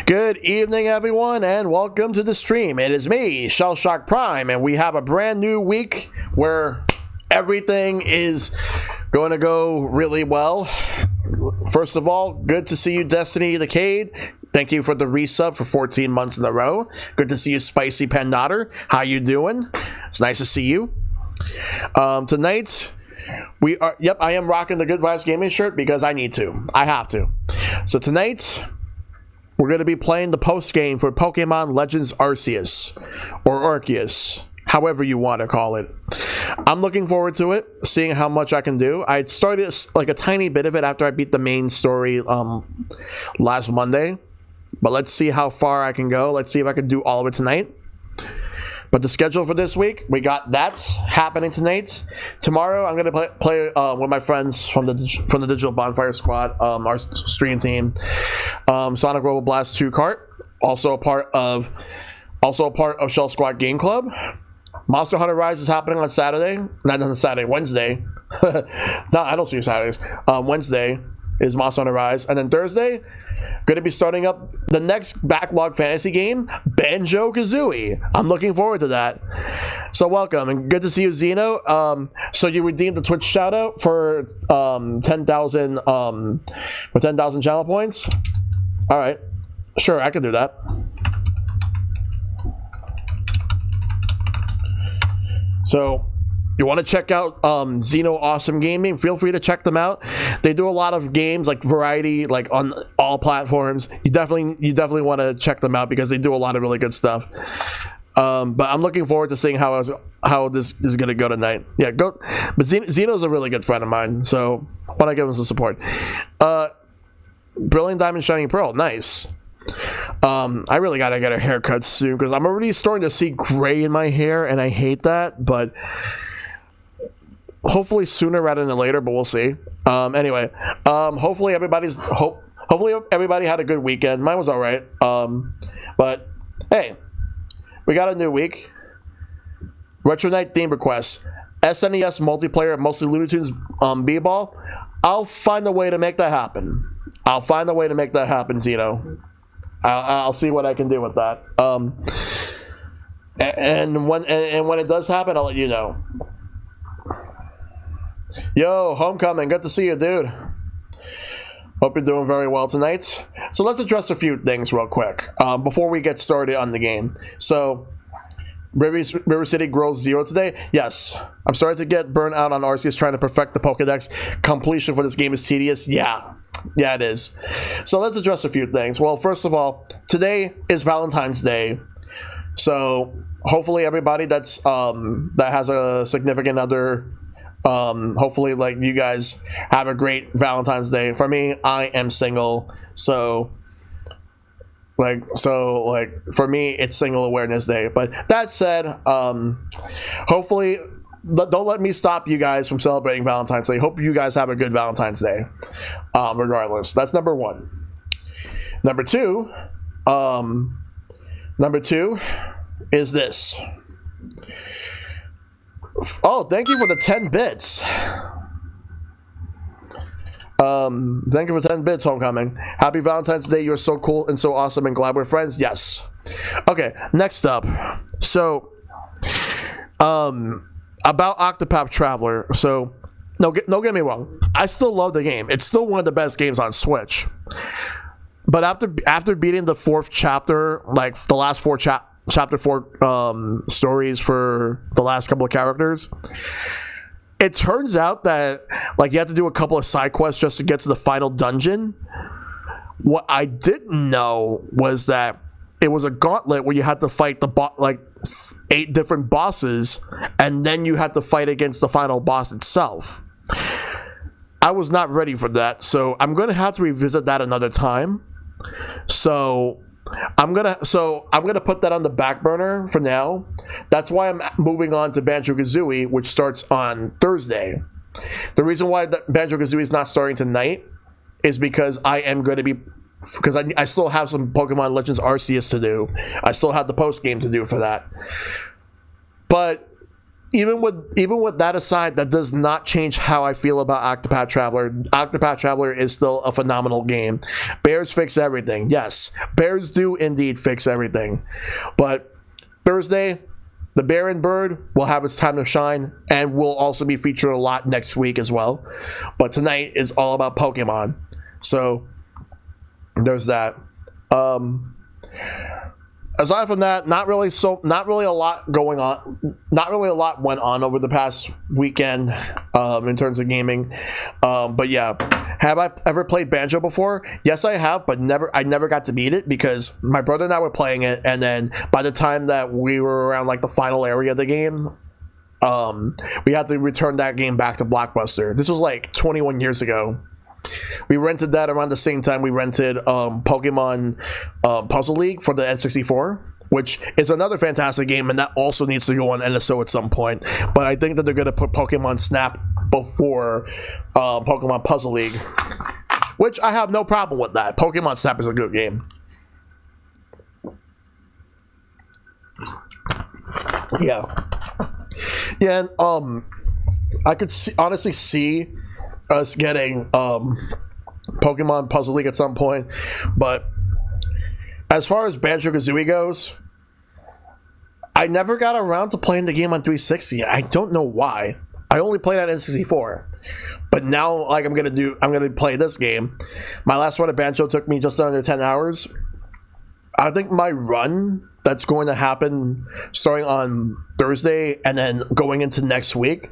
Good evening, everyone, and welcome to the stream. It is me, ShellshockPrime, and we have a brand new week where everything is going to go really well. First of all, good to see you, Destiny Decade. Thank you for the resub for 14 months in a row. Good to see you, Spicy Pandotter. How you doing? It's nice to see you. Tonight, we are, I am rocking the Good Vibes Gaming shirt because I need to. I have to. So tonight, we're going to be playing the post-game for Pokemon Legends Arceus, or Arceus, however you want to call it. I'm looking forward to it, seeing how much I can do. I started like a tiny bit of it after I beat the main story last Monday, but let's see how far I can go. Let's see if I can do all of it tonight. But the schedule for this week, we got that's happening tonight. Tomorrow, I'm going to play with my friends from the Digital Bonfire Squad, our stream team. Sonic Robo Blast 2 Kart, also a part of Shell Squad Game Club. Monster Hunter Rise is happening on Saturday. Not on Saturday, Wednesday. No, I don't see Saturdays. Wednesday is Monster Hunter Rise, and then Thursday, going to be starting up the next backlog fantasy game, Banjo-Kazooie. I'm looking forward to that. So welcome, and good to see you, Zeno. So you redeemed the Twitch shoutout for 10,000 channel points. All right, sure, I can do that. So you want to check out Xeno Awesome Gaming, feel free to check them out. They do a lot of games, like variety, like on all platforms. You definitely want to check them out because they do a lot of really good stuff. But I'm looking forward to seeing how this is going to go tonight. Yeah, go. But Xeno's a really good friend of mine, so I want to give him some support. Brilliant Diamond Shining Pearl, nice. I really gotta get a haircut soon because I'm already starting to see gray in my hair, and I hate that, but hopefully sooner rather than later, but we'll see. Anyway, hopefully everybody had a good weekend. Mine was all right. But hey, we got a new week. Retro Night theme request. SNES multiplayer, mostly Looney Tunes b-ball. I'll find a way to make that happen. Zeno. I'll see what I can do with that. And when it does happen, I'll let you know. Yo, Homecoming, good to see you, dude. Hope you're doing very well tonight. So let's address a few things real quick before we get started on the game. So, River City grows 0 today. Yes, I'm starting to get burnt out on Arceus trying to perfect the Pokedex. Completion for this game is tedious. Yeah, it is. So let's address a few things. Well, first of all, today is Valentine's Day. So hopefully everybody that has a significant other, hopefully like you guys have a great Valentine's Day. For me, I am single, so for me it's Single Awareness Day. But that said, hopefully don't let me stop you guys from celebrating Valentine's Day. Hope you guys have a good Valentine's Day, regardless. That's number one. Number two, is this. Oh, thank you for the 10 bits. Thank you for 10 bits, Homecoming. Happy Valentine's Day. You're so cool and so awesome and glad we're friends. Yes. Okay, next up. So, about Octopath Traveler. So, don't get me wrong. I still love the game. It's still one of the best games on Switch. But after beating the 4th chapter, like the last chapter 4 stories for the last couple of characters, it turns out that like you have to do a couple of side quests just to get to the final dungeon. What I didn't know was that it was a gauntlet where you had to fight like 8 different bosses, and then you had to fight against the final boss itself. I was not ready for that, so I'm gonna have to revisit that another time. So I'm gonna put that on the back burner for now. That's why I'm moving on to Banjo-Kazooie, which starts on Thursday. The reason why Banjo-Kazooie is not starting tonight is because I still have some Pokemon Legends Arceus to do. I still have the post game to do for that. But even with that aside, that does not change how I feel about Octopath Traveler. Octopath Traveler is still a phenomenal game. Bears fix everything. Yes, bears do indeed fix everything. But Thursday, the Bear and Bird will have its time to shine, and will also be featured a lot next week as well. But tonight is all about Pokemon. So there's that. Aside from that, not really a lot going on. Not really a lot went on over the past weekend in terms of gaming. But yeah, have I ever played Banjo before? Yes, I have, but I never got to beat it because my brother and I were playing it, and then by the time that we were around like the final area of the game, we had to return that game back to Blockbuster. This was like 21 years ago. We rented that around the same time we rented Pokemon Puzzle League for the N64, which is another fantastic game, and that also needs to go on NSO at some point. But I think that they're going to put Pokemon Snap before Pokemon Puzzle League, which I have no problem with that. Pokemon Snap is a good game. Yeah. Yeah, and I could honestly see us getting Pokemon Puzzle League at some point, but as far as Banjo-Kazooie goes, I never got around to playing the game on 360. I don't know why. I only played on N64, but now like I'm gonna play this game. My last run of Banjo took me just under 10 hours. I think my run that's going to happen starting on Thursday and then going into next week,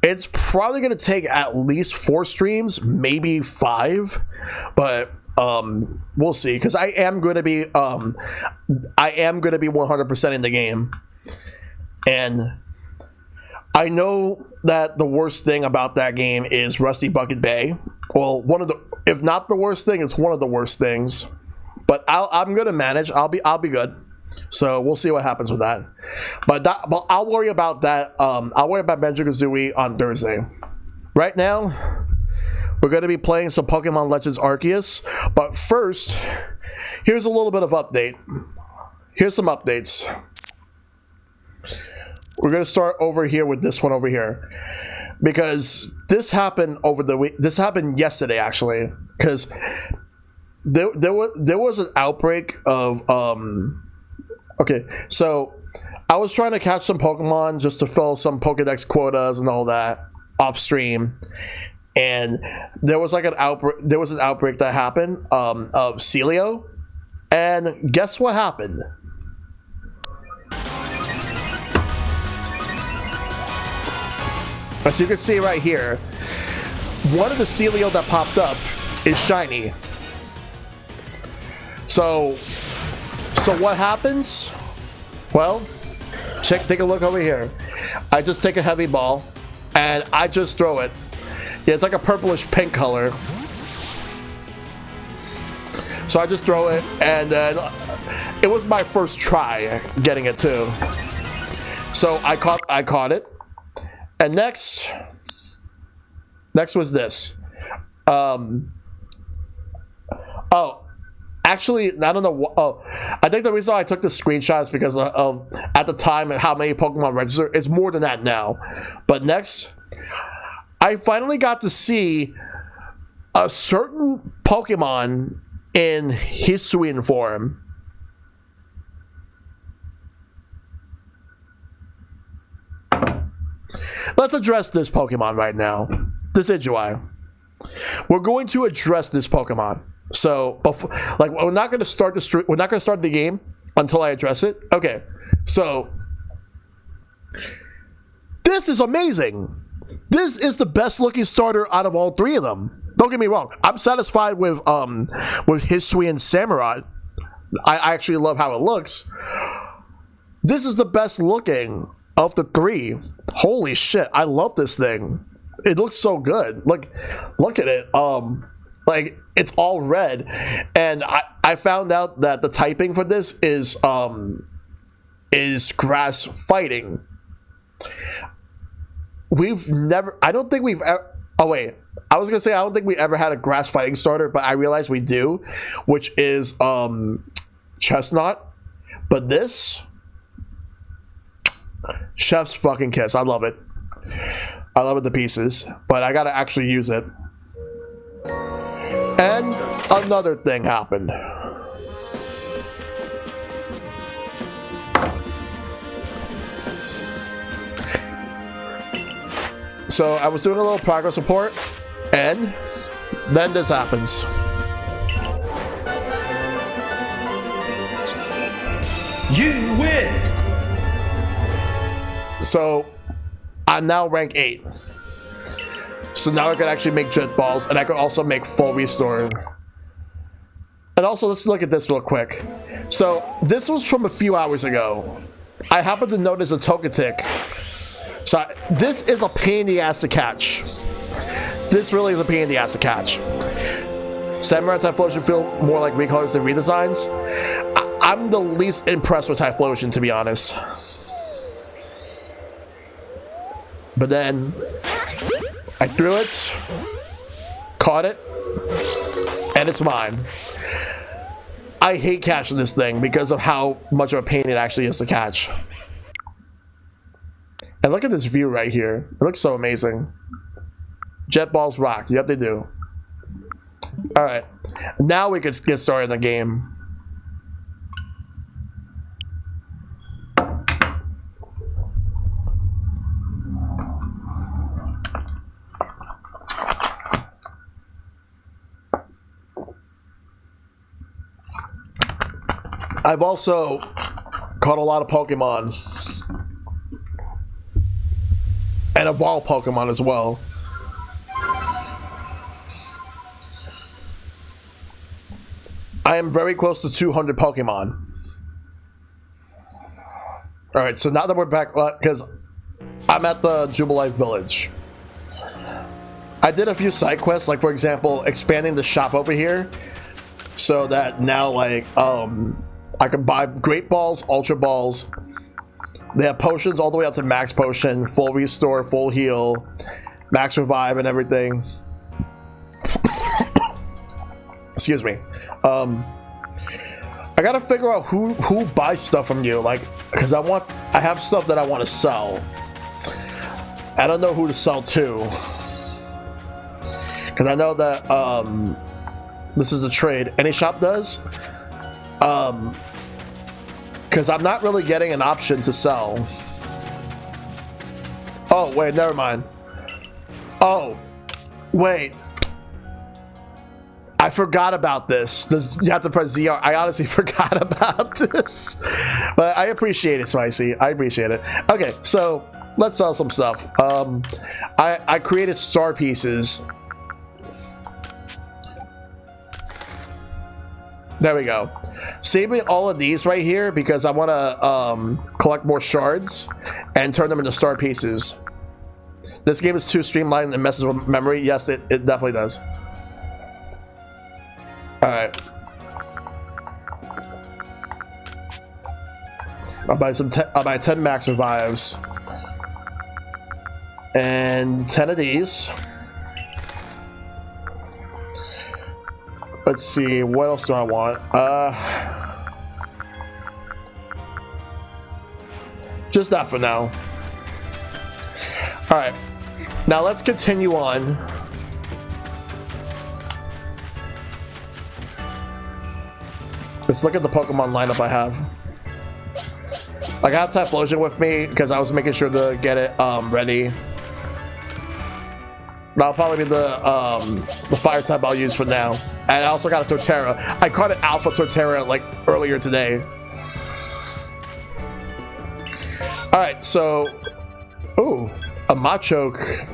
it's probably going to take at least 4 streams, maybe 5, but we'll see. Because I am going to be 100% in the game, and I know that the worst thing about that game is Rusty Bucket Bay. Well, if not the worst thing, it's one of the worst things. But I'm going to manage. I'll be good. So we'll see what happens with that. But I'll worry about that. I'll worry about Banjo-Kazooie on Thursday. Right now, we're going to be playing some Pokemon Legends Arceus. But first, here's a little bit of update. Here's some updates. We're going to start over here with this one over here, because this happened over the week. This happened yesterday, actually, because there was an outbreak of Okay, so I was trying to catch some Pokemon just to fill some Pokedex quotas and all that off stream, and there was like an outbreak. There was an outbreak that happened of Celio, and guess what happened? As you can see right here, one of the Celio that popped up is shiny. So what happens? Well, take a look over here. I just take a heavy ball and I just throw it. Yeah, it's like a purplish pink color. So I just throw it, and then it was my first try getting it too. So I caught it. And next was this. actually, I don't know. Oh, I think the reason I took the screenshot is because of at the time how many Pokemon register. It's more than that now. But next, I finally got to see a certain Pokemon in Hisuian form. Let's address this Pokemon right now. Decidueye. We're going to address this Pokemon. So, before, like, we're not going to start the we're not going to start the game until I address it. Okay. So, this is amazing. This is the best looking starter out of all three of them. Don't get me wrong. I'm satisfied with Hisuian Samurai. I actually love how it looks. This is the best looking of the three. Holy shit, I love this thing. It looks so good. Like, look at it. Like, it's all red, and I found out that the typing for this is grass fighting. We've never, I don't think we've ever, oh wait, I was gonna say I don't think we ever had a grass fighting starter, but I realized we do, which is Chestnut. But this, chef's fucking kiss. I love it. I love it to pieces, but I gotta actually use it. And another thing happened. So I was doing a little progress report, and then this happens. You win! So I'm now rank 8. So now I can actually make jet balls, and I can also make full restore. And also, let's look at this real quick. So this was from a few hours ago. I happened to notice a Togetic. So this is a pain in the ass to catch. This really is a pain in the ass to catch. Samurai Typhlosion feel more like recolors than redesigns. I'm the least impressed with Typhlosion, to be honest. But then I threw it, caught it, and it's mine. I hate catching this thing because of how much of a pain it actually is to catch. And look at this view right here. It looks so amazing. Jet balls rock. Yep, they do. Alright. Now we can get started in the game. I've also caught a lot of Pokemon. And evolved Pokemon as well. I am very close to 200 Pokemon. Alright, so now that we're back, because I'm at the Jubilife Village. I did a few side quests, like for example, expanding the shop over here. So that now, like, I can buy Great Balls, Ultra Balls. They have potions all the way up to Max Potion, Full Restore, Full Heal, Max Revive, and everything. Excuse me. I gotta figure out who buys stuff from you, like, because I have stuff that I want to sell. I don't know who to sell to, because I know that this is a trade. Any shop does. Because I'm not really getting an option to sell. Oh, wait, never mind. Oh, wait. I forgot about this. You have to press ZR. I honestly forgot about this. But I appreciate it, Spicy. I appreciate it. Okay, so let's sell some stuff. I created star pieces. There we go. Saving all of these right here because I want to collect more shards and turn them into star pieces. This game is too streamlined and messes with memory. Yes, it definitely does. Alright. I'll buy 10 max revives. And 10 of these. let's see, what else do I want? Just that for now. All right, now let's continue on. Let's look at the Pokemon lineup I have. Like, I have Typhlosion with me because I was making sure to get it ready. That'll probably be the fire type I'll use for now. And I also got a Torterra. I caught an Alpha Torterra like earlier today. All right, so, ooh, a Machoke.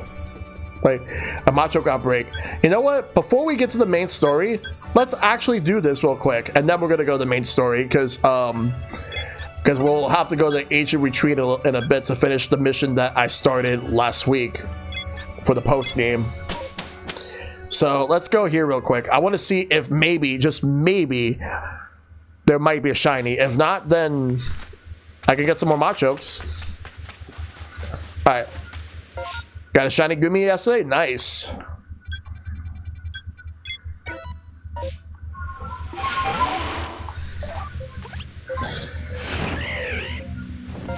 Like, a Machoke outbreak. You know what? Before we get to the main story, let's actually do this real quick, and then we're gonna go to the main story because we'll have to go to Ancient Retreat in a bit to finish the mission that I started last week for the post game. So let's go here real quick. I want to see if maybe, just maybe, there might be a shiny. If not, then I can get some more Machokes. All right, got a shiny Gumi yesterday. Nice.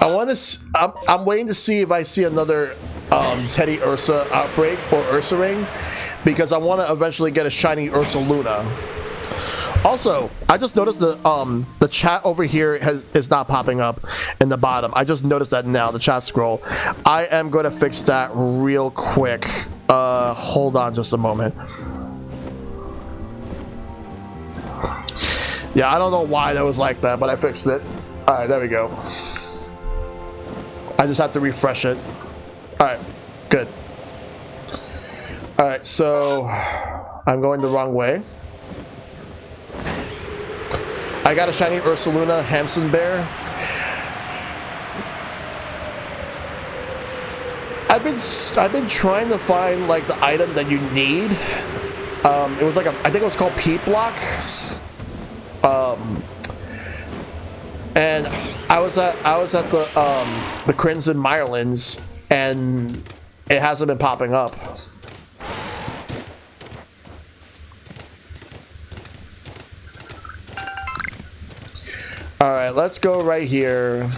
I'm waiting to see if I see another Teddy Ursa outbreak or Ursa ring, because I want to eventually get a shiny Ursa Luna. Also, I just noticed the chat over here is not popping up in the bottom. I just noticed that now, the chat scroll. I am going to fix that real quick. Hold on just a moment. Yeah, I don't know why that was like that, but I fixed it. All right, there we go. I just have to refresh it. All right, good. All right, so I'm going the wrong way. I got a shiny Ursaluna Hamson Bear. I've been trying to find like the item that you need. It was like I think it was called Peat Block. And I was at the Crimson Mirelands, and it hasn't been popping up. All right, let's go right here.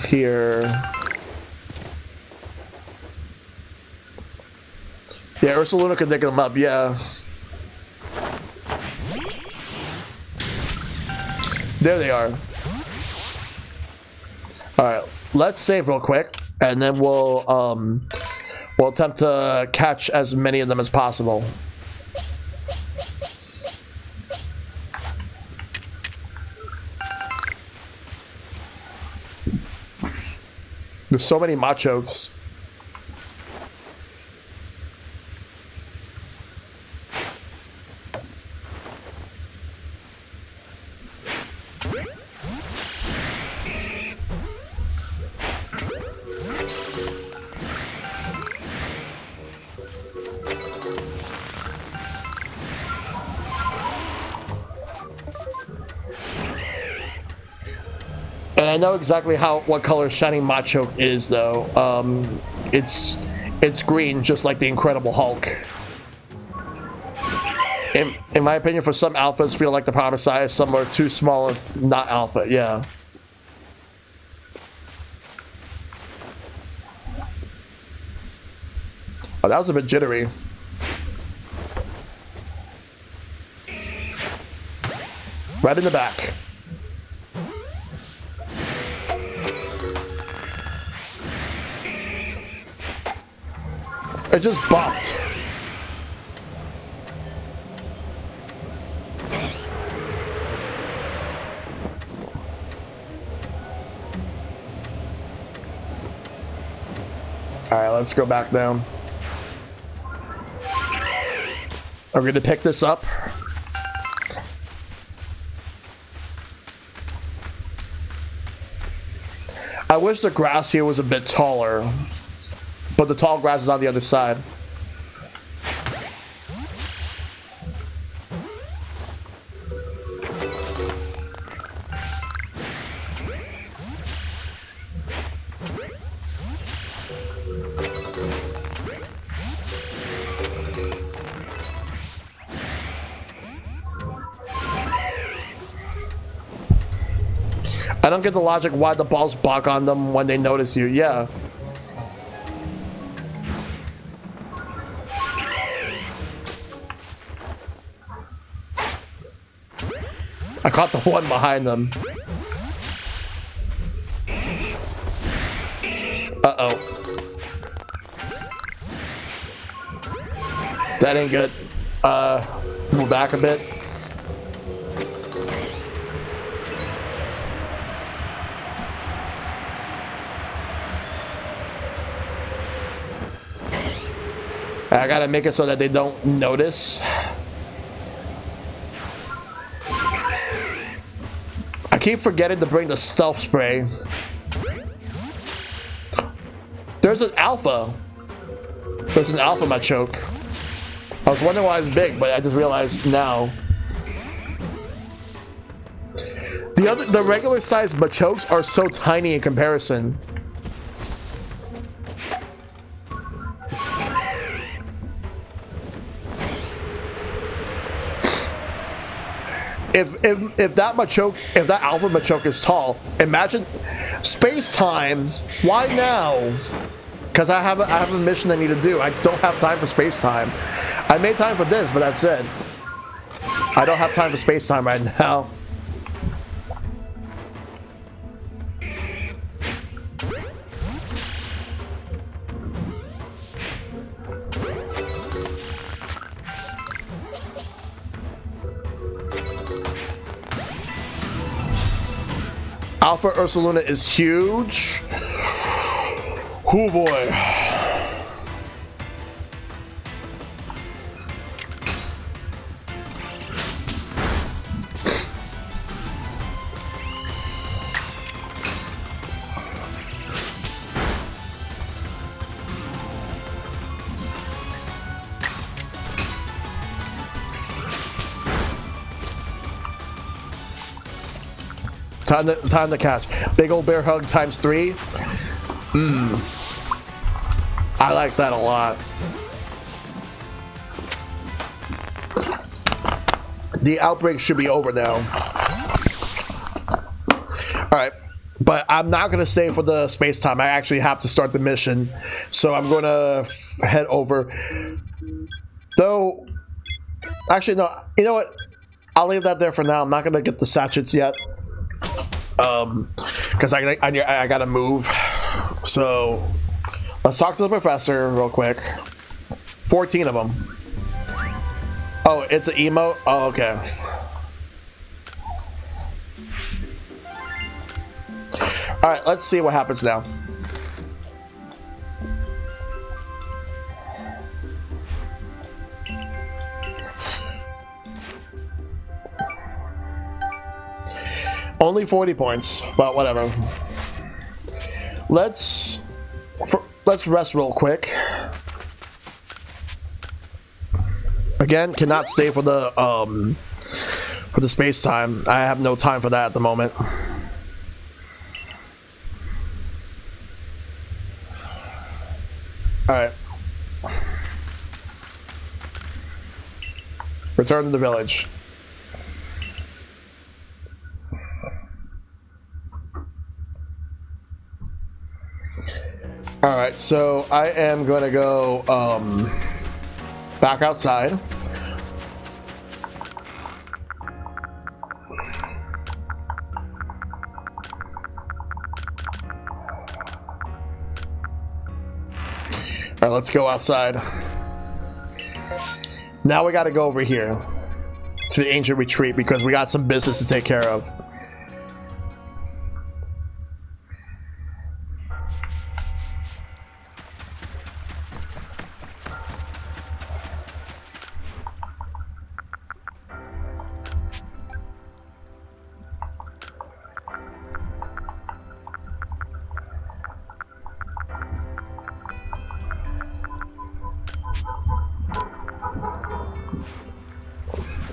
Yeah, Ursaluna can dig them up. Yeah. There they are. All right, let's save real quick, and then we'll attempt to catch as many of them as possible. There's so many Machokes. And I know exactly what color shiny Machoke is, though. It's green, just like the Incredible Hulk. In my opinion, for some alphas feel like the proper size, some are too small, not alpha. Yeah. Oh, that was a bit jittery. Right in the back. It just bumped. All right, let's go back down. I'm going to pick this up. I wish the grass here was a bit taller, but the tall grass is on the other side. I don't get the logic why the balls block on them when they notice you. Yeah. I caught the one behind them. Uh-oh. That ain't good. Move back a bit. I gotta make it so that they don't notice. I keep forgetting to bring the stealth spray. There's an alpha. There's an alpha Machoke. I was wondering why it's big, but I just realized now. The regular sized Machokes are so tiny in comparison. If that Machoke, if that alpha Machoke is tall, imagine space time. Why now? Because I have a mission I need to do. I don't have time for space time. I made time for this, but that's it. I don't have time for space time right now. Alpha Ursaluna is huge. Oh boy. Time to catch. Big old bear hug times 3. I like that a lot. The outbreak should be over now. Alright. But I'm not going to stay for the space time. I actually have to start the mission. So I'm going to head over. Though, actually, no. You know what? I'll leave that there for now. I'm not going to get the sachets yet. Because I gotta move. So let's talk to the professor real quick. 14 of them. Oh, it's an emote? Oh, okay. Alright, let's see what happens now. Only 40 points, but whatever. Let's rest real quick. Again, cannot stay for the space time. I have no time for that at the moment. All right. Return to the village. Alright, so I am going to go back outside. Alright, let's go outside. Now we got to go over here to the ancient retreat because we got some business to take care of.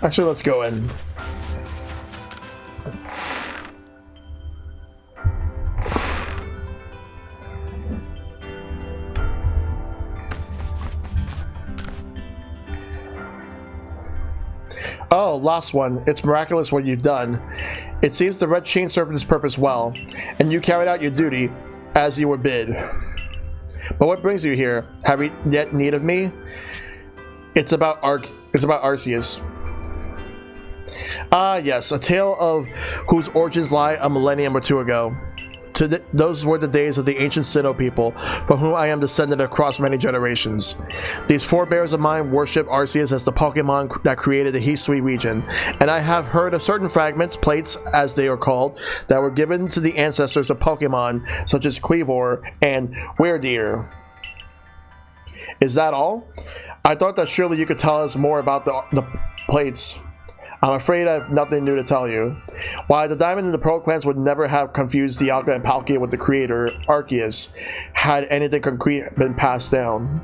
Actually, let's go in. Oh, last one. It's miraculous what you've done. It seems the red chain served its purpose well, and you carried out your duty as you were bid. But what brings you here? Have you yet need of me? It's about Arceus. Ah, yes, a tale of whose origins lie a millennium or two ago. Those were the days of the ancient Sinnoh people, from whom I am descended across many generations. These forebears of mine worship Arceus as the Pokémon that created the Hisui region, and I have heard of certain fragments, plates as they are called, that were given to the ancestors of Pokémon such as Cleavor and Weirdeer. Is that all? I thought that surely you could tell us more about the plates. I'm afraid I have nothing new to tell you. Why, the Diamond and the Pearl clans would never have confused Dialga and Palkia with the creator, Arceus, had anything concrete been passed down.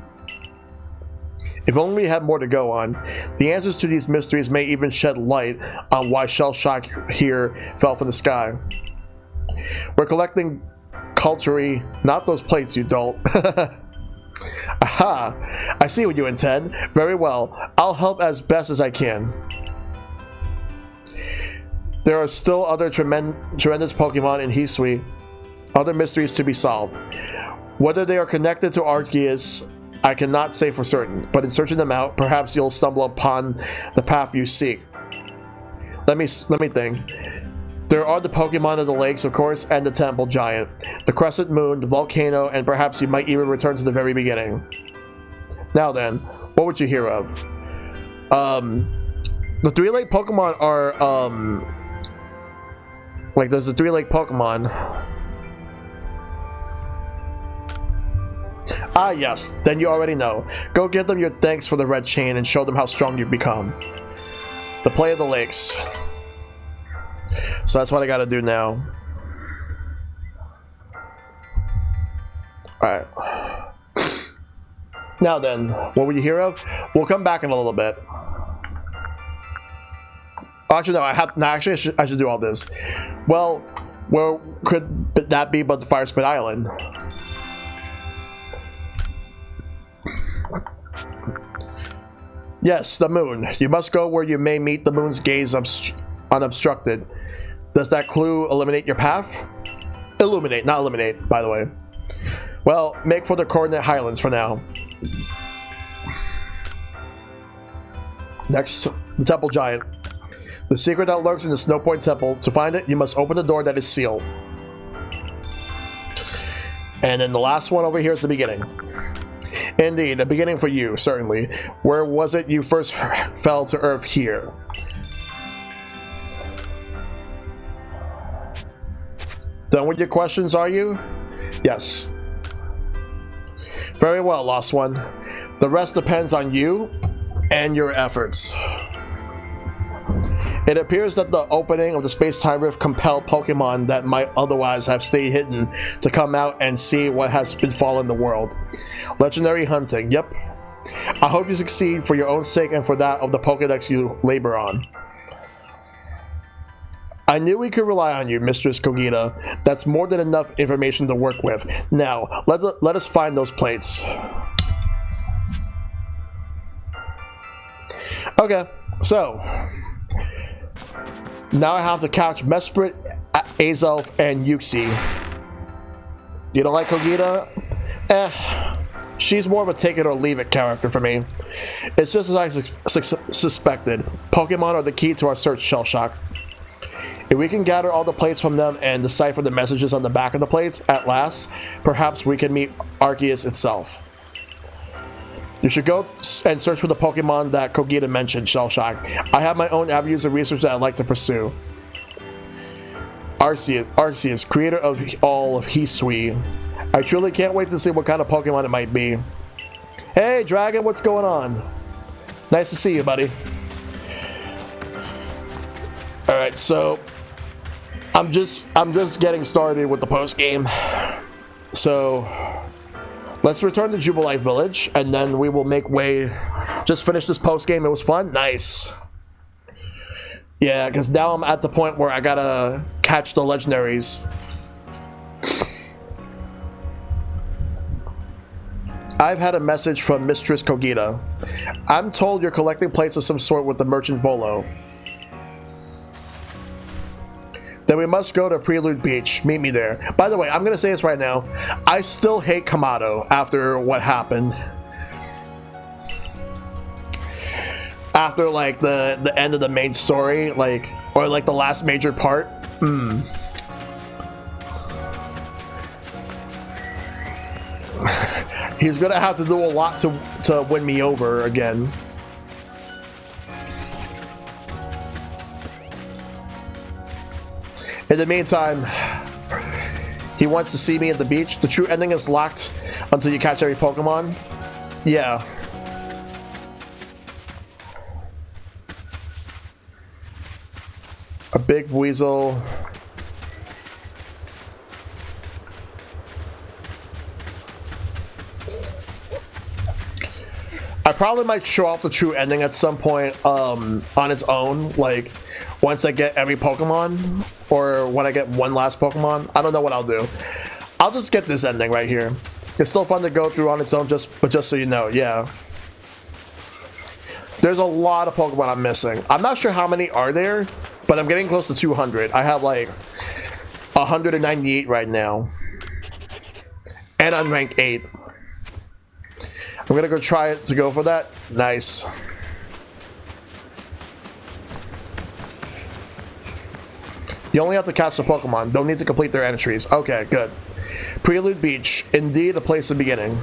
If only we had more to go on. The answers to these mysteries may even shed light on why Shellshock here fell from the sky. We're collecting culture, not those plates, you dolt. Aha! I see what you intend. Very well. I'll help as best as I can. There are still other tremendous Pokemon in Hisui, other mysteries to be solved. Whether they are connected to Arceus, I cannot say for certain, but in searching them out, perhaps you'll stumble upon the path you seek. Let me think. There are the Pokemon of the lakes, of course, and the Temple Giant, the Crescent Moon, the Volcano, and perhaps you might even return to the very beginning. Now then, what would you hear of? The three-lake Pokemon are, like, there's a three-lake Pokemon. Ah, yes. Then you already know. Go give them your thanks for the red chain and show them how strong you've become. The play of the lakes. So that's what I gotta do now. Alright. Now then, what will you hear of? We'll come back in a little bit. Actually, no, I should do all this. Well, where could that be but the Fire Spit Island? Yes, the moon. You must go where you may meet the moon's gaze unobstructed. Does that clue eliminate your path? Illuminate, not eliminate, by the way. Well, make for the coordinate highlands for now. Next, the Temple Giant. The secret that lurks in the Snow Point Temple. To find it, you must open the door that is sealed. And then the last one over here is the beginning. Indeed, the beginning for you, certainly. Where was it you first fell to earth here? Done with your questions, are you? Yes. Very well, Lost One. The rest depends on you and your efforts. It appears that the opening of the space-time rift compelled Pokemon that might otherwise have stayed hidden to come out and see what has befallen the world. Legendary hunting, yep. I hope you succeed for your own sake and for that of the Pokédex you labor on. I knew we could rely on you, Mistress Kogita. That's more than enough information to work with. Now, let us find those plates. Okay, so now I have to catch Mesprit, Azelf, and Yuxi. You don't like Kogita? She's more of a take it or leave it character for me. It's just as I suspected. Pokemon are the key to our search, Shellshock. If we can gather all the plates from them and decipher the messages on the back of the plates, at last, perhaps we can meet Arceus itself. You should go and search for the Pokemon that Kogita mentioned, Shellshock. I have my own avenues of research that I'd like to pursue. Arceus, creator of all of Hisui. I truly can't wait to see what kind of Pokemon it might be. Hey, Dragon, what's going on? Nice to see you, buddy. Alright, so I'm just getting started with the post game. So let's return to Jubilife Village, and then we will make way. Just finish this post game. It was fun. Nice. Yeah, because now I'm at the point where I gotta catch the legendaries. I've had a message from Mistress Kogita. I'm told you're collecting plates of some sort with the merchant Volo. Then we must go to Prelude Beach. Meet me there. By the way, I'm gonna say this right now. I still hate Kamado after what happened. After like the end of the main story, like, or like the last major part. He's gonna have to do a lot to win me over again. In the meantime, he wants to see me at the beach. The true ending is locked until you catch every Pokemon. Yeah. A big weasel. I probably might show off the true ending at some point on its own, like once I get every Pokemon or when I get one last Pokemon. I don't know what I'll do. I'll just get this ending right here. It's still fun to go through on its own, but just so you know, yeah. There's a lot of Pokemon I'm missing. I'm not sure how many are there, but I'm getting close to 200. I have like 198 right now. And I'm ranked 8. I'm gonna go try to go for that. Nice. You only have to catch the Pokemon. Don't need to complete their entries. Okay, good. Prelude Beach. Indeed, a place of beginning.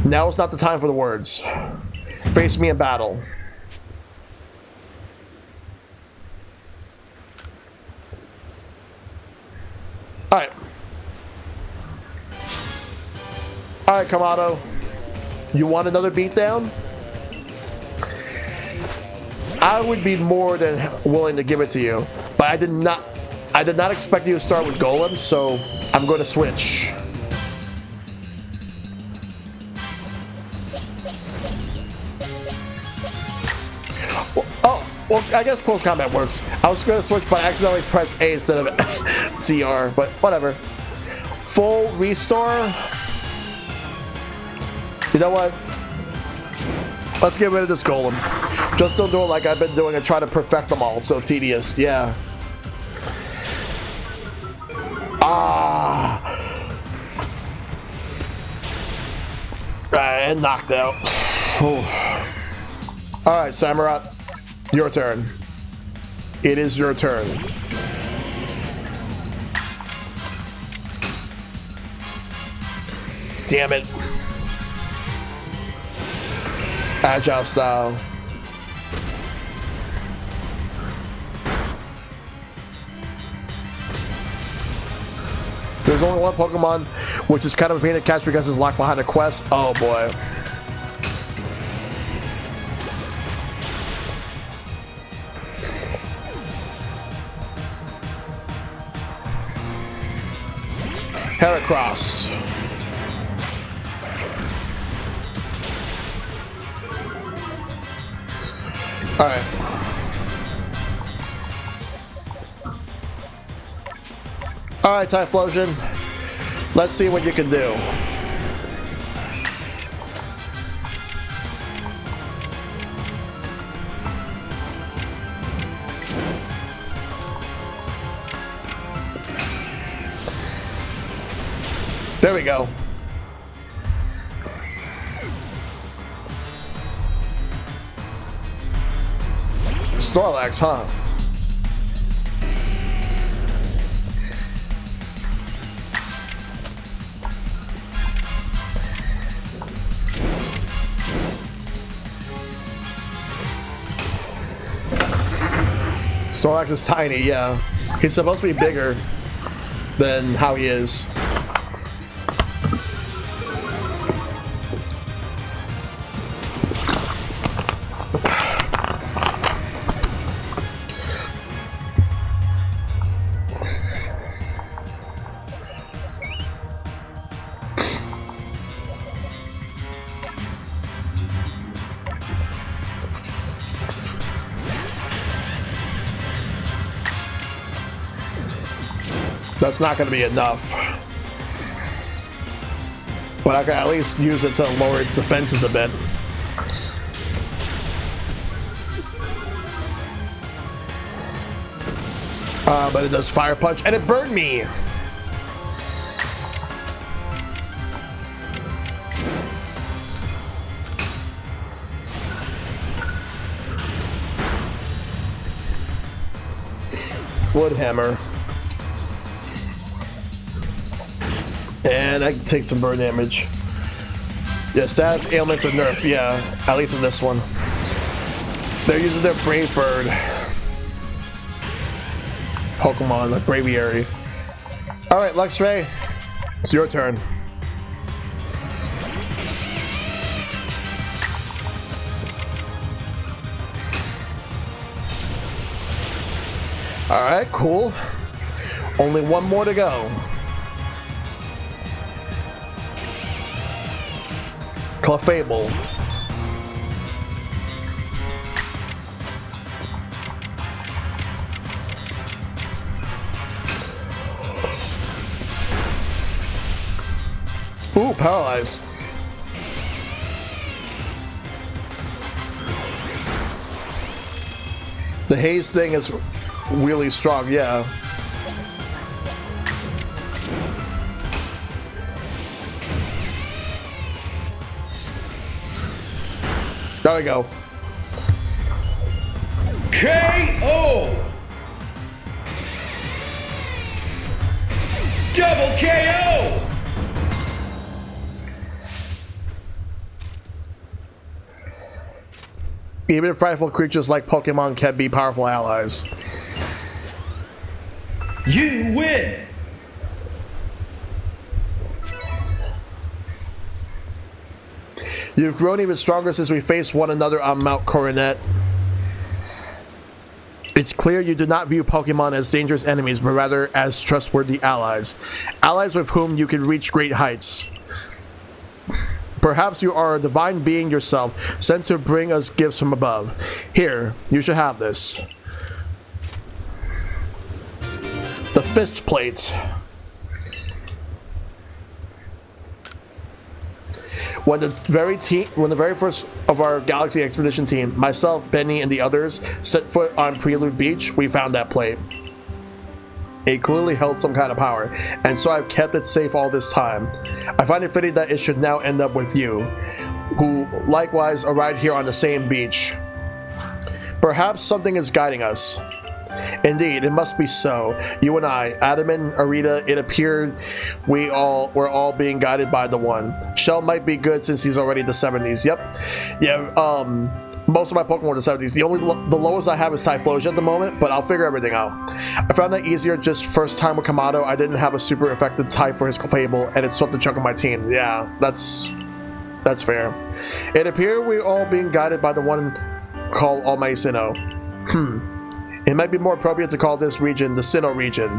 Now is not the time for the words. Face me in battle. Alright. Alright, Kamado. You want another beatdown? I would be more than willing to give it to you, but I did not expect you to start with Golem, so I'm going to switch. Well, I guess close combat works. I was going to switch, but I accidentally pressed A instead of CR, but whatever. Full restore. You know what? Let's get rid of this Golem. Just don't do it like I've been doing and try to perfect them all. So tedious. Yeah. And knocked out. Alright, Samurott. Your turn. It is your turn. Damn it. Agile style. There's only one Pokemon, which is kind of a pain to catch because it's locked behind a quest. Oh boy. Heracross. Alright. Alright, Typhlosion. Let's see what you can do. There we go. Snorlax, huh? Snorlax is tiny, yeah. He's supposed to be bigger than how he is. That's not going to be enough. But I can at least use it to lower its defenses a bit. But it does fire punch and it burned me. Wood hammer. And I can take some burn damage. Yeah, status ailments are nerfed, yeah. At least in this one. They're using their Brave Bird Pokemon, the Braviary. Alright, Luxray, it's your turn. Alright, cool. Only one more to go. Clefable. Ooh, paralyzed. The haze thing is really strong, yeah. There we go. KO! Double KO! Even frightful creatures like Pokemon can be powerful allies. You win! You've grown even stronger since we faced one another on Mount Coronet. It's clear you do not view Pokemon as dangerous enemies, but rather as trustworthy allies. Allies with whom you can reach great heights. Perhaps you are a divine being yourself, sent to bring us gifts from above. Here, you should have this. The Fist Plate. When the very first of our Galaxy Expedition team, myself, Benny, and the others, set foot on Prelude Beach, we found that plate. It clearly held some kind of power, and so I've kept it safe all this time. I find it fitting that it should now end up with you, who likewise arrived here on the same beach. Perhaps something is guiding us. Indeed, it must be so. You and I, Adam and Arita, it appeared we're all being guided by the one. Shell might be good since he's already the 70s. Yep. Yeah, most of my Pokemon are the 70s. The lowest I have is Typhlosia at the moment, but I'll figure everything out. I found that easier just first time with Kamado. I didn't have a super effective type for his Clefable, and it swept a chunk of my team. Yeah, that's fair. It appeared we're all being guided by the one called Almighty Sinnoh. It might be more appropriate to call this region the Sinnoh region.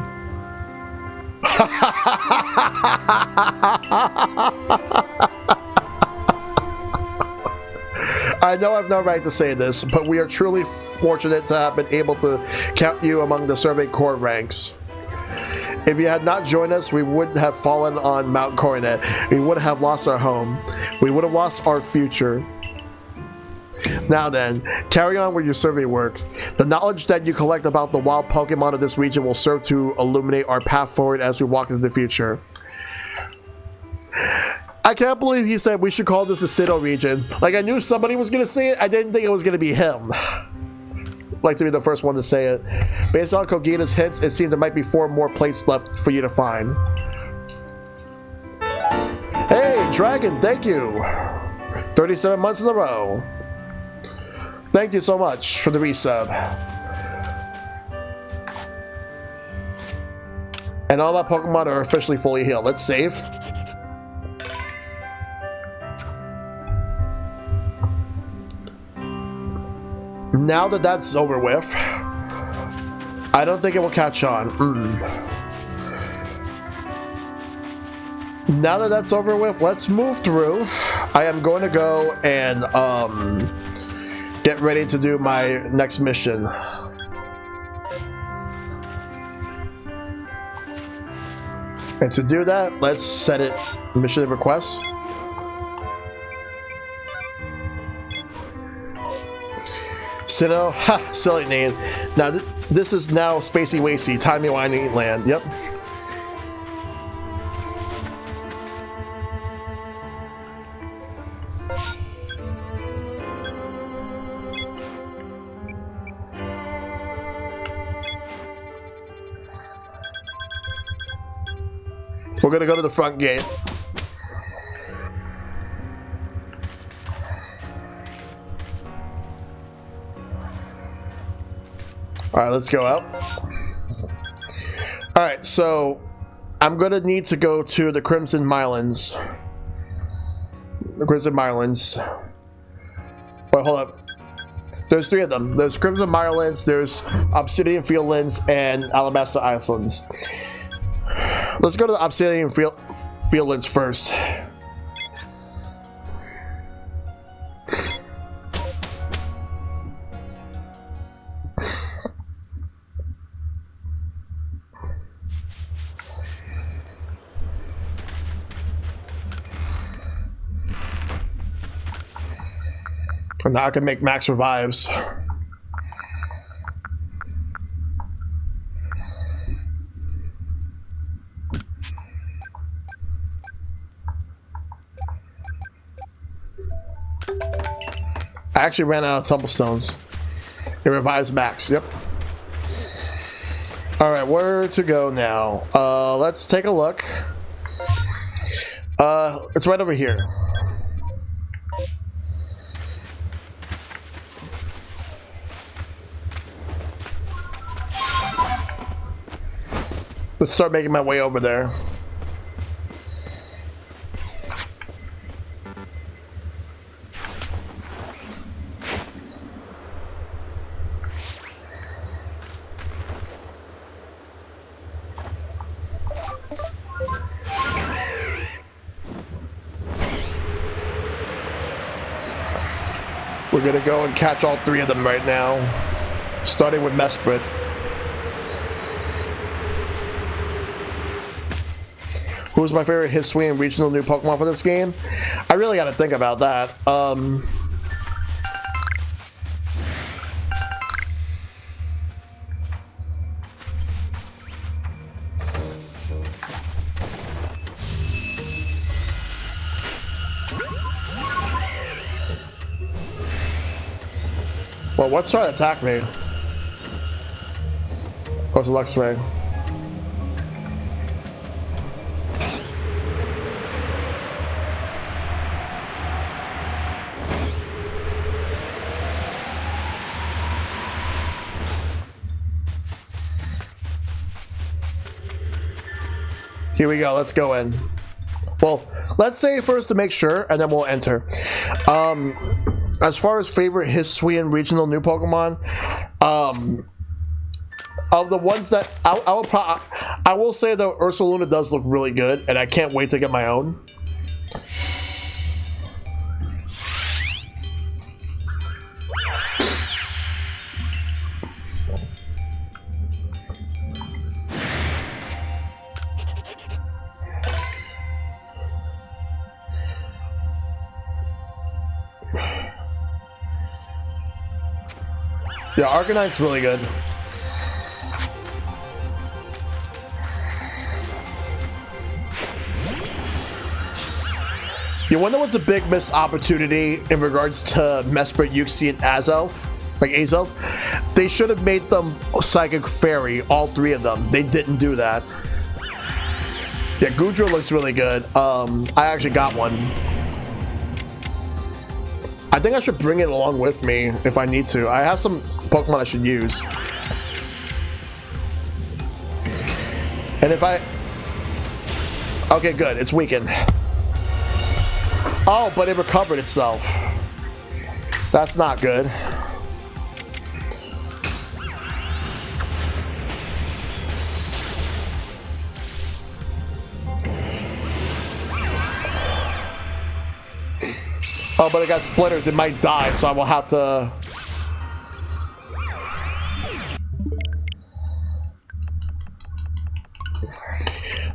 I know I've no right to say this, but we are truly fortunate to have been able to count you among the Survey Corps ranks. If you had not joined us, we would have fallen on Mount Coronet. We would have lost our home. We would have lost our future. Now then, carry on with your survey work. The knowledge that you collect about the wild Pokemon of this region will serve to illuminate our path forward as we walk into the future. I can't believe he said we should call this the Sinnoh region. Like, I knew somebody was going to say it, I didn't think it was going to be him. Like to be the first one to say it. Based on Kogita's hints, it seemed there might be 4 more places left for you to find. Hey, Dragon, thank you. 37 months in a row. Thank you so much for the resub. And all my Pokemon are officially fully healed. Let's save. Now that that's over with, I don't think it will catch on. Now that that's over with, let's move through. I am going to go and get ready to do my next mission. And to do that, let's set it mission request. Sinnoh, ha, silly name. Now this is now spacey wasty, timey-wimey land. Yep. We're gonna go to the front gate. All right, let's go out. All right, so I'm gonna need to go to the Crimson Mylands. The Crimson Mylands. Wait, hold up. There's 3 of them. There's Crimson Mylands, there's Obsidian Fieldlands, and Alabaster Islands. Let's go to the Obsidian Fieldlands first. And now I can make max revives. I actually ran out of tumblestones. It revives max, yep. All right, where to go now? Let's take a look. It's right over here. Let's start making my way over there. We're gonna go and catch all 3 of them right now, starting with Mesprit. Who's my favorite Hisuian regional new Pokemon for this game? I really gotta think about that. Well, what's trying to attack me? Oh, it's Luxray. Here we go, let's go in. Well, let's save first to make sure, and then we'll enter. As far as favorite Hisuian regional new Pokemon, of the ones that I will say though, Ursaluna does look really good, and I can't wait to get my own. Yeah, Arcanite's really good. You wonder what's a big missed opportunity in regards to Mesprit, Uxie, and Azelf? Like Azelf? They should have made them Psychic Fairy, all 3 of them. They didn't do that. Yeah, Goodra looks really good. I actually got one. I think I should bring it along with me if I need to. I have some Pokemon I should use. And if I... Okay, good. It's weakened. Oh, but it recovered itself. That's not good. Oh, but it got splinters. It might die, so I will have to...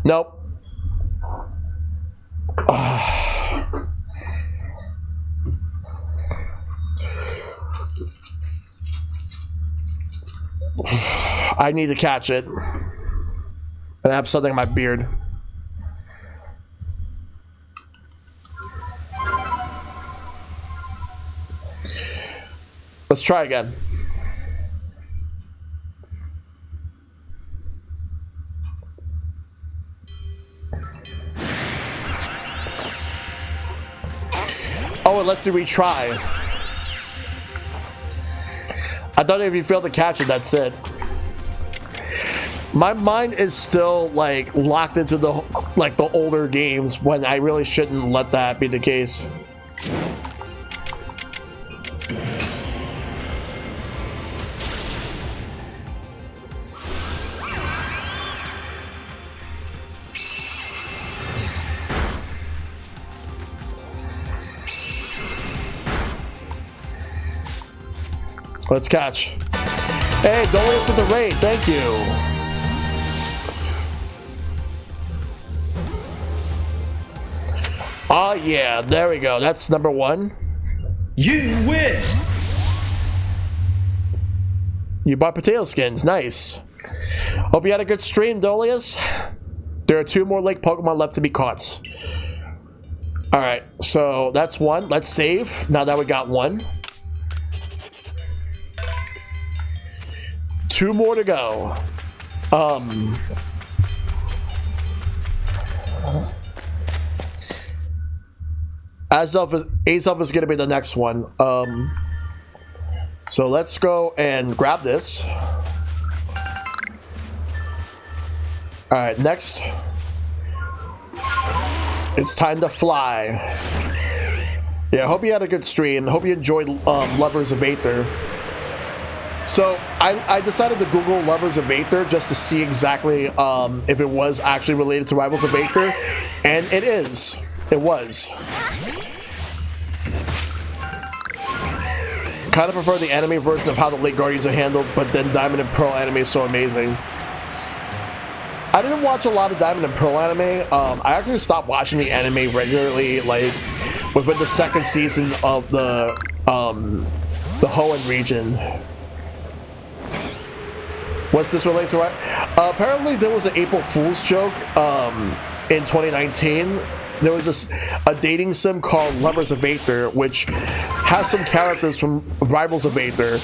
Nope. I need to catch it. And I have something in my beard. Let's try again. Oh, and let's retry. I thought if you fail to catch it, that's it. My mind is still like locked into the older games when I really shouldn't let that be the case. Let's catch. Hey, don't leave us with the raid. Thank you. Oh, yeah. There we go. That's number 1. You win. You bought potato skins. Nice. Hope you had a good stream, Dolius. There are 2 more lake Pokemon left to be caught. Alright, so that's 1. Let's save. Now that we got 1. 2 more to go. Azelf is gonna be the next one. So let's go and grab this. Alright, next. It's time to fly. Yeah, I hope you had a good stream. Hope you enjoyed Lovers of Aether. So I decided to Google Lovers of Aether just to see exactly if it was actually related to Rivals of Aether, and it is. It was. Kind of prefer the anime version of how the Lake Guardians are handled, but then Diamond and Pearl anime is so amazing. I didn't watch a lot of Diamond and Pearl anime. I actually stopped watching the anime regularly, like within the 2nd season of the Hoenn region. What's this related to? Apparently, there was an April Fool's joke in 2019. There was a dating sim called Lovers of Aether, which has some characters from Rivals of Aether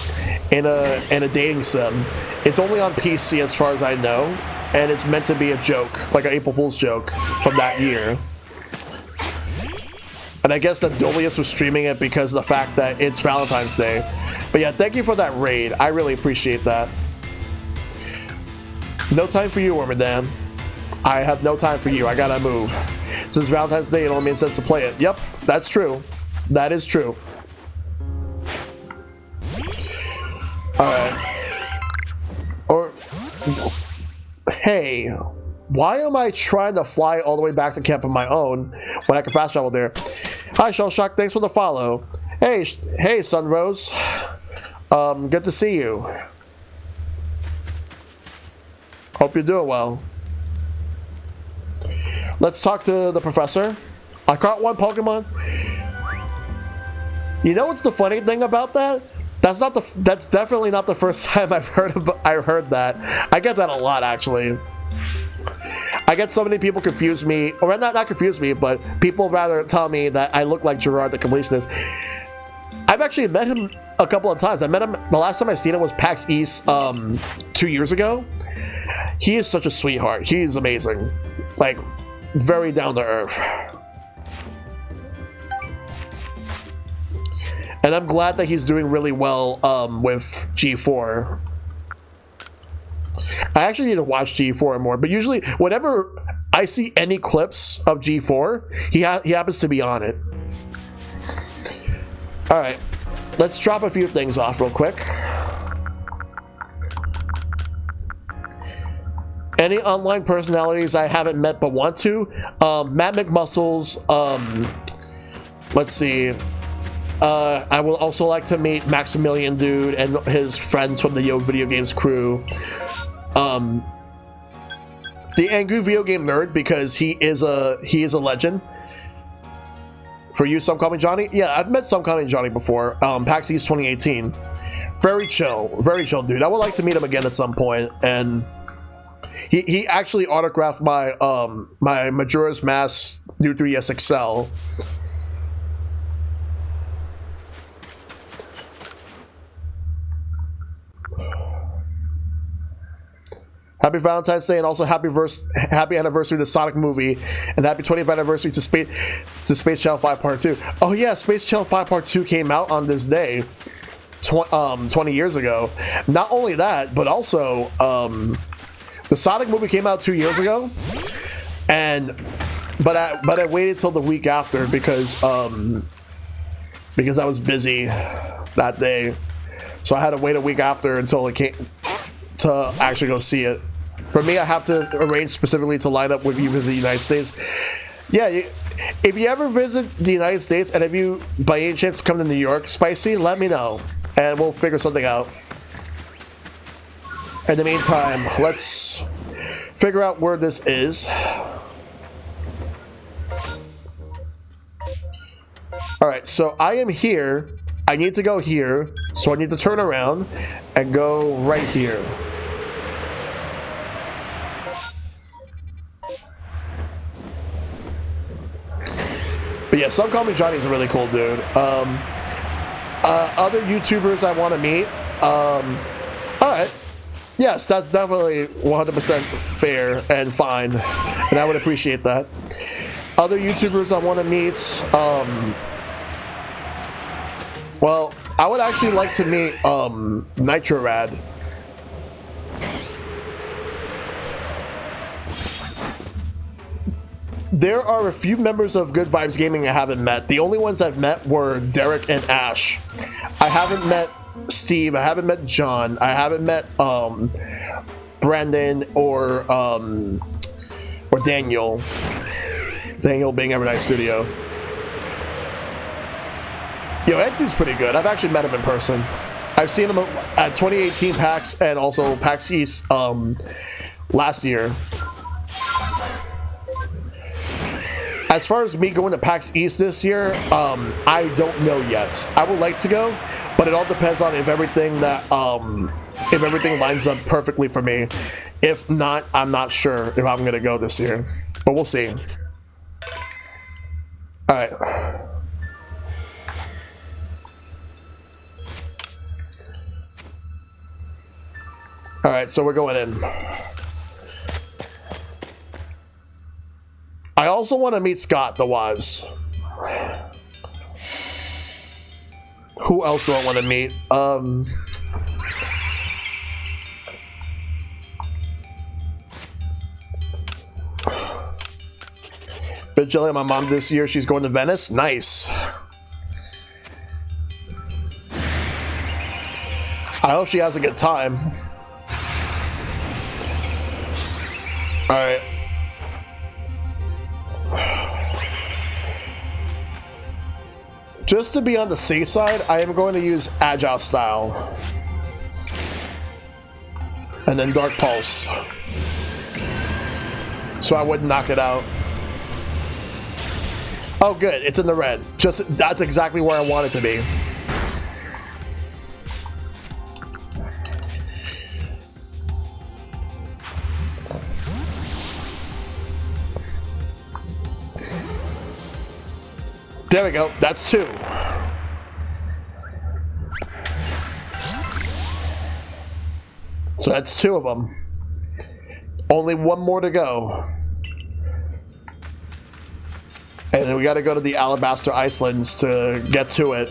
in a dating sim. It's only on PC as far as I know, and it's meant to be a joke, like an April Fool's joke from that year. And I guess that Dolius was streaming it because of the fact that it's Valentine's Day. But yeah, thank you for that raid. I really appreciate that. No time for you, Wormadam. I have no time for you. I gotta move. Since Valentine's Day, it only makes sense to play it. Yep, that's true. That is true. Alright. Or... Hey, why am I trying to fly all the way back to camp on my own when I can fast travel there? Hi, Shellshock. Thanks for the follow. Hey, Sunrose. Good to see you. Hope you're doing well. Let's talk to the professor. I caught 1 Pokemon. You know what's the funny thing about that? That's definitely not the first time I've heard that. I get that a lot, actually. I get so many people confuse me, or not confuse me, but people rather tell me that I look like Gerard the Completionist. I've actually met him a couple of times. I met him, the last time I've seen him was PAX East 2 years ago. He is such a sweetheart. He's amazing. Like, very down to earth. And I'm glad that he's doing really well with G4. I actually need to watch G4 more, but usually whenever I see any clips of G4, he happens to be on it. Alright, let's drop a few things off real quick. Any online personalities I haven't met but want to? Matt McMuscles, let's see. I would also like to meet Maximilian Dude and his friends from the Yo Video Games crew. The Angry Video Game Nerd, because he is a legend. For you, Some Call Me Johnny? Yeah, I've met Some Call Me Johnny before. PAX East 2018. Very chill dude. I would like to meet him again at some point. And he actually autographed my my Majora's Mask new 3DS XL. Happy Valentine's Day, and also happy anniversary to the Sonic movie, and happy 20th anniversary to Space Channel 5 Part 2. Oh yeah, Space Channel 5 Part 2 came out on this day 20 years ago. Not only that, but also the Sonic movie came out 2 years ago, but I waited till the week after because I was busy that day, so I had to wait a week after until it came to actually go see it. For me, I have to arrange specifically to line up with you visit the United States. Yeah, if you ever visit the United States, and if you by any chance come to New York, Spicy, let me know, and we'll figure something out. In the meantime, let's figure out where this is. Alright, so I am here. I need to go here, so I need to turn around and go right here. But yeah, Some Call Me Johnny's a really cool dude. Other YouTubers I want to meet. Alright. Yes, that's definitely 100% fair and fine. And I would appreciate that. Other YouTubers I want to meet. Well, I would actually like to meet Nitrorad. There are a few members of Good Vibes Gaming I haven't met. The only ones I've met were Derek and Ash. I haven't met Steve. I haven't met John. I haven't met Brandon or Daniel. Daniel being Evernight Studio. Yo, that dude's pretty good. I've actually met him in person. I've seen him at 2018 PAX and also PAX East last year. As far as me going to PAX East this year, I don't know yet. I would like to go, but it all depends on if everything lines up perfectly for me. If not, I'm not sure if I'm gonna go this year, but we'll see. All right. All right, so we're going in. I also want to meet Scott the Waz. Who else do I want to meet? Been jelly on my mom this year. She's going to Venice. Nice. I hope she has a good time. All right. Just to be on the safe side, I am going to use Agile Style. And then Dark Pulse. So I wouldn't knock it out. Oh good, it's in the red. That's exactly where I want it to be. There we go, that's 2. So that's 2 of them. Only 1 more to go. And then we gotta go to the Alabaster Icelands to get to it.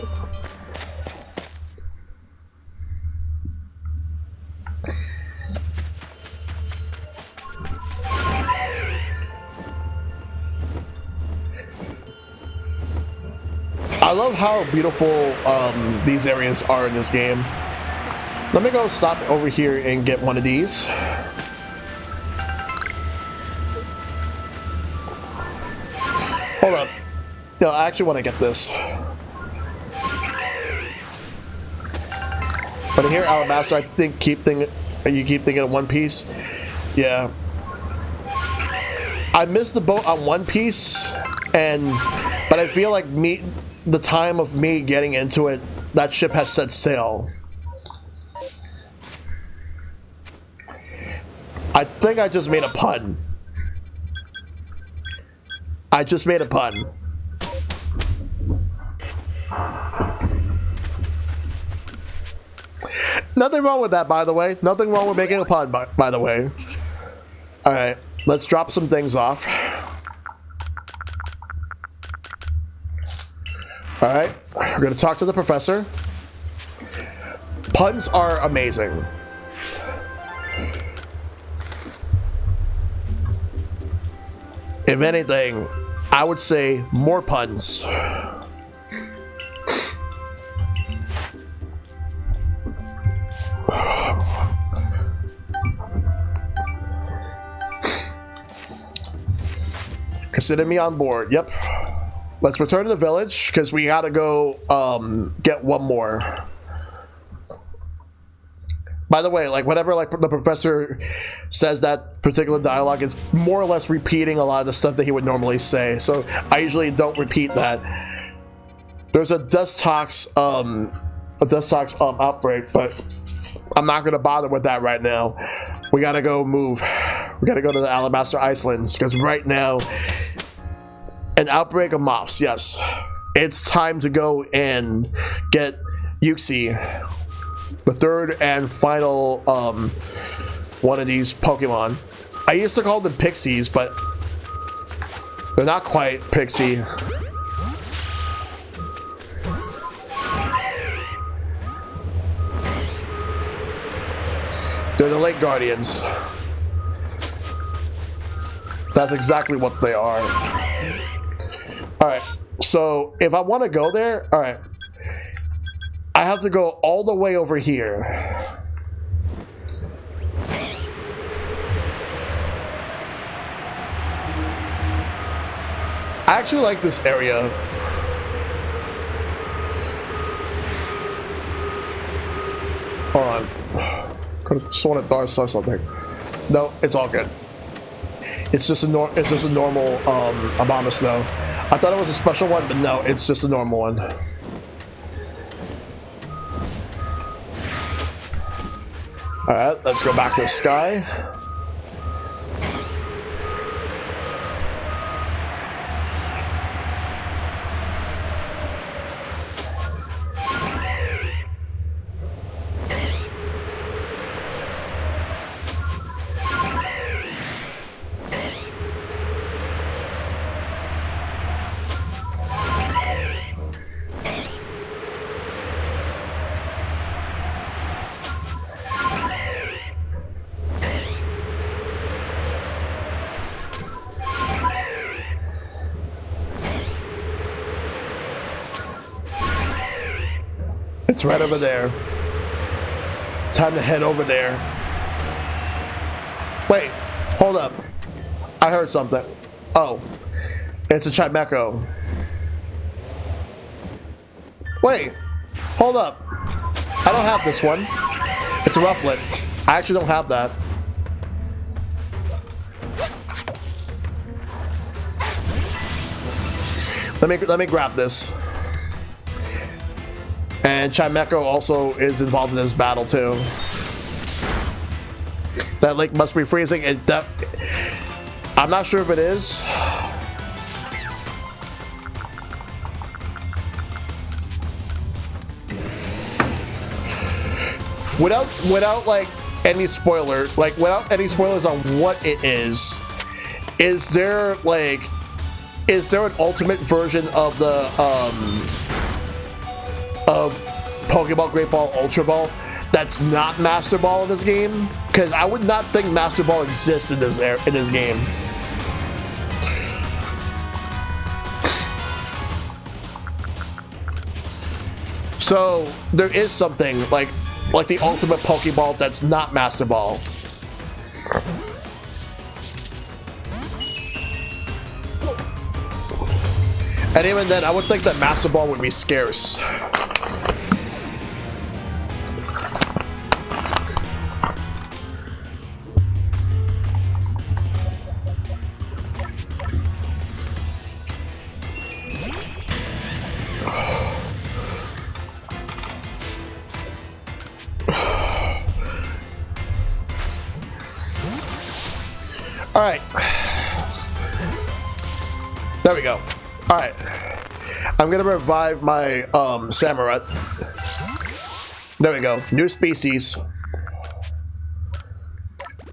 I love how beautiful these areas are in this game. Let me go stop over here and get one of these. Hold up. No, I actually want to get this. But here, Alabaster, I think you keep thinking of One Piece. Yeah. I missed the boat on One Piece, but I feel like the time of me getting into it, that ship has set sail. I think I just made a pun. I just made a pun. Nothing wrong with that, by the way. Nothing wrong with making a pun, by the way. Alright, let's drop some things off. Alright, we're gonna talk to the professor. Puns are amazing. If anything, I would say more puns. Consider me on board. Yep. Let's return to the village because we gotta go get one more. By the way, like whenever like the professor says that particular dialogue, is more or less repeating a lot of the stuff that he would normally say. So I usually don't repeat that. There's a Dustox outbreak, but I'm not gonna bother with that right now. We gotta go move. We gotta go to the Alabaster Icelands because right now, an outbreak of moths. Yes, it's time to go and get Yuxi, the third and final one of these Pokemon. I used to call them Pixies, but they're not quite Pixie. They're the Lake Guardians. That's exactly what they are. Alright, so if I want to go there, alright, I have to go all the way over here. I actually like this area. Hold on. Could have sworn I saw something. No, it's all good. It's just a normal Abomasnow. I thought it was a special one, but no, it's just a normal one. Alright, let's go back to the sky. It's right over there. Time to head over there. Wait, hold up. I heard something. Oh, it's a Chimecho. Wait, hold up. I don't have this one. It's a Rufflet. I actually don't have that. Let me grab this. And Chimecho also is involved in this battle too. That lake must be freezing. I'm not sure if it is. Without like any spoiler, like without any spoilers on what it is there an ultimate version of the of Pokeball Great Ball Ultra Ball that's not Master Ball in this game? Because I would not think Master Ball exists in this game. So there is something like the ultimate Pokeball that's not Master Ball. And even then, I would think that Master Ball would be scarce. All right. There we go. All right. I'm gonna revive my Samurai. There we go. New species.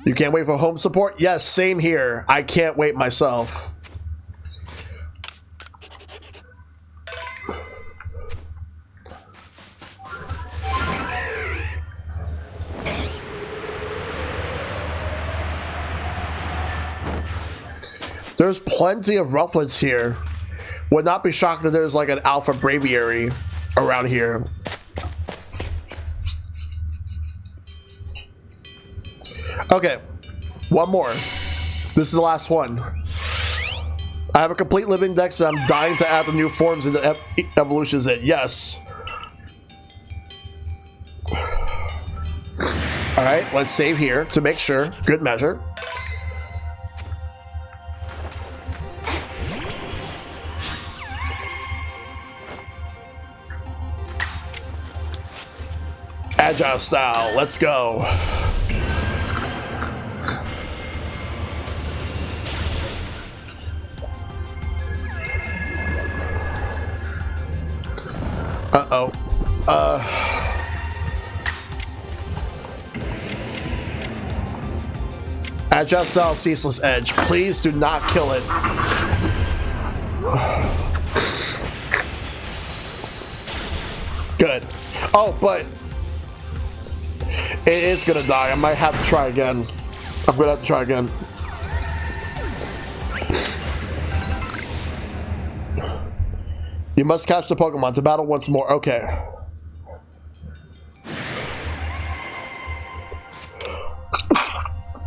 You can't wait for home support? Yes, same here. I can't wait myself. There's plenty of rufflets here. Would not be shocked that there's like an alpha braviary around here. Okay, one more. This is the last one. I have a complete living dex and I'm dying to add the new forms in the evolutions in. Yes. All right, let's save here to make sure. Good measure. Agile style, let's go. Uh-oh. Agile style, ceaseless edge. Please do not kill it. Good. Oh, but it is gonna die. I might have to try again. I'm gonna have to try again. You must catch the Pokemon to battle once more. Okay.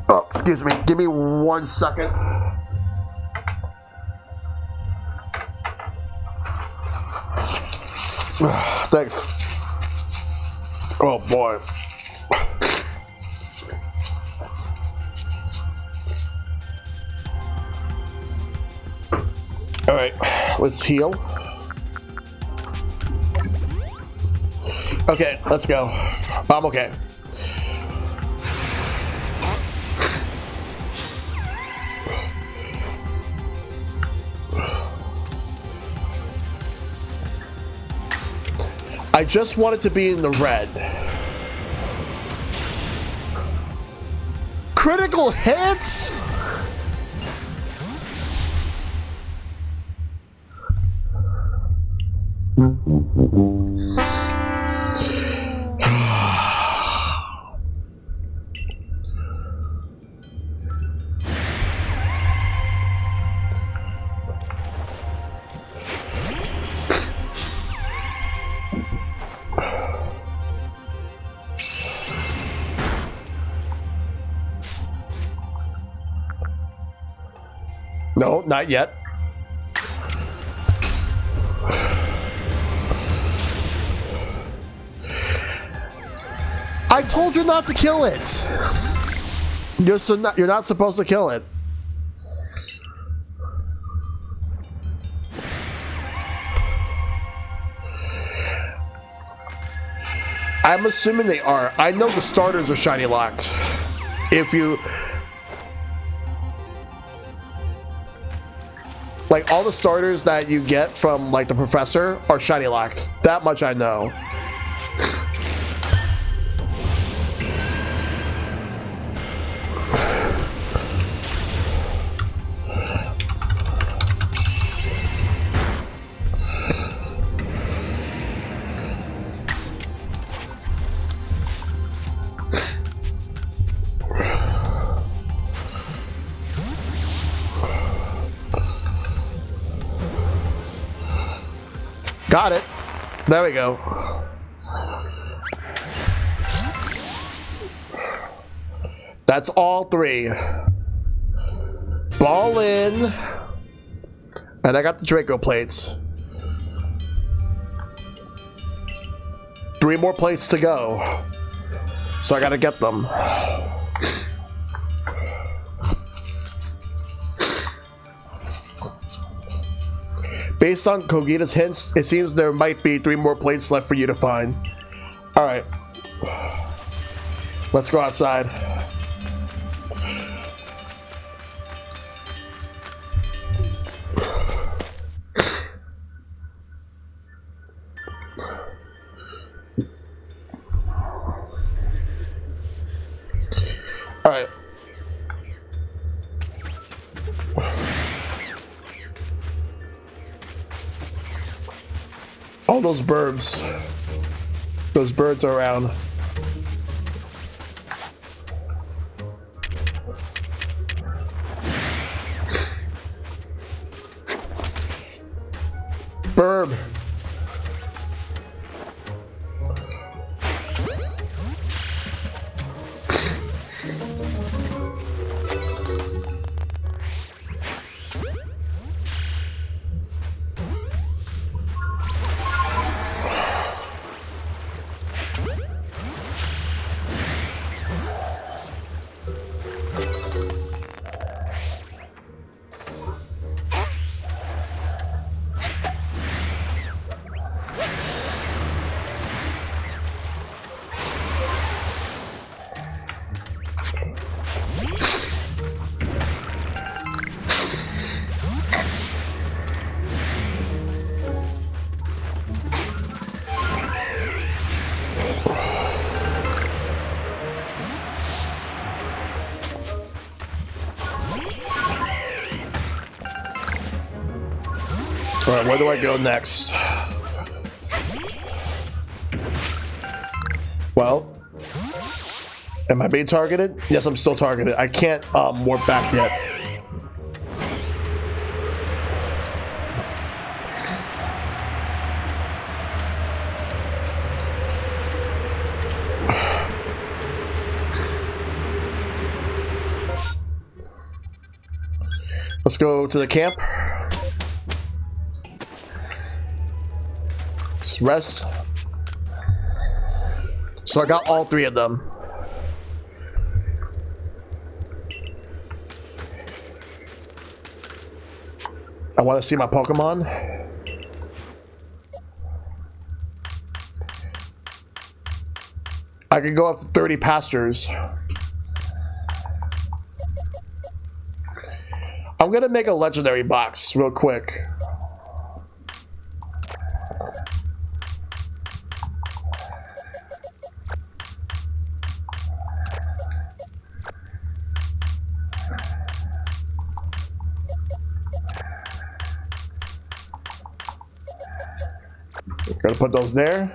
Oh, excuse me. Give me 1 second. Thanks. Oh boy. All right, let's heal. Okay, let's go. I'm okay. I just wanted to be in the red. Critical hits? No, not yet. I told you not to kill it. You're not supposed to kill it. I'm assuming they are. I know the starters are shiny locked. If you like, all the starters that you get from like the professor are shiny locked. That much I know. Got it. There we go. That's all three. Ball in. And I got the Draco plates. 3 more plates to go. So I gotta get them. Based on Kogita's hints, it seems there might be 3 more plates left for you to find. Alright. Let's go outside. All right. All those birds. Those birds are around. Burb. All right, where do I go next? Well, am I being targeted? Yes, I'm still targeted. I can't warp back yet. Let's go to the camp. Let's rest. So I got all three of them. I want to see my Pokemon. I can go up to 30 pastures. I'm gonna make a legendary box real quick. Gotta put those there.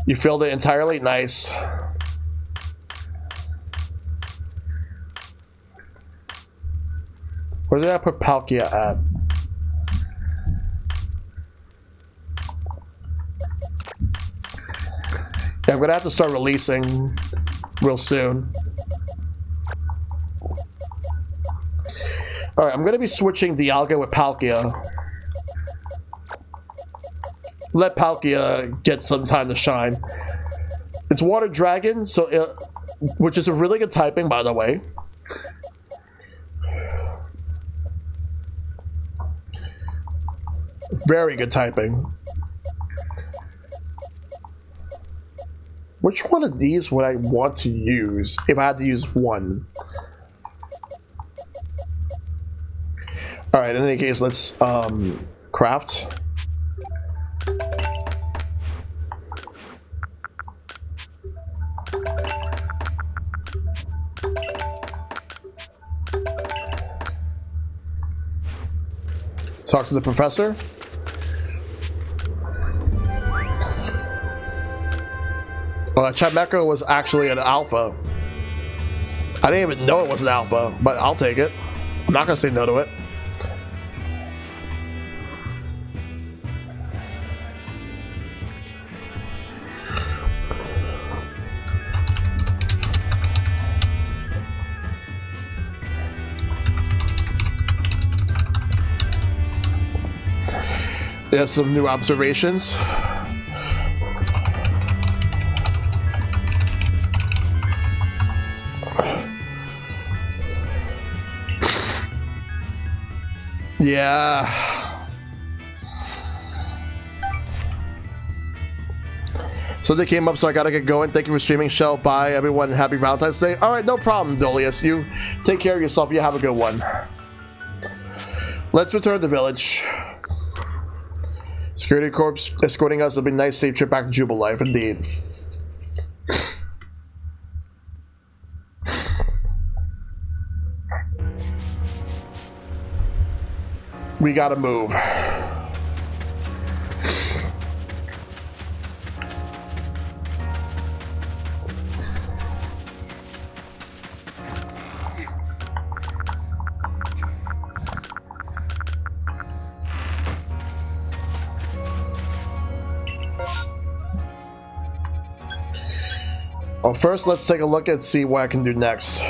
You filled it entirely? Nice. Where did I put Palkia at? Yeah, I'm gonna have to start releasing real soon. Alright, I'm gonna be switching Dialga with Palkia. Let Palkia get some time to shine. It's Water Dragon, so which is a really good typing, by the way. Very good typing. Which one of these would I want to use if I had to use one? Alright, in any case, let's craft. Talk to the professor. Well, that Chimecho was actually an alpha. I didn't even know it was an alpha, but I'll take it. I'm not gonna say no to it. There's some new observations. Yeah. So they came up, so I gotta get going. Thank you for streaming, Shell. Bye, everyone. Happy Valentine's Day. All right, no problem, Dolius. You take care of yourself. You have a good one. Let's return to the village. Security Corps escorting us. It'll be a nice, safe trip back to Jubilife, indeed. We gotta move. Well, first let's take a look and see what I can do next.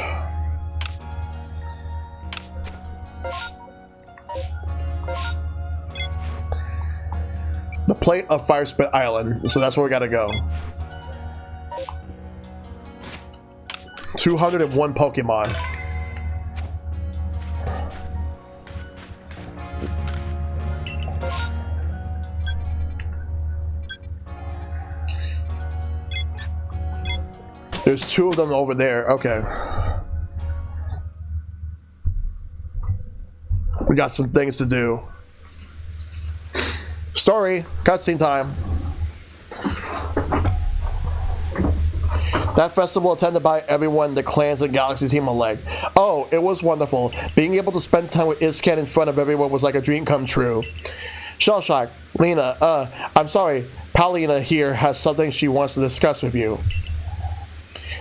The plate of Fire Spit Island, so that's where we gotta go. 201 Pokemon. There's 2 of them over there. Okay. We got some things to do. Story. Cutscene time. That festival attended by everyone, the clans and Galaxy team alike. Oh, it was wonderful. Being able to spend time with Iscan in front of everyone was like a dream come true. Shellshock, Lena, I'm sorry. Paulina here has something she wants to discuss with you.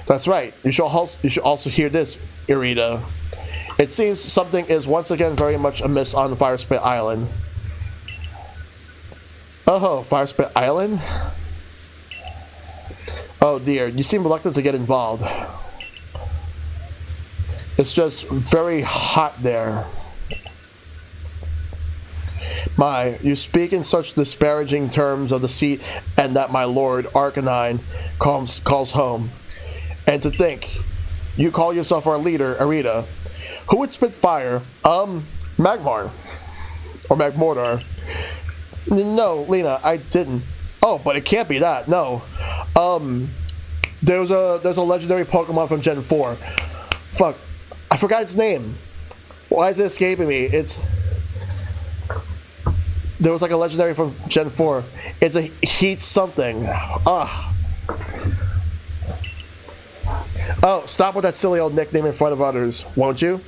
That's right. You should also hear this, Irida. It seems something is once again very much amiss on Fire Spit Island. Oh, Fire Spit Island? Oh dear, you seem reluctant to get involved. It's just very hot there. My, you speak in such disparaging terms of the seat and that my lord, Arcanine, calls home. And to think, you call yourself our leader, Arita. Who would spit fire? Magmar. Or Magmortar. No, Lena, I didn't. Oh, but it can't be that, no. There's a legendary Pokemon from Gen 4. Fuck. I forgot its name. Why is it escaping me? There was like a legendary from Gen 4. It's a heat something. Ugh. Oh, stop with that silly old nickname in front of others, won't you?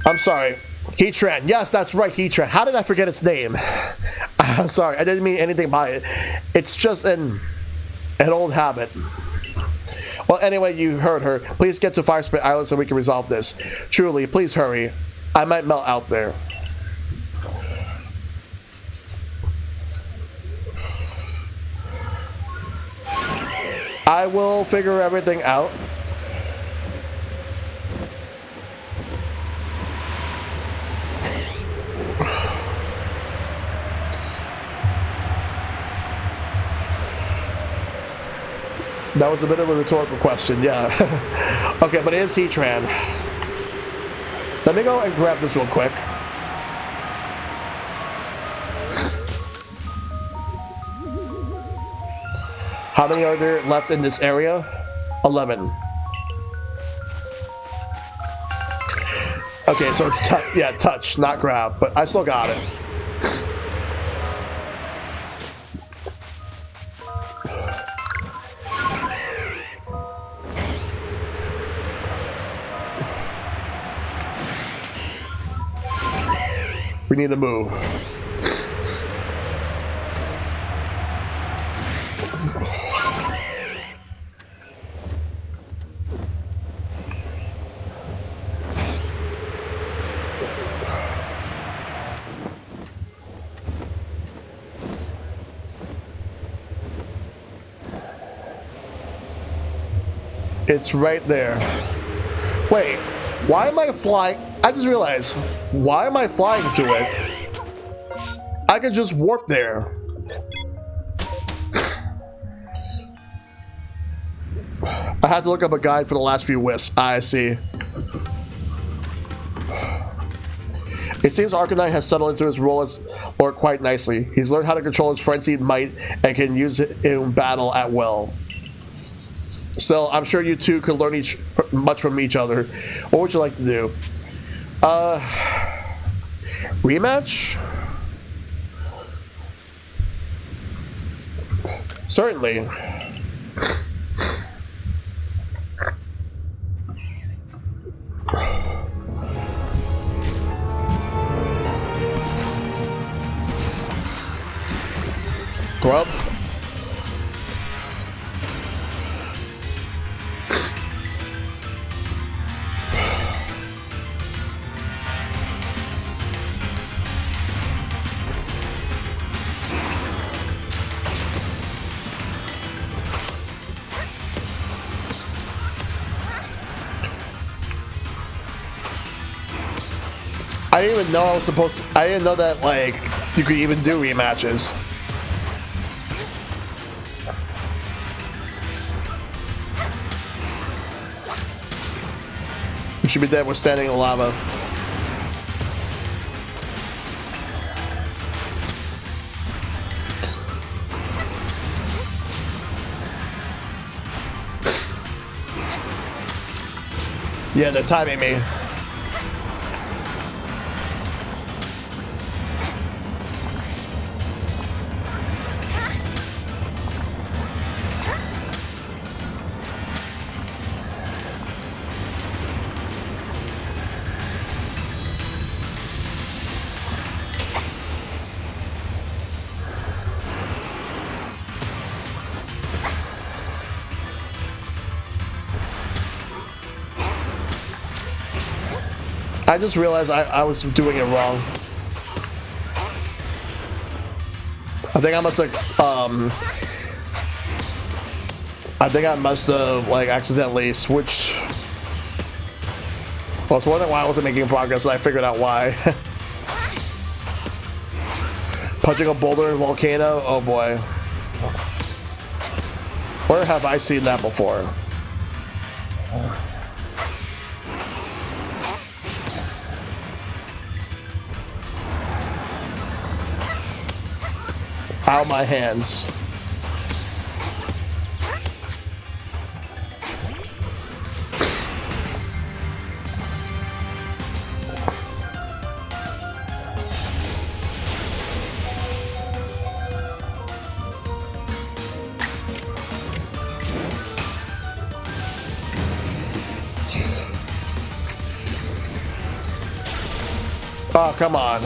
I'm sorry. Heatran. Yes, that's right, Heatran. How did I forget its name? I'm sorry, I didn't mean anything by it. It's just an old habit. Well, anyway, you heard her. Please get to Fire Spit Island so we can resolve this. Truly, please hurry. I might melt out there. I will figure everything out. That was a bit of a rhetorical question, yeah. Okay, but it is Heatran. Let me go and grab this real quick. How many are there left in this area? 11. Okay, so it's touch, not grab, but I still got it. We need to move. It's right there. Wait, why am I flying? I just realized, why am I flying to it? I could just warp there. I had to look up a guide for the last few wisps. I see. It seems Arcanine has settled into his role as Lord quite nicely. He's learned how to control his frenzied might and can use it in battle at will. So I'm sure you two could learn much from each other. What would you like to do? Rematch? Certainly. Well. I didn't even know I was supposed to. I didn't know that, like, you could even do rematches. You should be dead with standing in lava. Yeah, they're timing me. I just realized I was doing it wrong. I think I must have, like, accidentally switched. I was wondering why I wasn't making progress, and I figured out why. Punching a boulder in a volcano? Oh boy. Where have I seen that before? Ow, my hands. Oh, come on.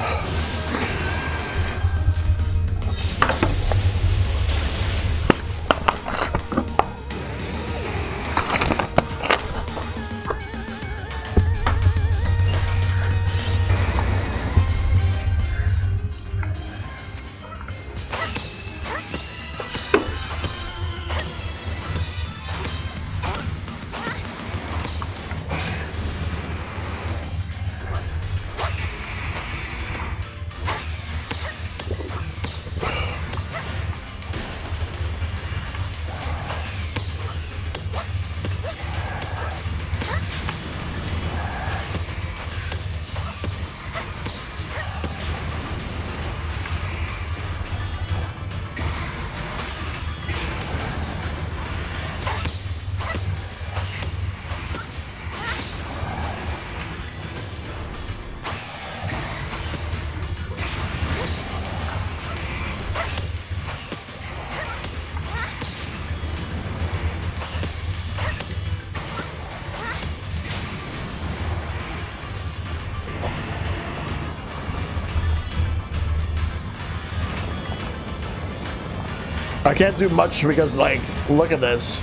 I can't do much because, like, look at this.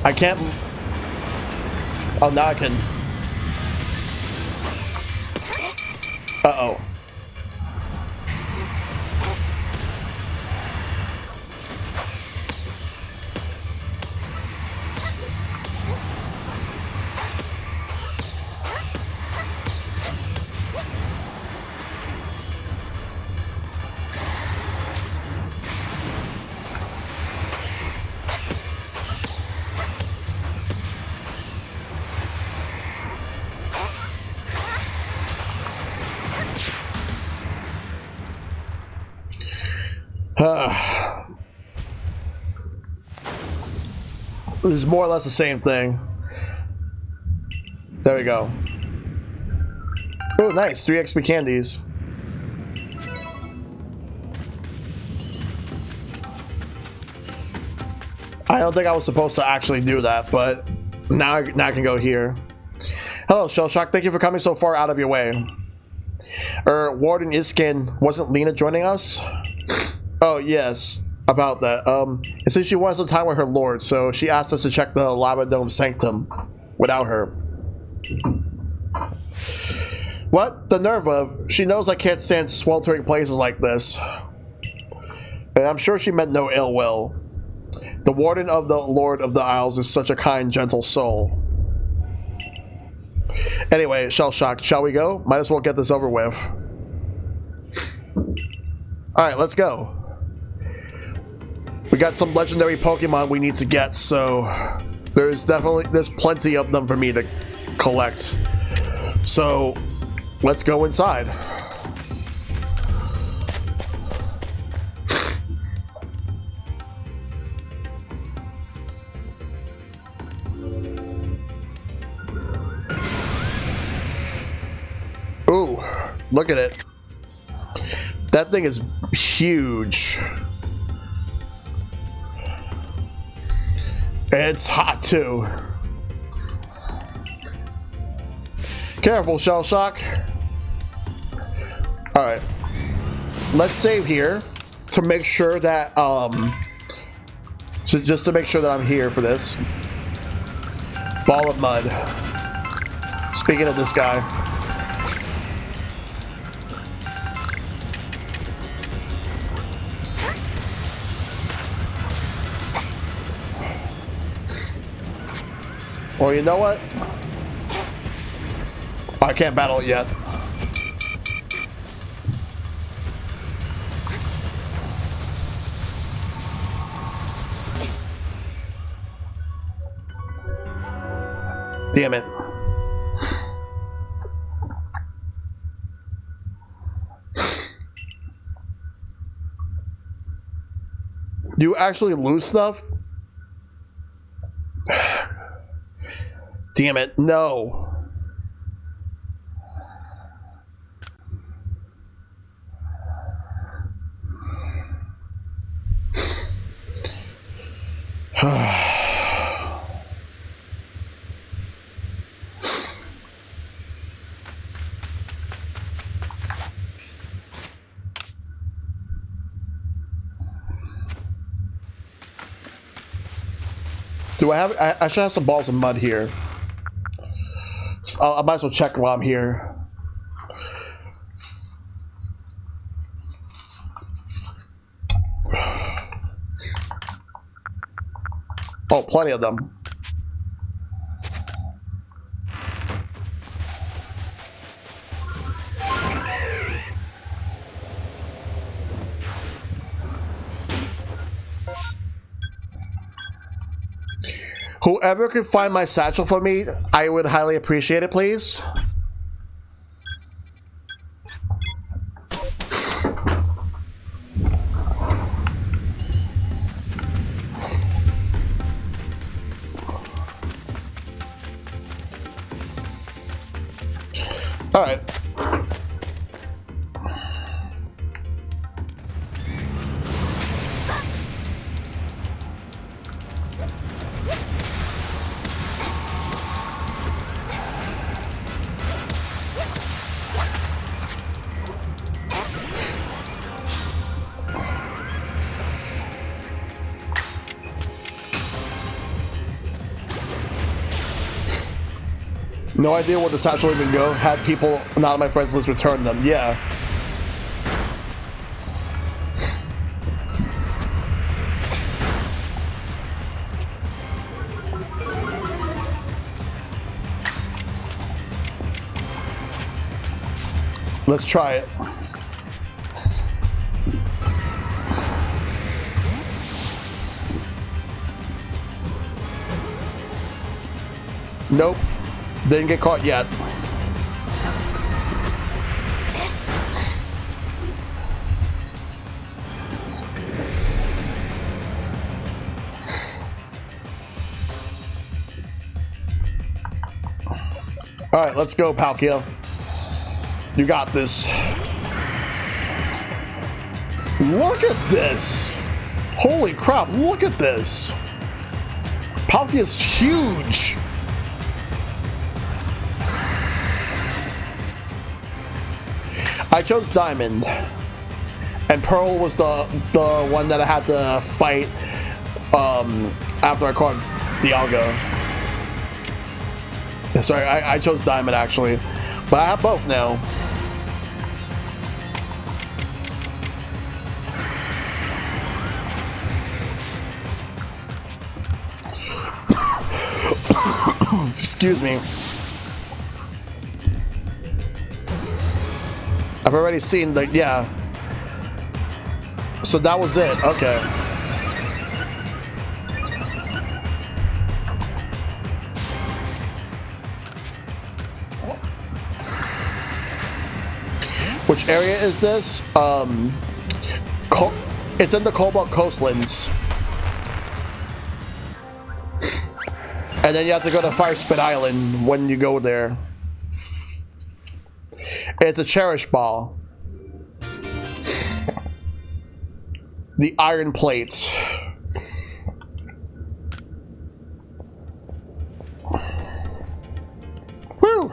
I can't. Oh, now I can. Uh-oh. This is more or less the same thing. There we go. Oh, nice. 3 XP candies. I don't think I was supposed to actually do that, but now I can go here. Hello, Shellshock. Thank you for coming so far out of your way. Warden Iskin, wasn't Lena joining us? Oh, yes. about that. It says she wants some time with her lord, so she asked us to check the Lava Dome Sanctum without her. What? The nerve of? She knows I can't stand sweltering places like this. And I'm sure she meant no ill will. The warden of the Lord of the Isles is such a kind, gentle soul. Anyway, Shell Shock, shall we go? Might as well get this over with. Alright, let's go. We got some legendary Pokemon we need to get, so there's plenty of them for me to collect. So let's go inside. Ooh, look at it. That thing is huge. It's hot too. Careful, Shell Shock. Alright. Let's save here to make sure that just to make sure that I'm here for this. Ball of mud. Speaking of this guy. Or you know what? I can't battle it yet. Damn it. Do you actually lose stuff? Damn it, no. Do I have? I should have some balls of mud here. So I might as well check while I'm here. Oh, plenty of them. Whoever can find my satchel for me, I would highly appreciate it, please. All right. No idea where the satchel even go. Had people not on my friends list return them. Yeah. Let's try it. Nope. Didn't get caught yet. All right, let's go, Palkia. You got this. Look at this. Holy crap, look at this. Palkia's huge. I chose Diamond. And Pearl was the one that I had to fight after I caught Dialga. Sorry, I chose Diamond actually, but I have both now. Excuse me. I've already seen the, yeah. So that was it, okay. Which area is this? It's in the Cobalt Coastlands. And then you have to go to Fire Spit Island when you go there. It's a Cherish Ball. The Iron Plates. Whew!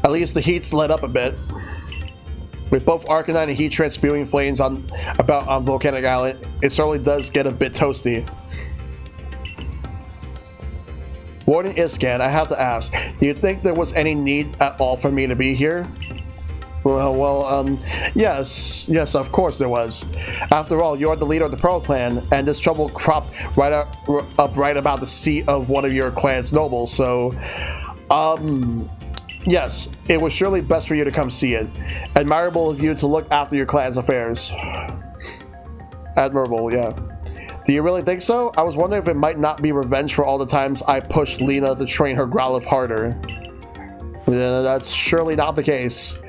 At least the heat's let up a bit. With both Arcanine and Heat Tread spewing flames on Volcanic Island, it certainly does get a bit toasty. Warden Iscan, I have to ask, do you think there was any need at all for me to be here? Yes, of course there was. After all, you're the leader of the Pearl Clan, and this trouble cropped right up right about the seat of one of your clan's nobles, so, yes, it was surely best for you to come see it. Admirable of you to look after your clan's affairs. Admirable, yeah. Do you really think so? I was wondering if it might not be revenge for all the times I pushed Lena to train her Growlithe harder. That's surely not the case.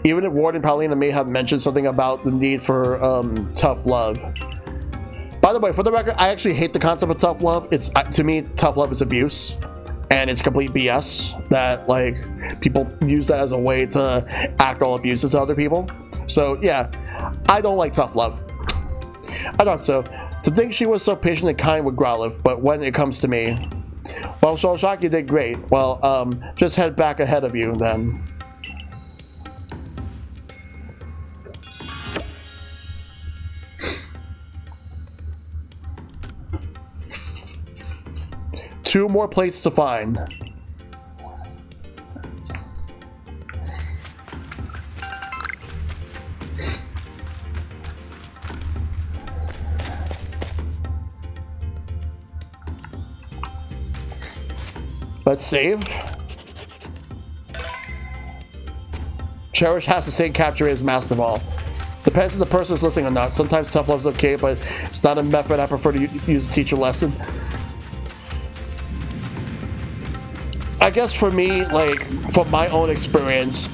Even if Warden Paulina may have mentioned something about the need for tough love. By the way, for the record, I actually hate the concept of tough love. It's to me, tough love is abuse. And it's complete BS that, like, people use that as a way to act all abusive to other people. So, yeah, I don't like tough love. I thought so. To think she was so patient and kind with Growlithe, but when it comes to me... Well, Shellshock, you did great. Well, just head back ahead of you, then. Two more plates to find. Let's save. Cherish has the same capture rate as Master Ball. Depends if the person is listening or not. Sometimes tough love's okay, but it's not a method I prefer to use to teach a lesson. I guess for me, like, from my own experience,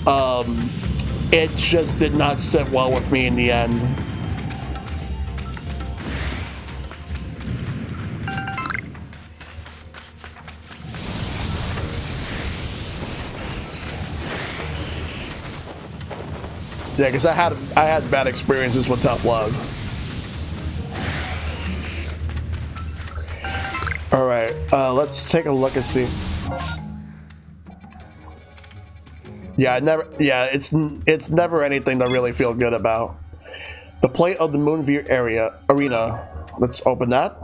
it just did not sit well with me in the end. Yeah, because I had bad experiences with tough love. All right, let's take a look and see. Yeah, it's never anything to really feel good about. The plate of the Moonveer arena. Let's open that.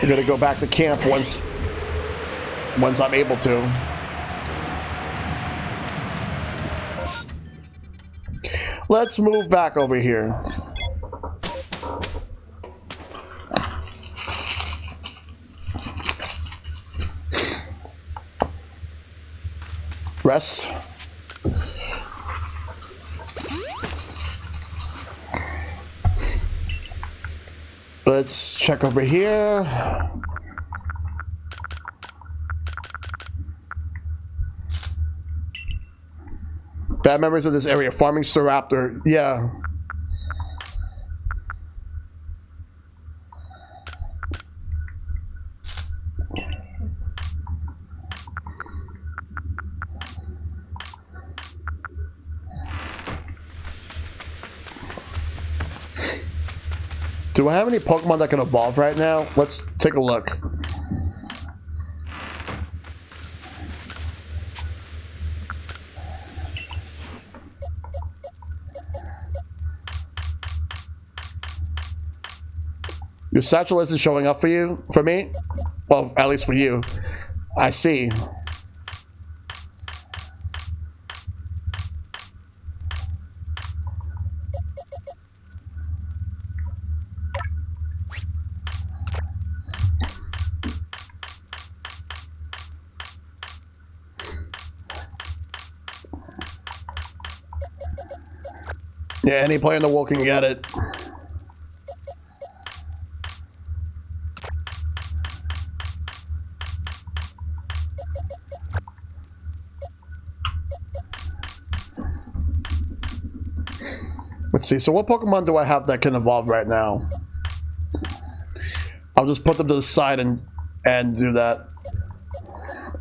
We're gonna go back to camp once I'm able to. Let's move back over here. Rest. Let's check over here. Bad memories of this area. Farming Staraptor. Yeah. Do I have any Pokemon that can evolve right now? Let's take a look. Your satchel isn't showing up for you? For me? Well, at least for you. I see. Yeah, any player in the world can get it. Let's see, so what Pokemon do I have that can evolve right now? I'll just put them to the side and do that.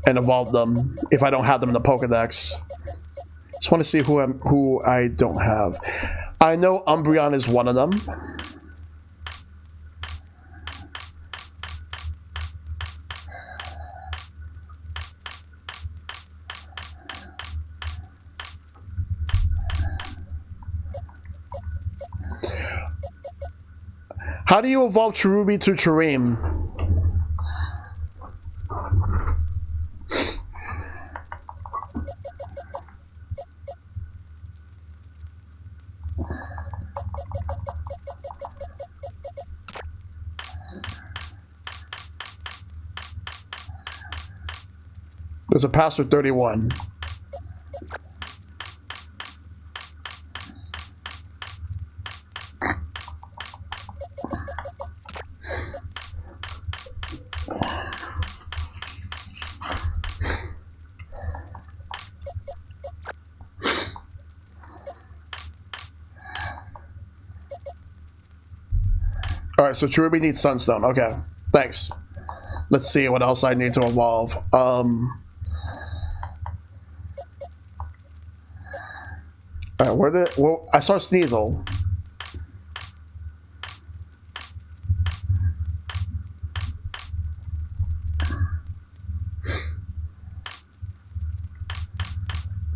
And evolve them if I don't have them in the Pokedex. Just want to see who I don't have. I know Umbreon is one of them. How do you evolve Cherubi to Cherim? There's a password 31. Alright, so Cherubi needs Sunstone. Okay, thanks. Let's see what else I need to evolve. Alright, where did... Well, I saw Sneasel.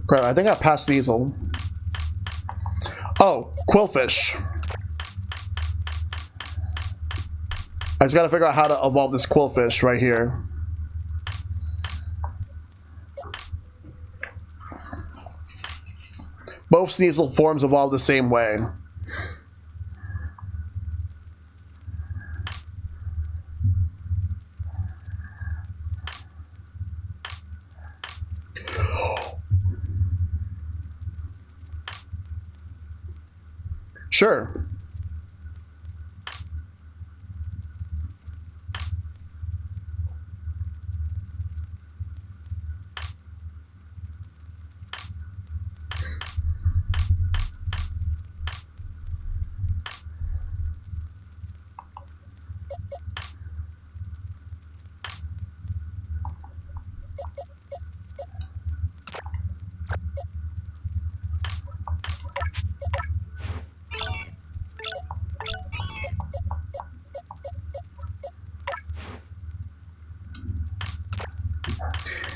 Crap, I think I passed Sneasel. Oh, Quillfish. I just gotta figure out how to evolve this Quillfish right here. Both Sneasel forms evolve the same way. Sure.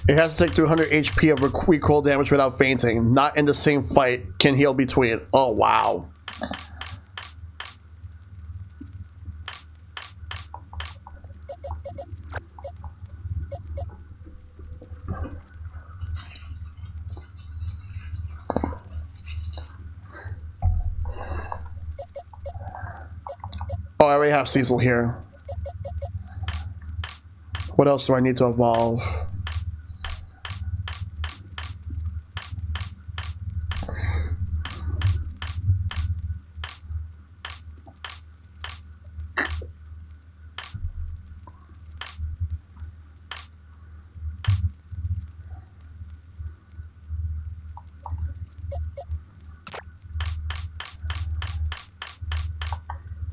It has to take 300 HP of recoil damage without fainting. Not in the same fight. Can heal between. Oh, wow. Oh, I already have Cecil here. What else do I need to evolve?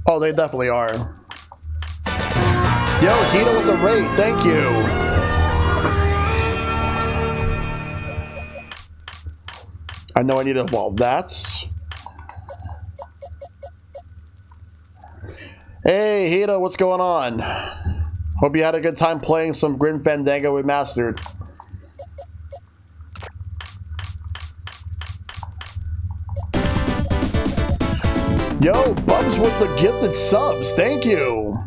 Oh, they definitely are. Yo, Hito with the raid, thank you. I know I need to evolve that. Hey, Hito, what's going on? Hope you had a good time playing some Grim Fandango Remastered. Yo, Bubs with the gifted subs, thank you.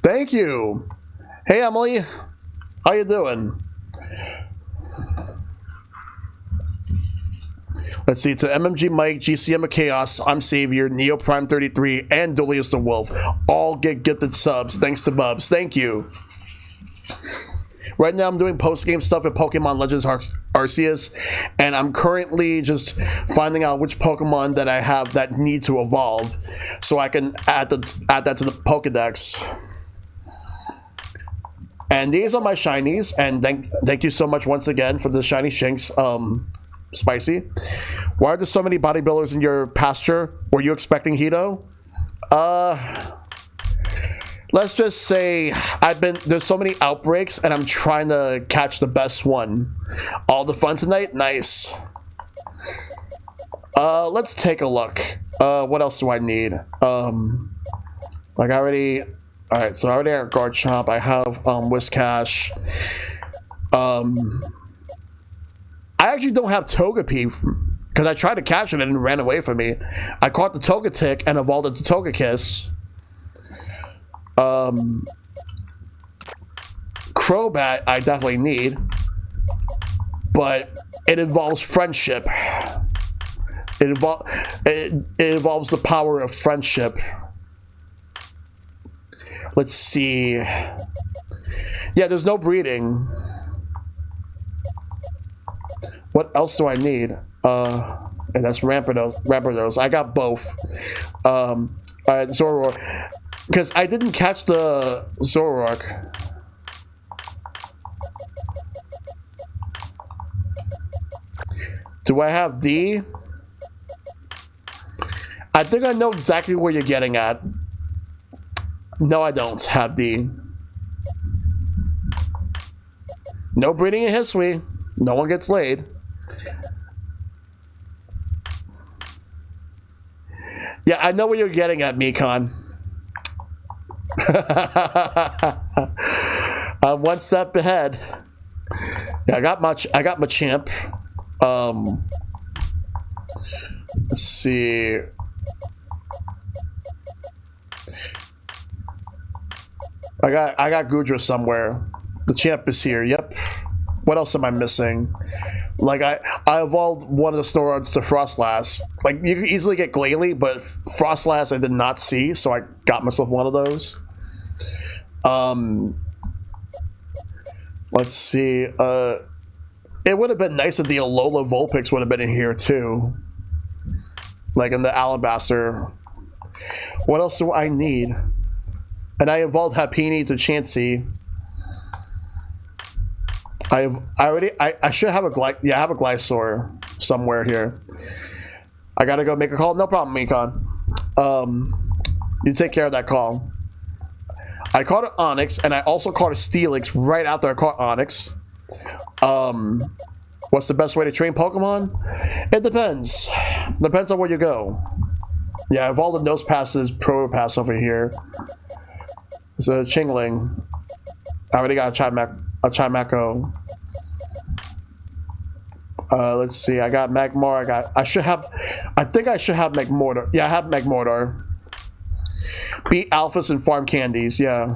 Thank you. Hey, Emily. How you doing? Let's see. To MMG Mike, GCM of Chaos, I'm Savior, Neo Prime 33, and Dolius the Wolf. All get gifted subs. Thanks to Bubs. Thank you. Right now, I'm doing post-game stuff with Pokemon Legends Arceus, and I'm currently just finding out which Pokemon that I have that need to evolve, so I can add that to the Pokedex. And these are my shinies, and thank you so much once again for the shiny Shinx, Spicy. Why are there so many bodybuilders in your pasture? Were you expecting Hito? Let's just say there's so many outbreaks, and I'm trying to catch the best one. All the fun tonight? Nice. Let's take a look. What else do I need? Like I already... Alright, so I already have Garchomp. I have, Whiscash. I actually don't have Togepi, because I tried to catch it and it ran away from me. I caught the Togetic and evolved it to Togekiss. Crobat I definitely need, but it involves friendship. It involves the power of friendship. Let's see. Yeah, there's no breeding. What else do I need? And that's Rampardos. I got both. Alright, Zoroark. Because I didn't catch the Zoroark. Do I have D? I think I know exactly where you're getting at. No, I don't have D. No breeding in Hisui. No one gets laid. Yeah, I know where you're getting at, Mikon. I'm one step ahead. Yeah, I got my champ. Let's see. I got Gudra somewhere. The champ is here. Yep. What else am I missing? Like I evolved one of the Snoruds to Frostlass. Like you can easily get Glalie, but Frostlass I did not see, so I got myself one of those. Let's see. It would have been nice if the Alola Vulpix would have been in here too. Like in the Alabaster. What else do I need? And I evolved Happiny to Chansey. I should have I have a Glysaur somewhere here. I gotta go make a call. No problem, Mikon. You take care of that call. I caught an Onix, and I also caught a Steelix right after I caught Onix. What's the best way to train Pokemon? It depends. Depends on where you go. Yeah, I have all the Nose Passes, Probopass over here. It's a Chingling. I already got a Chimecho. Let's see. I got Magmar. I think I should have Magmortar. Yeah, I have Magmortar. Beat Alphas and farm candies. Yeah.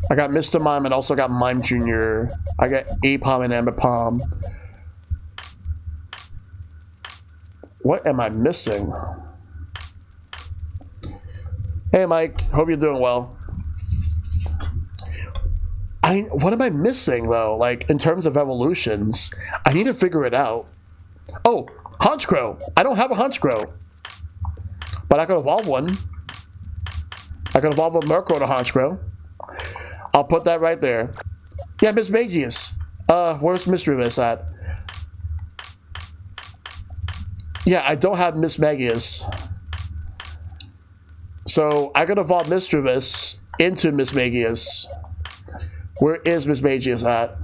I got Mr. Mime and also got Mime Jr. I got Apom and Ambipom. What am I missing? Hey, Mike. Hope you're doing well. What am I missing, though? Like, in terms of evolutions, I need to figure it out. Oh, Honchkrow. I don't have a Honchkrow. But I could evolve one. I could evolve a Murkrow to Honchkrow. I'll put that right there. Yeah, Miss Magius. Where's Misdreavus at? Yeah, I don't have Miss Magius. So, I could evolve Misdreavus into Miss Magius. Where is Miss Magius at?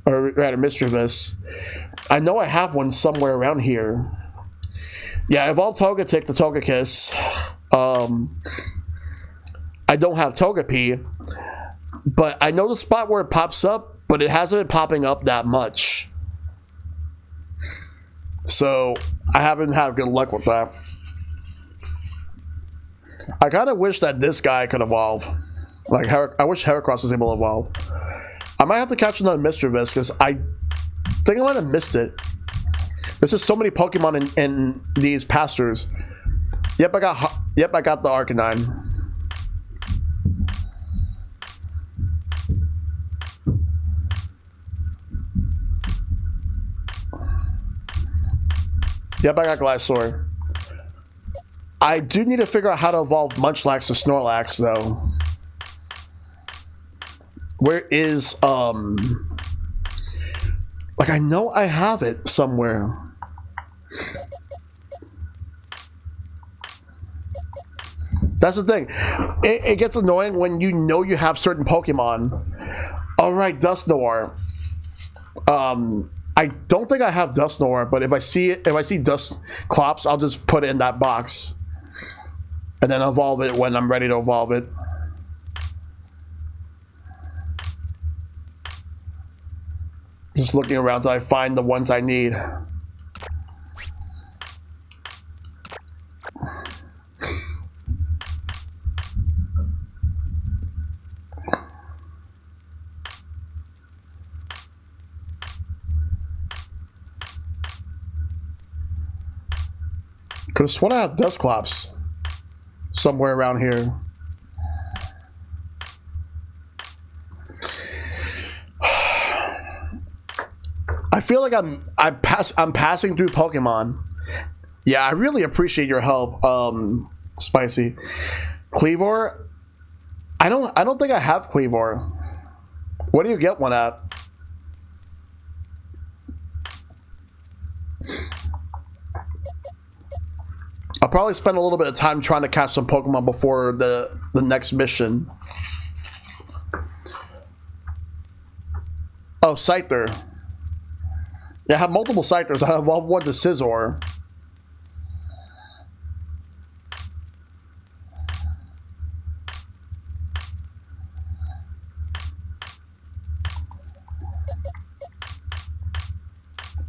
Or rather, Misdreavus. I know I have one somewhere around here. Yeah, I evolved Togetic to Togekiss. I don't have Togepi. But I know the spot where it pops up, but it hasn't been popping up that much. So, I haven't had good luck with that. I kind of wish that this guy could evolve. Like, I wish Heracross was able to evolve. I might have to catch another Mischievous because I think I might have missed it. There's just so many Pokemon in these pastures. Yep, I got the Arcanine. Yep, I got Glysaur. I do need to figure out how to evolve Munchlax to Snorlax, though. Where is, like, I know I have it somewhere. That's the thing. It gets annoying when you know you have certain Pokemon. Alright, Dusknoir. I don't think I have Dusknoir, but if I see Dusclops, I'll just put it in that box. And then evolve it when I'm ready to evolve it. Just looking around till I find the ones I need. Could have sworn I have Dusclops somewhere around here. I feel like I'm passing through Pokemon. Yeah, I really appreciate your help, Spicy. Cleavor? I don't think I have Cleavor. Where do you get one at? I'll probably spend a little bit of time trying to catch some Pokemon before the next mission. Oh, Scyther. Yeah, I have multiple Scythers. I evolved one to Scizor.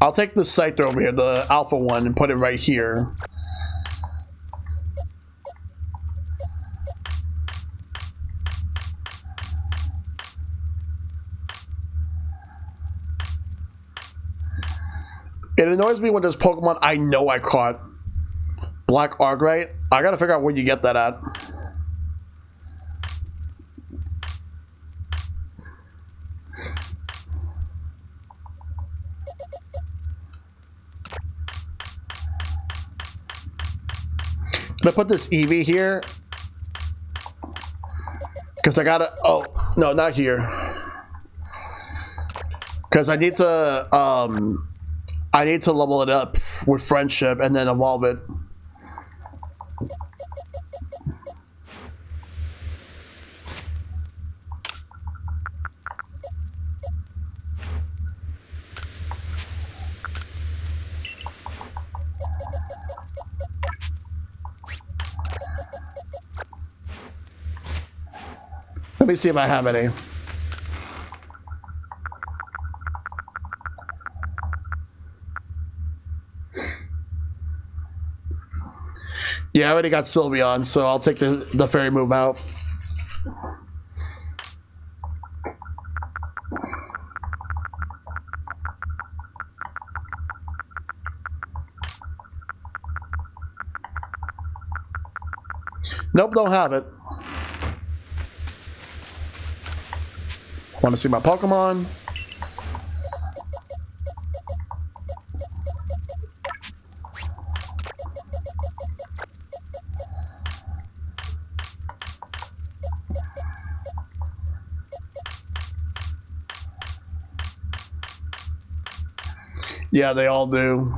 I'll take this Scyther over here, the alpha one, and put it right here. It annoys me when there's Pokemon I know I caught. Black Argite? I gotta figure out where you get that at. I'm gonna put this Eevee here. Because I gotta... Oh, no, not here. Because I need to... I need to level it up with Friendship and then evolve it. Let me see if I have any. Yeah, I already got Sylveon, so I'll take the fairy move out. Nope, don't have it. Want to see my Pokemon? Yeah, they all do.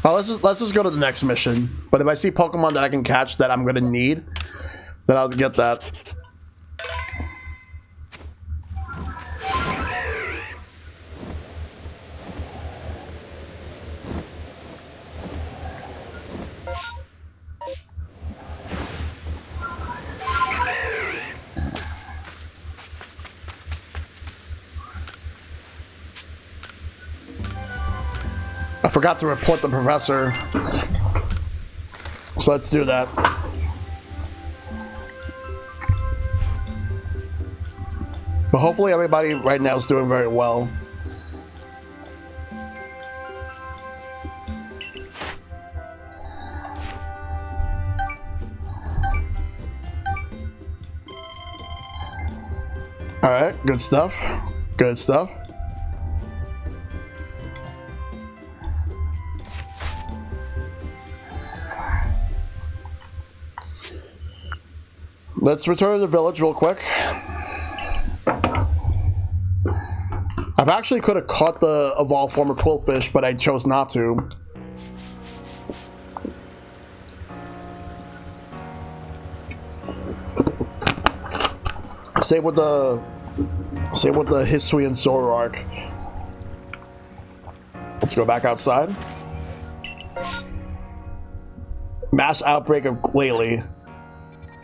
Well, let's just go to the next mission. But if I see Pokemon that I can catch that I'm gonna need, then I'll get that. forgot to report the professor. So let's do that. But hopefully everybody right now is doing very well. All right, good stuff. Good stuff. Let's return to the village real quick. I've actually could have caught the evolved form of Quillfish, but I chose not to. Same with the Hisui and Zoroark. Let's go back outside. Mass outbreak of Glalie.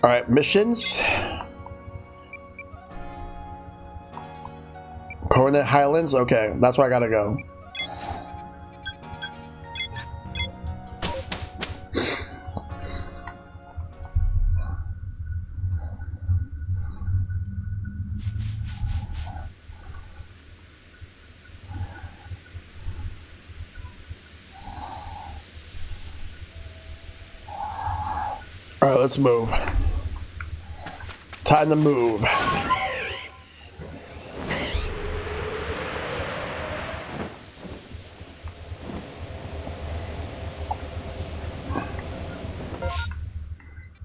Alright, missions. Coronet Highlands? Okay, that's where I gotta go. Alright, let's move. Time to move.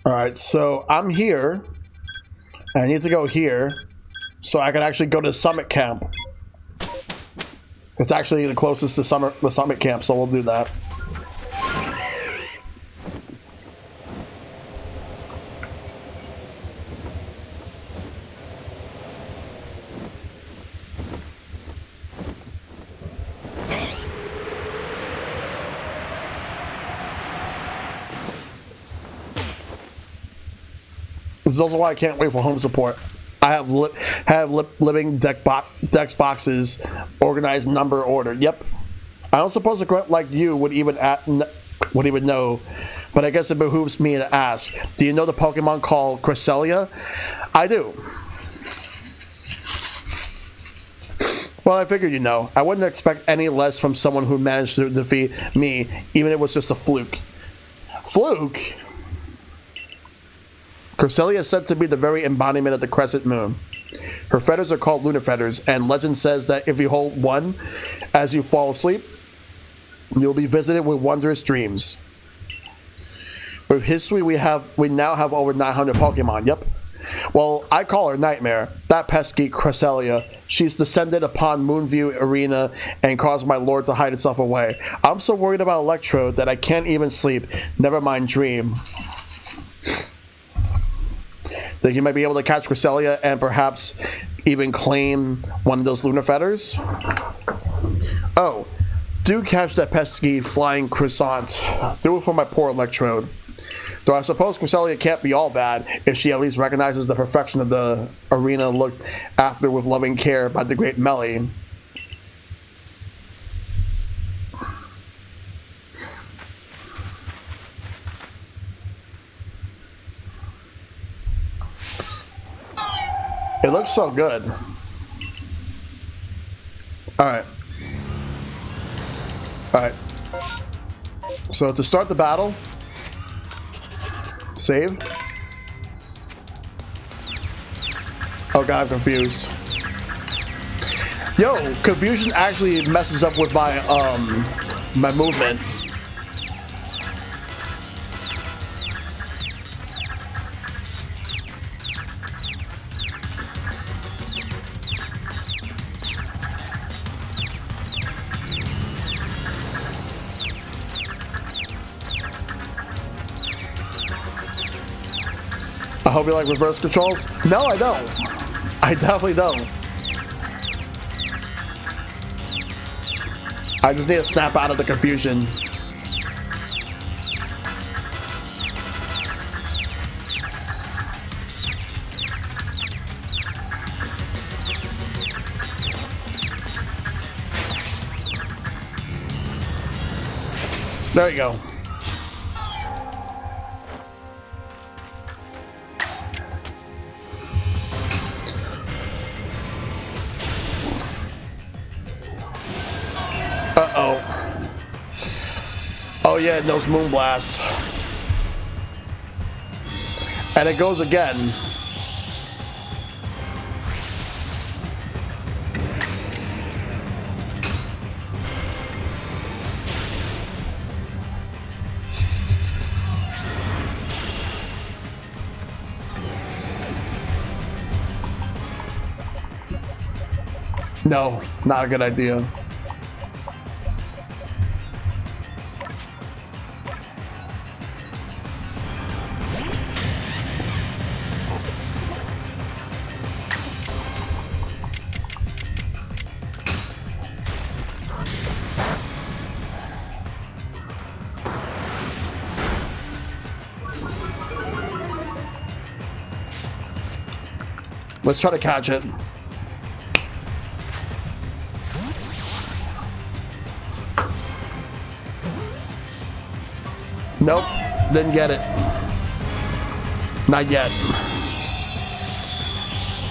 Alright, so I'm here. I need to go here so I can actually go to Summit Camp. It's actually the closest to the Summit Camp, so we'll do that. This is also why I can't wait for home support. I have living dex boxes organized number order. Yep. I don't suppose a grunt like you would even know, but I guess it behooves me to ask. Do you know the Pokemon called Cresselia? I do. Well, I figured you know. I wouldn't expect any less from someone who managed to defeat me, even if it was just a fluke. Fluke? Cresselia is said to be the very embodiment of the crescent moon. Her feathers are called lunar feathers, and legend says that if you hold one as you fall asleep, you'll be visited with wondrous dreams. With history, we now have over 900 Pokemon. Yep. Well, I call her Nightmare. That pesky Cresselia. She's descended upon Moonview Arena and caused my lord to hide itself away. I'm so worried about Electrode that I can't even sleep. Never mind dream. Think you might be able to catch Cresselia and perhaps even claim one of those lunar feathers? Oh, do catch that pesky flying croissant. Do it for my poor Electrode. Though I suppose Cresselia can't be all bad if she at least recognizes the perfection of the arena looked after with loving care by the great Melly. It looks so good. Alright. Alright. So to start the battle, save. Oh god, I'm confused. Yo, confusion actually messes up with my my movement. I hope you like reverse controls. No, I don't. I definitely don't. I just need to snap out of the confusion. There you go. Uh-oh. Oh yeah, it knows Moonblast. And it goes again. No, not a good idea. Let's try to catch it. Nope, didn't get it. Not yet.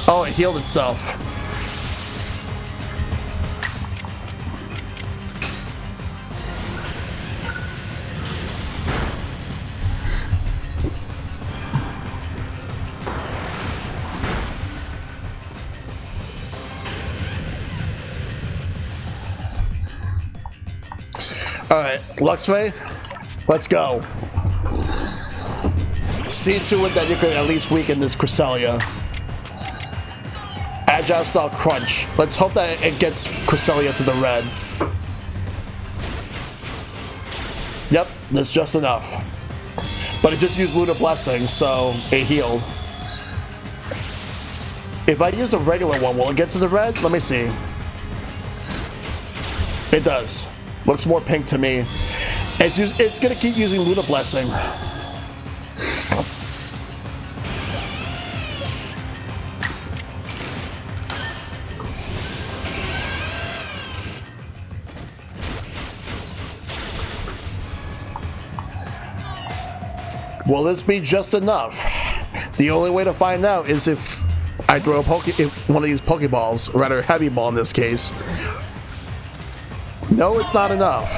Oh, it healed itself. Alright, Luxray, let's go. See to it that you can at least weaken this Cresselia. Agile Style Crunch. Let's hope that it gets Cresselia to the red. Yep, that's just enough. But it just used Lunar Blessing, so it healed. If I use a regular one, will it get to the red? Let me see. It does. Looks more pink to me. It's gonna keep using Lunar Blessing. Will this be just enough? The only way to find out is if I throw one of these Pokeballs, or rather Heavy Ball in this case. No, it's not enough.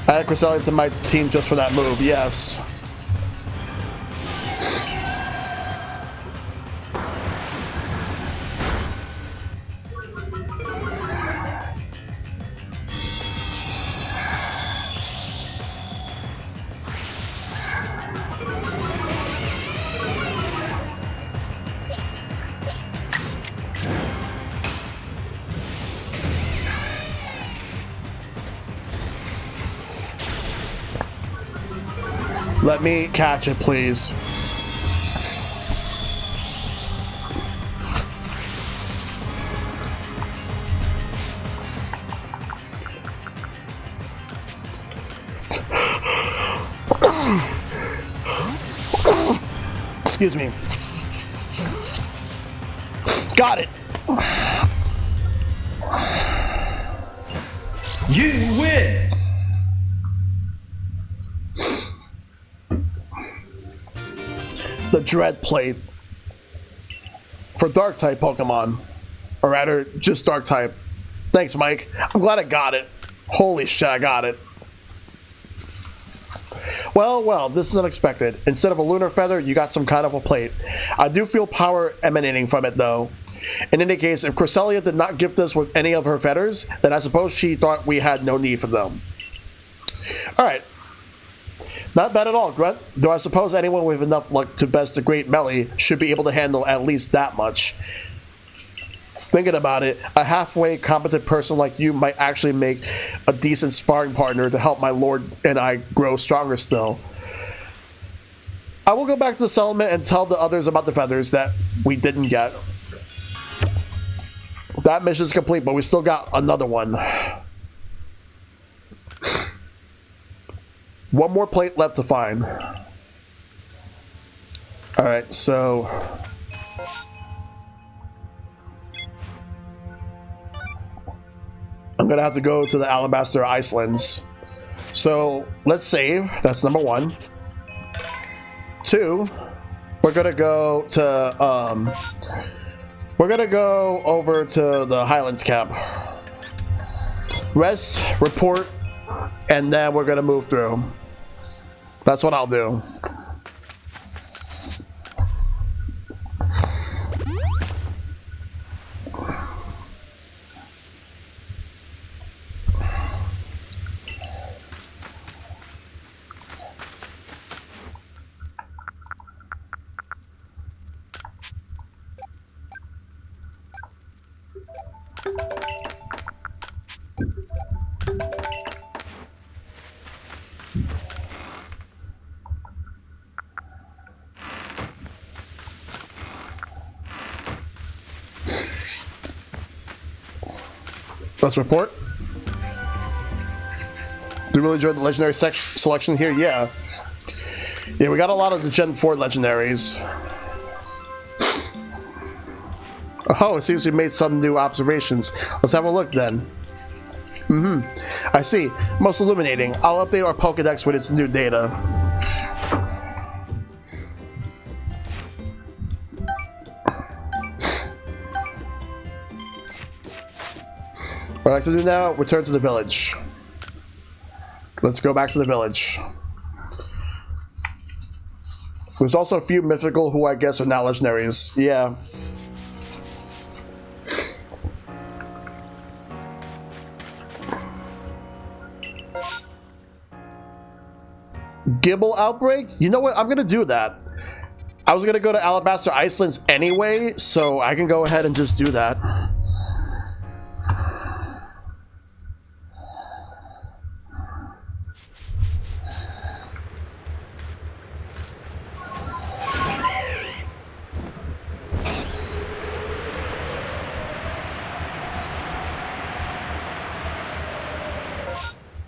I had Cresselia to my team just for that move, yes. Let me catch it, please. Excuse me. Got it. You win. The Dread Plate for Dark type Pokemon, or rather, just Dark type. Thanks, Mike. I'm glad I got it. Holy shit, I got it. Well, this is unexpected. Instead of a Lunar Feather, you got some kind of a plate. I do feel power emanating from it, though. In any case, if Cresselia did not gift us with any of her feathers, then I suppose she thought we had no need for them. Alright. Not bad at all, Grunt. Though I suppose anyone with enough luck to best the Great Melee should be able to handle at least that much. Thinking about it, a halfway competent person like you might actually make a decent sparring partner to help my lord and I grow stronger still. I will go back to the settlement and tell the others about the feathers that we didn't get. That mission's complete, but we still got another one. One more plate left to find. Alright, so... I'm gonna have to go to the Alabaster Icelands. So, let's save. That's number 1. 2, we're gonna go to, we're gonna go over to the Highlands camp. Rest, report, and then we're gonna move through. That's what I'll do. Let's report. Do you really enjoy the legendary selection here? Yeah. Yeah, we got a lot of the Gen 4 legendaries. Oh, it seems we made some new observations. Let's have a look then. I see. Most illuminating. I'll update our Pokédex with its new data. What I'd like to do now, return to the village. Let's go back to the village. There's also a few mythical who I guess are not legendaries. Yeah. Gibble outbreak? You know what? I'm gonna do that. I was gonna go to Alabaster Icelands anyway, so I can go ahead and just do that.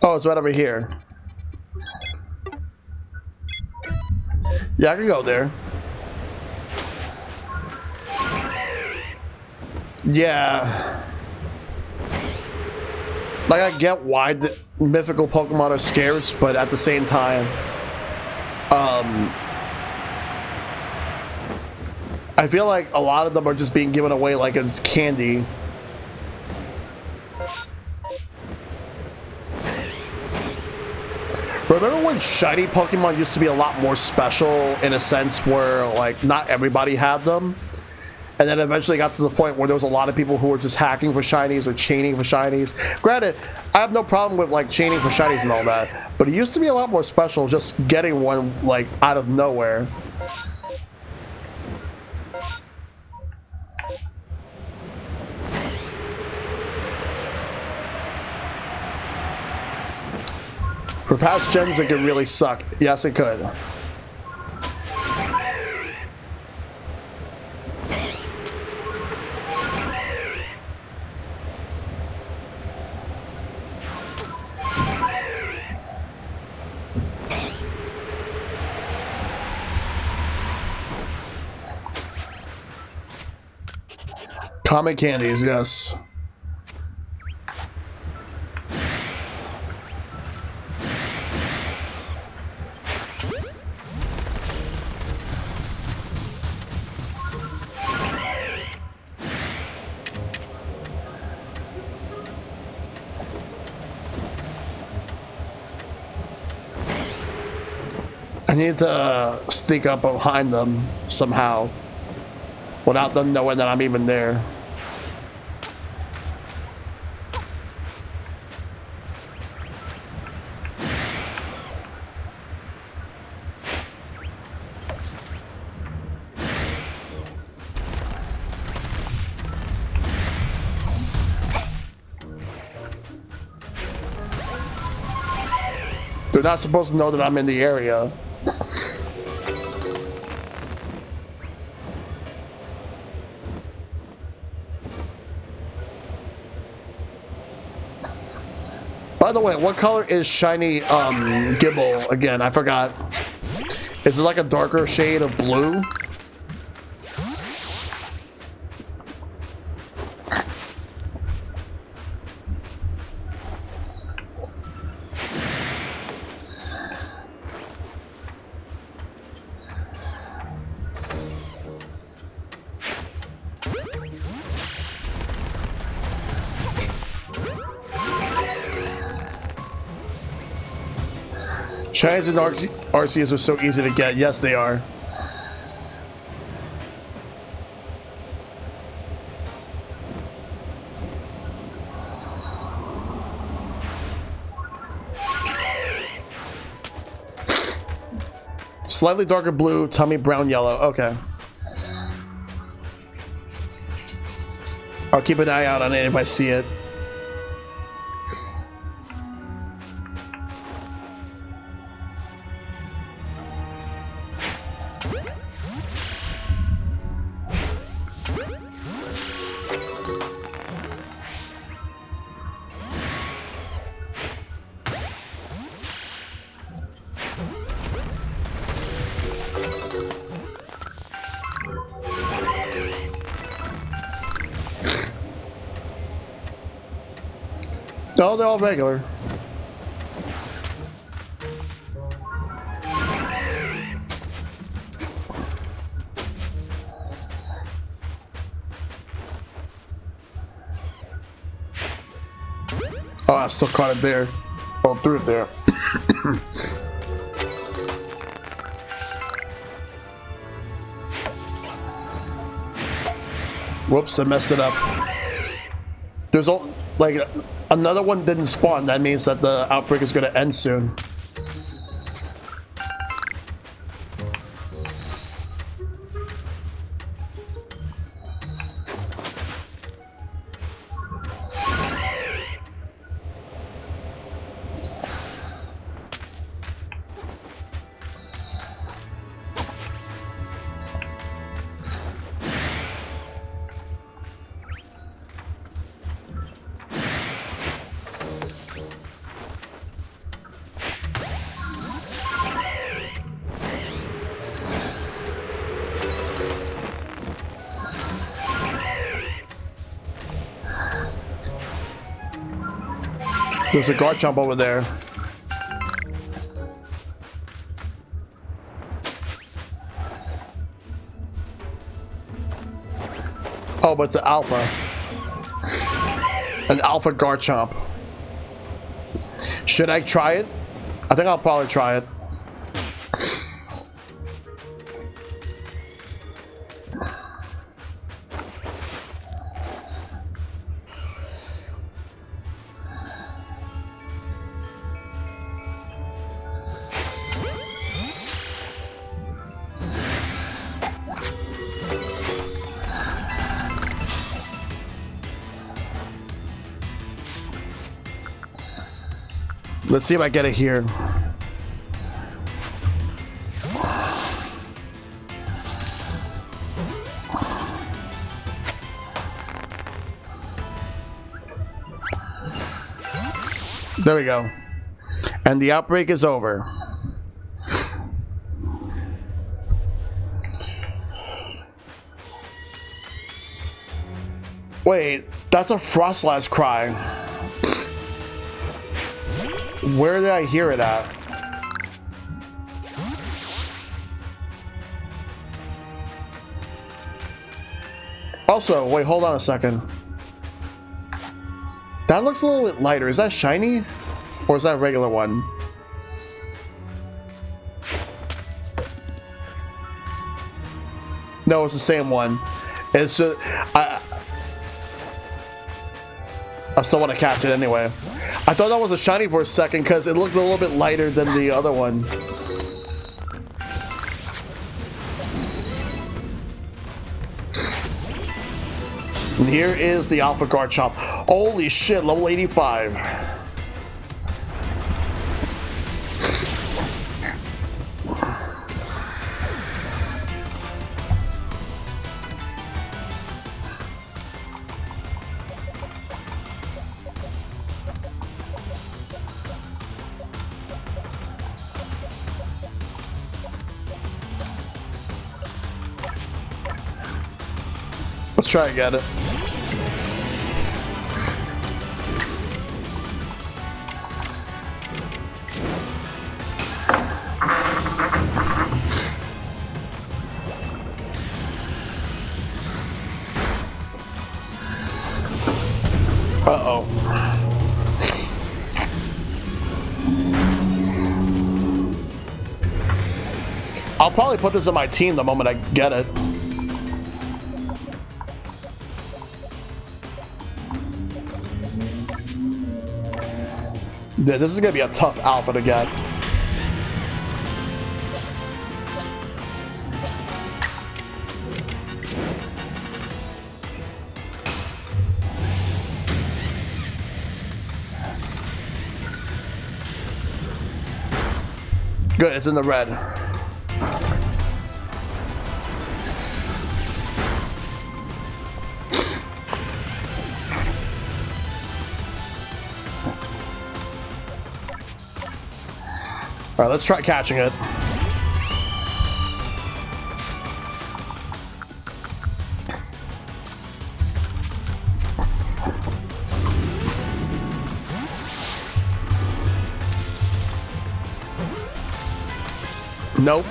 Oh, it's right over here. Yeah, I can go there. Yeah. Like, I get why the mythical Pokemon are scarce, but at the same time, I feel like a lot of them are just being given away like it's candy. Remember when shiny Pokemon used to be a lot more special in a sense where like not everybody had them? And then eventually got to the point where there was a lot of people who were just hacking for shinies or chaining for shinies. Granted, I have no problem with like chaining for shinies and all that, but it used to be a lot more special just getting one like out of nowhere. For past gens, it could really suck. Yes, it could. Comic candies, yes. I need to sneak up behind them somehow without them knowing that I'm even there. They're not supposed to know that I'm in the area. By the way, what color is shiny Gibble again? I forgot. Is it like a darker shade of blue? Shinies and Arceus are so easy to get. Yes, they are. Slightly darker blue, tummy brown yellow. Okay. I'll keep an eye out on it if I see it. No, they're all regular. Oh, I still caught it there. Oh, threw it there. Whoops, I messed it up. There's like another one didn't spawn. That means that the outbreak is going to end soon. There's a guard jump over there. Oh, but it's an alpha. An alpha Garchomp. Should I try it? I think I'll probably try it. Let's see if I get it here. There we go. And the outbreak is over. Wait, that's a Frostlass cry. Where did I hear it at? Also, wait, hold on a second. That looks a little bit lighter. Is that shiny? Or is that a regular one? No, it's the same one. It's just, I still want to catch it anyway. I thought that was a shiny for a second because it looked a little bit lighter than the other one. And here is the Alpha Garchomp. Holy shit, level 85. Let's try and get it. Uh-oh. I'll probably put this in my team the moment I get it. Yeah, this is gonna be a tough alpha to get. Good, it's in the red. All right, let's try catching it. Nope.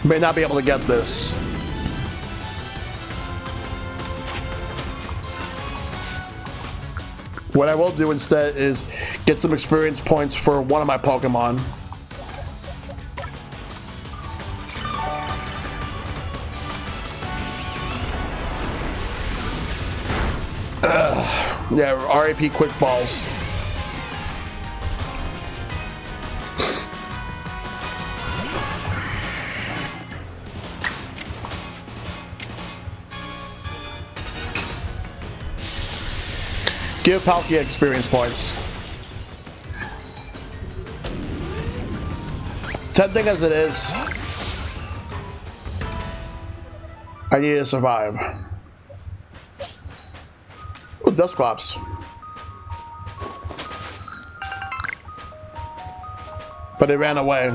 May not be able to get this. What I will do instead is get some experience points for one of my Pokemon. Yeah, RAP Quick Balls. Give Palkia experience points. Tempting as it is, I need to survive. Ooh, Dusclops. But it ran away.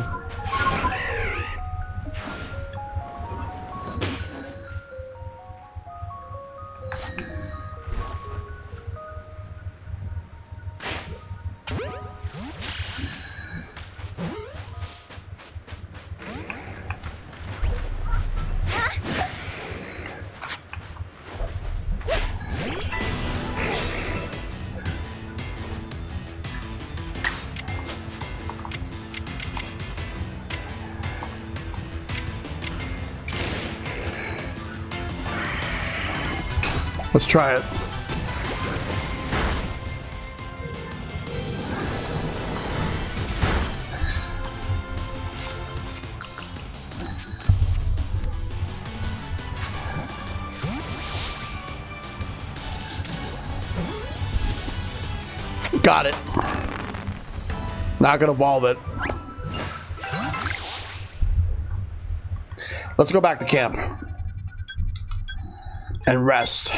Let's try it. Got it. Not gonna evolve it. Let's go back to camp and rest.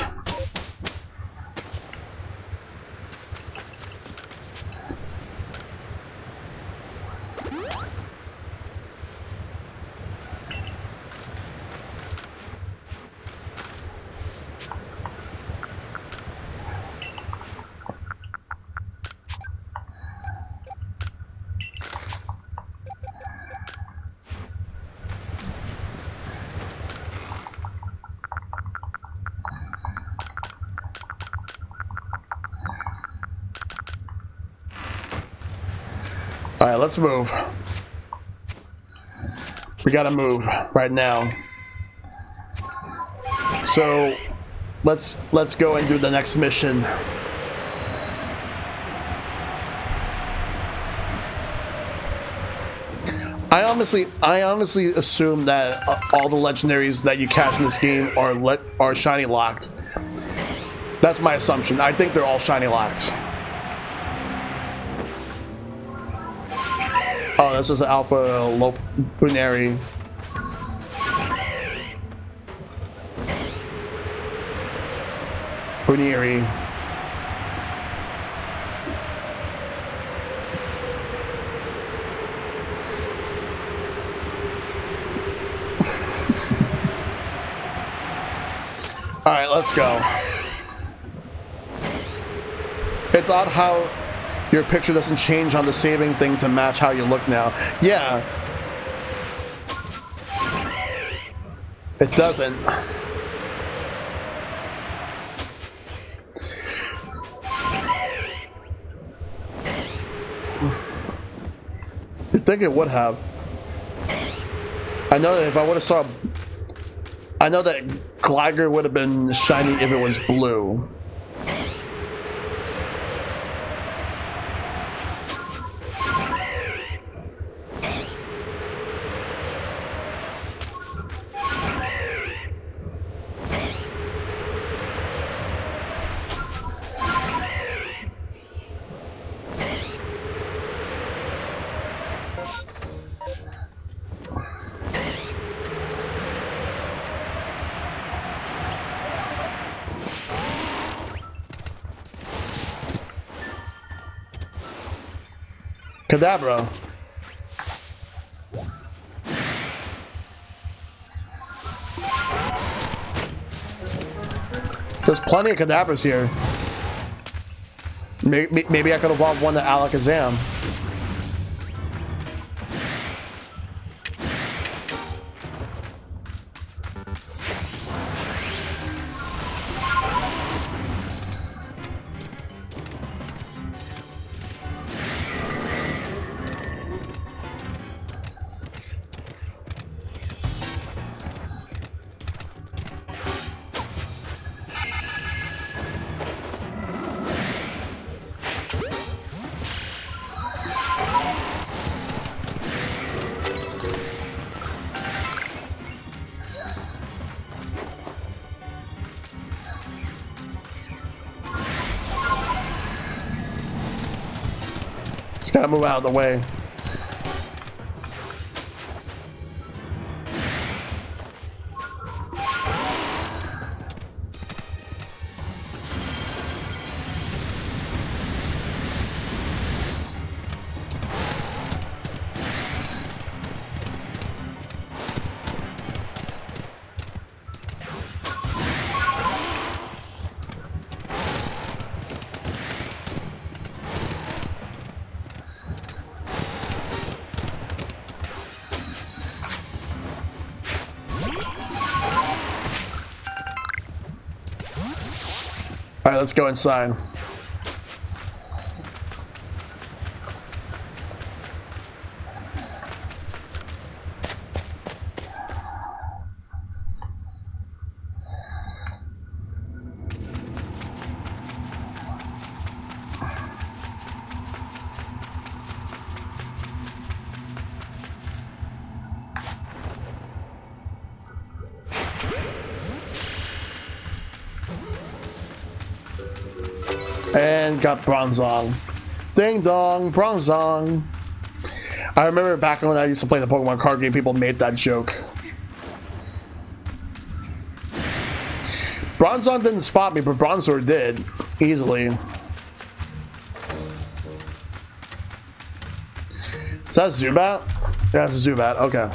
All right, let's move. We gotta move right now. So let's go and do the next mission. I honestly assume that all the legendaries that you catch in this game are shiny locked. That's my assumption. I think they're all shiny locked. Oh, this is an Alpha Lunari. Lunari. All right, let's go. It's odd how your picture doesn't change on the saving thing to match how you look now. Yeah. It doesn't. You'd think it would have. I know that if I would have saw... I know that Gligar would have been shiny if it was blue. Kadabra. There's plenty of Kadabras here. Maybe I could have evolved one to Alakazam. Just gotta move out of the way. All right, let's go inside. And got Bronzong. Ding dong, Bronzong. I remember back when I used to play the Pokemon card game, people made that joke. Bronzong didn't spot me, but Bronzor did. Easily. Is that Zubat? Yeah, that's a Zubat. Okay.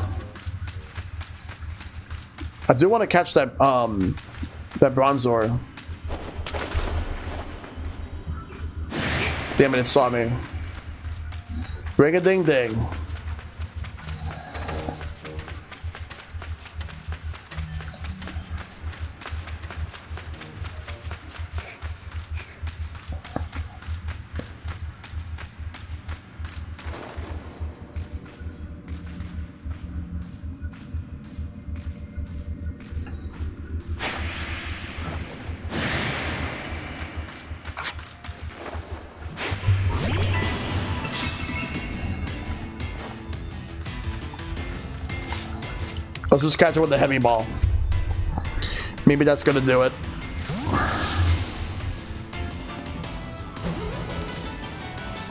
I do want to catch that, that Bronzor. Damn it, it saw me. Ring-a-ding-ding. Let's just catch it with the heavy ball. Maybe that's gonna do it.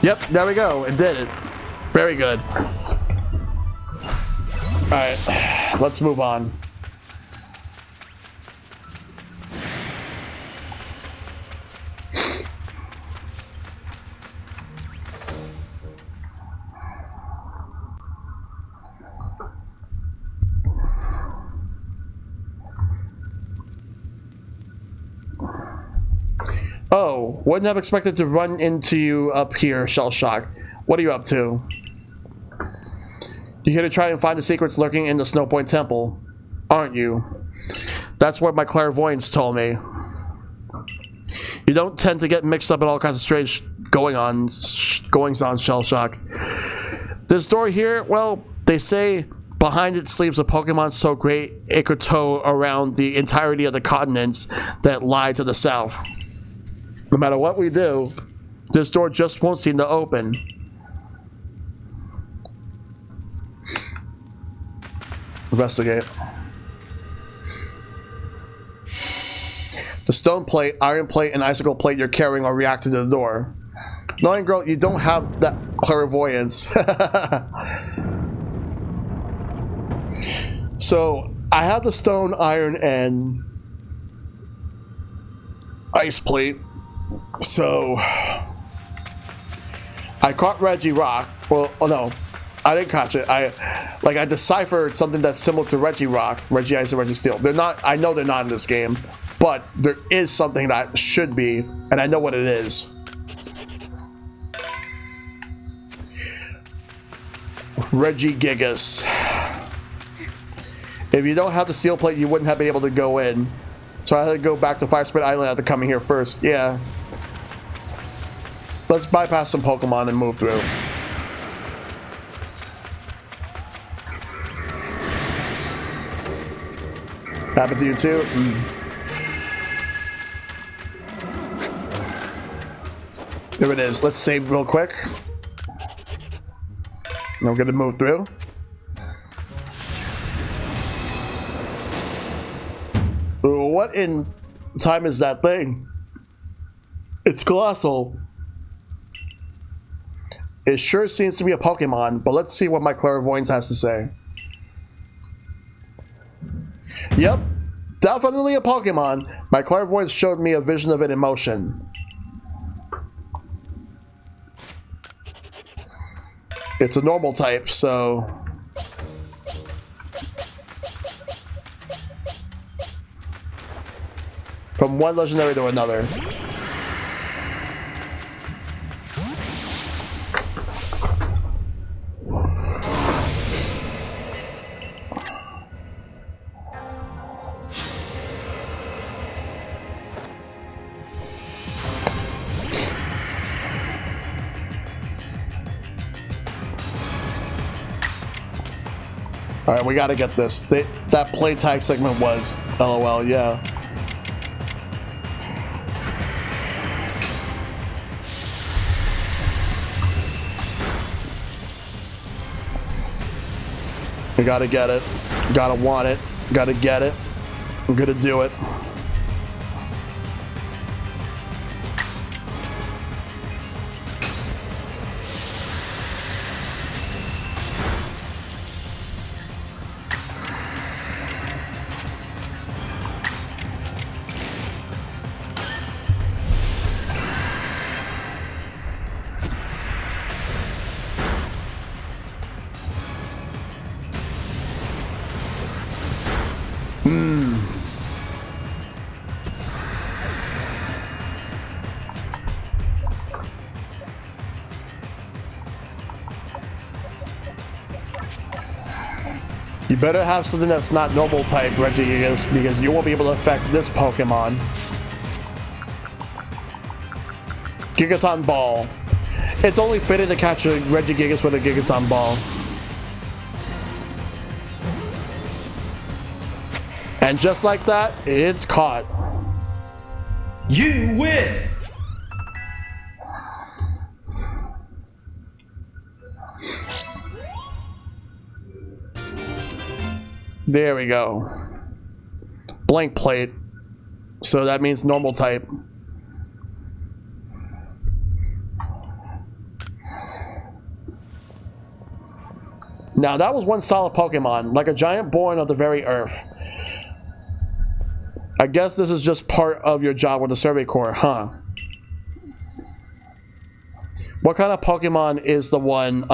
Yep, there we go. It did it. Very good. Alright, let's move on. Oh, wouldn't have expected to run into you up here, Shellshock. What are you up to? You're here to try and find the secrets lurking in the Snowpoint Temple, aren't you? That's what my clairvoyance told me. You don't tend to get mixed up in all kinds of strange goings-on, Shellshock. This door here, well, they say behind it sleeps a Pokemon so great it could tow around the entirety of the continents that lie to the south. No matter what we do, this door just won't seem to open. Investigate. The stone plate, iron plate, and icicle plate you're carrying are reacting to the door. Knowing, girl, you don't have that clairvoyance. So, I have the stone, iron, and ice plate. So, I caught Regirock. Well, oh no, I didn't catch it. I deciphered something that's similar to Regirock, Regice, and Registeel. They're not. I know they're not in this game, but there is something that should be, and I know what it is. Regigigas. If you don't have the steel plate, you wouldn't have been able to go in. So I had to go back to Fire Spirit Island after coming here first. Yeah. Let's bypass some Pokemon and move through. Happened to you too? There it is. Let's save real quick. Now we're gonna move through. What in time is that thing? It's colossal. It sure seems to be a Pokemon, but let's see what my clairvoyance has to say. Yep, definitely a Pokemon. My clairvoyance showed me a vision of it in motion. It's a normal type, so... From one legendary to another. Alright, we gotta get this. That play tag segment was LOL, yeah. We gotta get it. Gotta want it. Gotta get it. I'm gonna do it. You better have something that's not normal type, Regigigas, because you won't be able to affect this Pokemon. Gigaton Ball. It's only fitting to catch a Regigigas with a Gigaton Ball. And just like that, it's caught. You win! There we go. Blank plate. So that means normal type. Now that was one solid Pokemon, like a giant born of the very earth. I guess this is just part of your job with the Survey Corps, huh? What kind of Pokemon is the one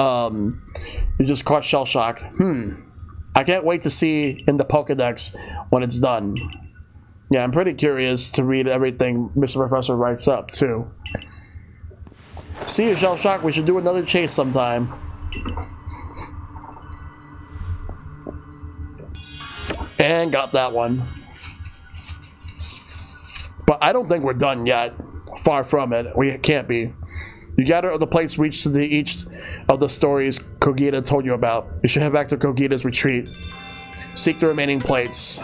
you just caught Shellshock? I can't wait to see in the Pokedex when it's done. Yeah, I'm pretty curious to read everything Mr. Professor writes up, too. See you, Shellshock. We should do another chase sometime. And got that one. But I don't think we're done yet. Far from it. We can't be. You gather the plates reached to each of the stories Kogita told you about. You should head back to Kogita's retreat. Seek the remaining plates.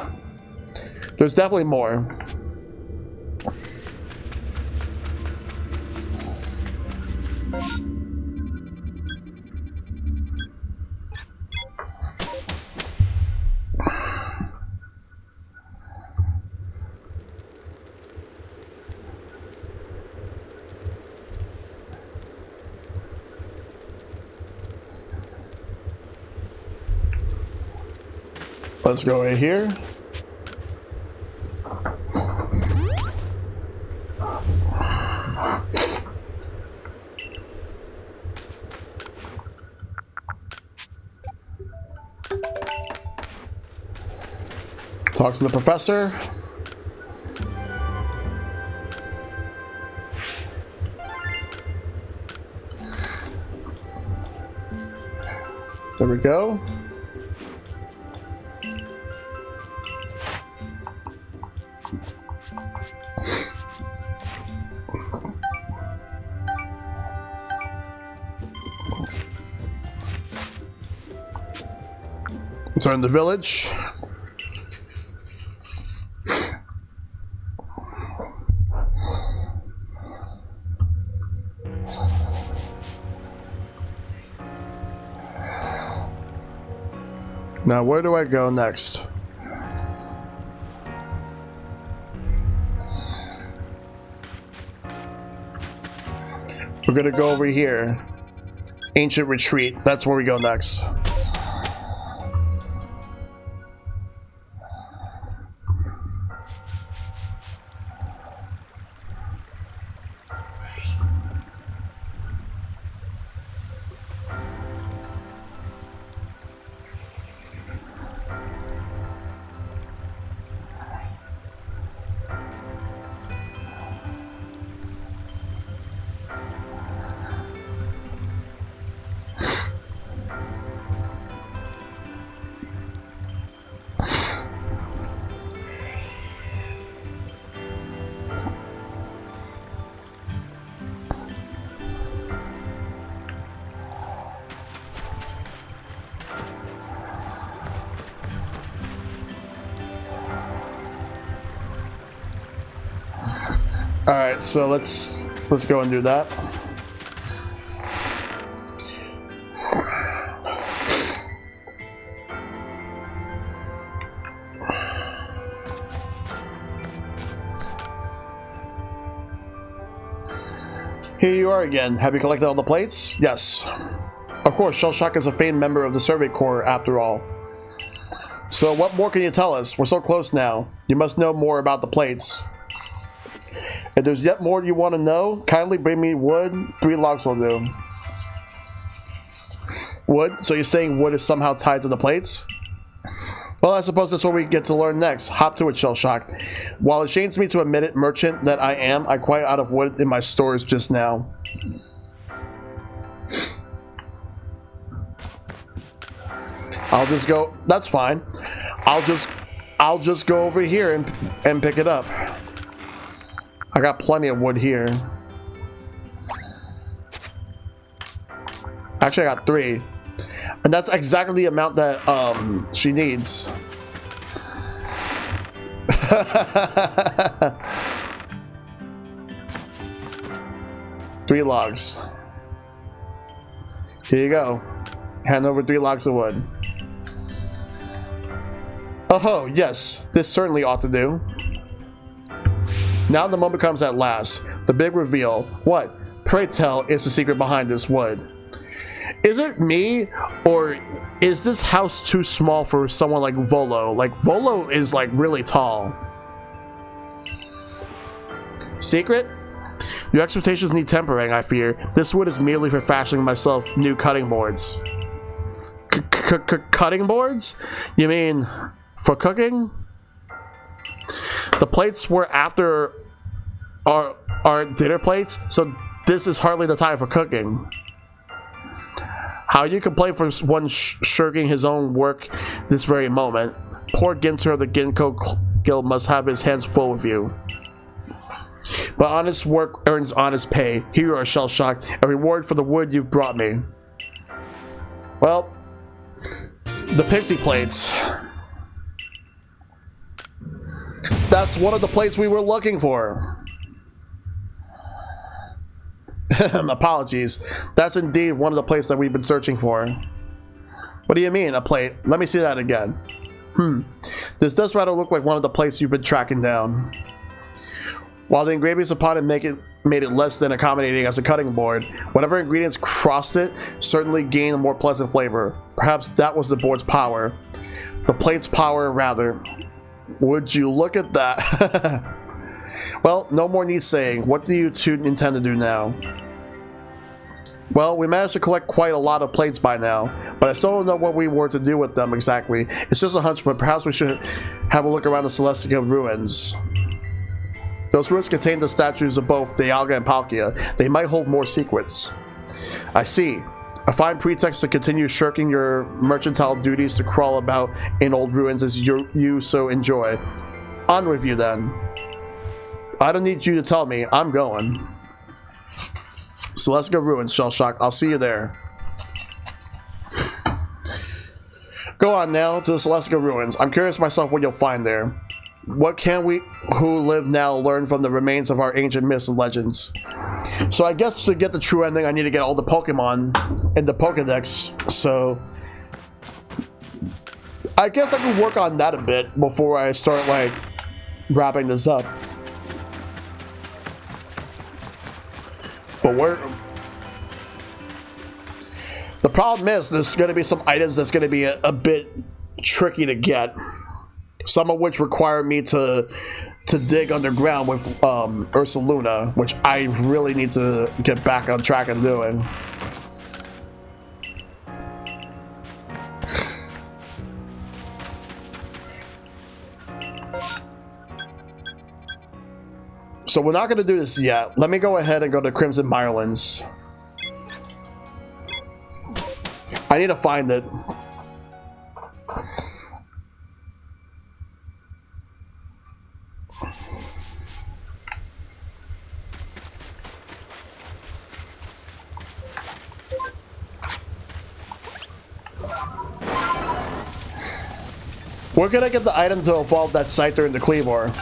There's definitely more. Let's go right here. Talk to the professor. There we go. Return to the village. Now, where do I go next? We're gonna go over here. Ancient Retreat. That's where we go next. All right, so let's go and do that. Here you are again. Have you collected all the plates? Yes. Of course, Shellshock is a famed member of the Survey Corps after all. So what more can you tell us? We're so close now. You must know more about the plates. If there's yet more you want to know, kindly bring me wood. 3 logs will do. Wood? So you're saying wood is somehow tied to the plates? Well, I suppose that's what we get to learn next. Hop to it, Shellshock. While it shames me to admit it, merchant that I am, I'm quite out of wood in my stores just now. I'll just go. That's fine. I'll just go over here and pick it up. I got plenty of wood here. Actually, I got 3. And that's exactly the amount that she needs. 3 logs. Here you go. Hand over 3 logs of wood. Oh, yes, this certainly ought to do. Now the moment comes at last. The big reveal. What, pray tell, is the secret behind this wood? Is it me, or is this house too small for someone like Volo? Like, Volo is, like, really tall. Secret? Your expectations need tempering, I fear. This wood is merely for fashioning myself new cutting boards. Cutting boards? You mean for cooking? The plates were after our dinner plates, so this is hardly the time for cooking. How you complain for one shirking his own work this very moment? Poor Ginter of the Ginkgo Guild must have his hands full with you. But honest work earns honest pay. Here you are, Shellshock, a reward for the wood you've brought me. Well, the pixie plates. That's one of the plates we were looking for. Apologies. That's indeed one of the plates that we've been searching for. What do you mean, a plate? Let me see that again. This does rather look like one of the plates you've been tracking down. While the engravings upon it made it less than accommodating as a cutting board, whatever ingredients crossed it certainly gained a more pleasant flavor. Perhaps that was the board's power. The plate's power, rather. Would you look at that? Well, no more needs saying. What do you two intend to do now? Well, we managed to collect quite a lot of plates by now, but I still don't know what we were to do with them exactly. It's just a hunch, but perhaps we should have a look around the Celestica ruins. Those ruins contain the statues of both Dialga and Palkia. They might hold more secrets. I see. A fine pretext to continue shirking your mercantile duties to crawl about in old ruins as you so enjoy. On with you then. I don't need you to tell me. I'm going. Celestica ruins, Shellshock. I'll see you there. Go on now to the Celestica ruins. I'm curious myself what you'll find there. What can we who live now learn from the remains of our ancient myths and legends? So I guess to get the true ending, I need to get all the Pokemon in the Pokedex, so I guess I can work on that a bit before I start, like, wrapping this up. But the problem is there's going to be some items that's going to be a bit tricky to get. Some of which require me to dig underground with Ursaluna, which I really need to get back on track and doing. So we're not going to do this yet. Let me go ahead and go to Crimson Mirelands. I need to find it. We're gonna get the item to evolve that Scyther into Cleavor.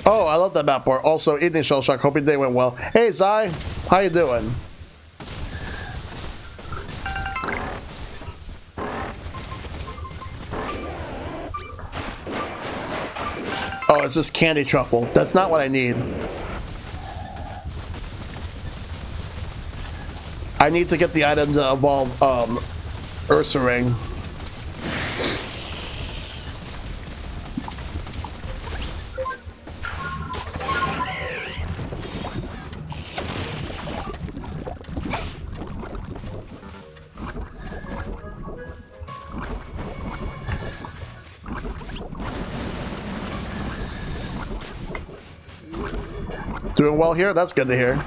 Oh, I love that map board. Also, evening Shellshock. Hope your day went well. Hey, Zai. How you doing? Oh, it's just candy truffle. That's not what I need. I need to get the item to evolve Ursaring. Doing well here? That's good to hear.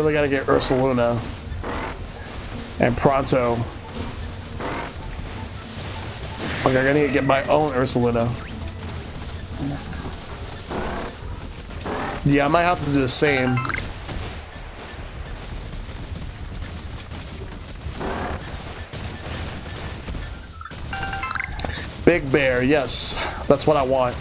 really gotta get Ursaluna. And pronto. Okay, I need to get my own Ursaluna. Yeah, I might have to do the same. Big Bear, yes. That's what I want.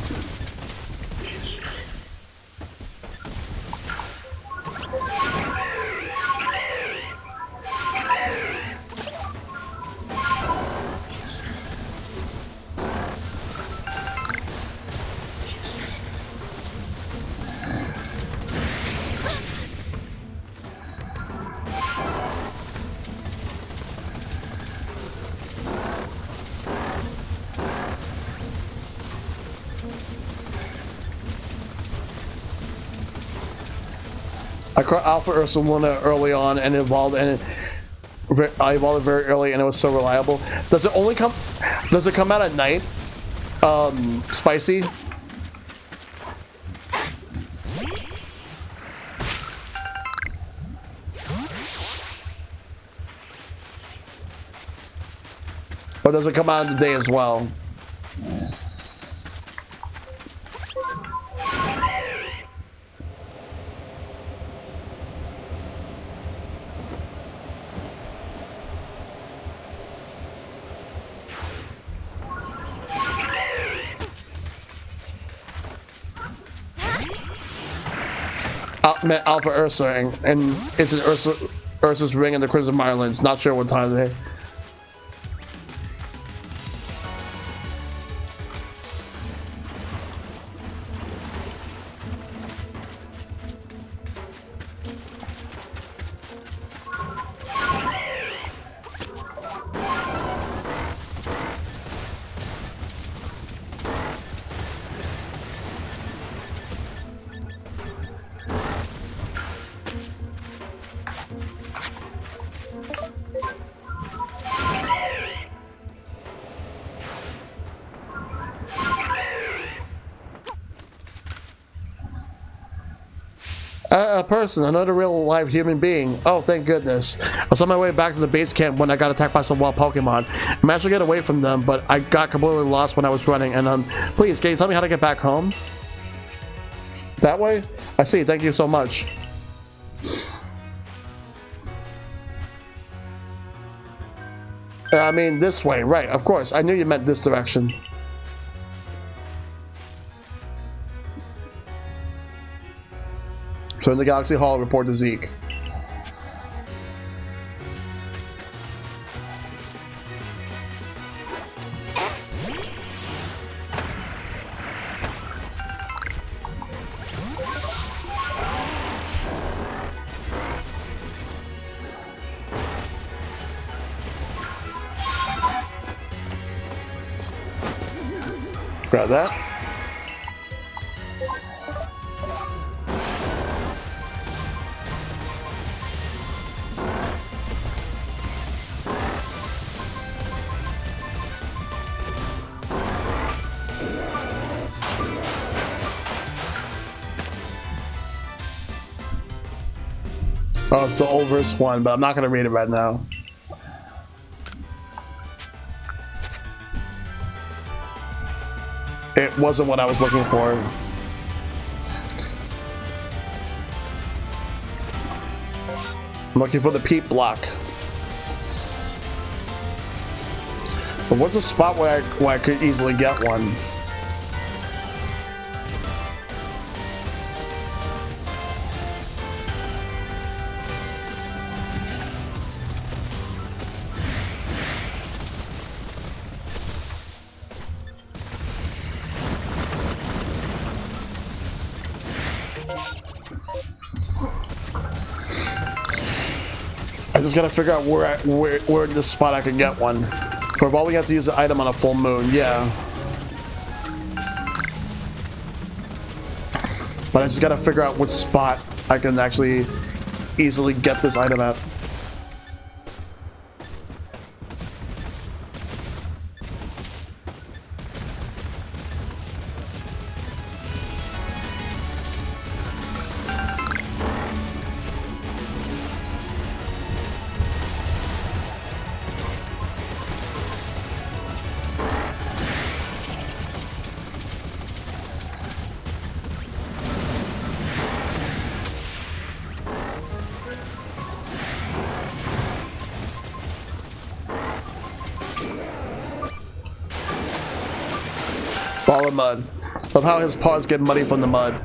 I caught Alpha Ursaluna early on and evolved, and I evolved very early, and it was so reliable. Does it only come? Does it come out at night? Spicy. Or does it come out in the day as well? Met Alpha Ursa, and it's an Ursa's ring in the Crimson Marlins. Not sure what time of day. A person, another real live human being. Oh, thank goodness. I was on my way back to the base camp when I got attacked by some wild Pokemon. I managed to get away from them, but I got completely lost when I was running. And please, can you tell me how to get back home? That way? I see. Thank you so much. I mean, this way. Right, of course. I knew you meant this direction. So in the Galaxy Hall, report to Zeke. Grab that. Oh, it's the old verse one, but I'm not gonna read it right now. It wasn't what I was looking for. I'm looking for the peep block. But what's a spot where I could easily get one? I just gotta figure out where in this spot I can get one. For all we have to use the item on a full moon, yeah. But I just gotta figure out which spot I can actually easily get this item at. Ball of mud. Of how his paws get muddy from the mud.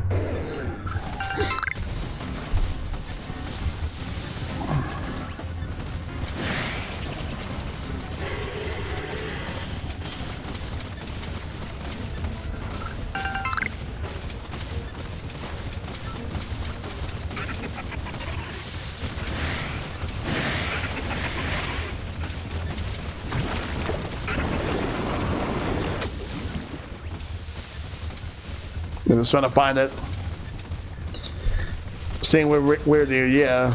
I'm just trying to find it. Seeing where dude, yeah.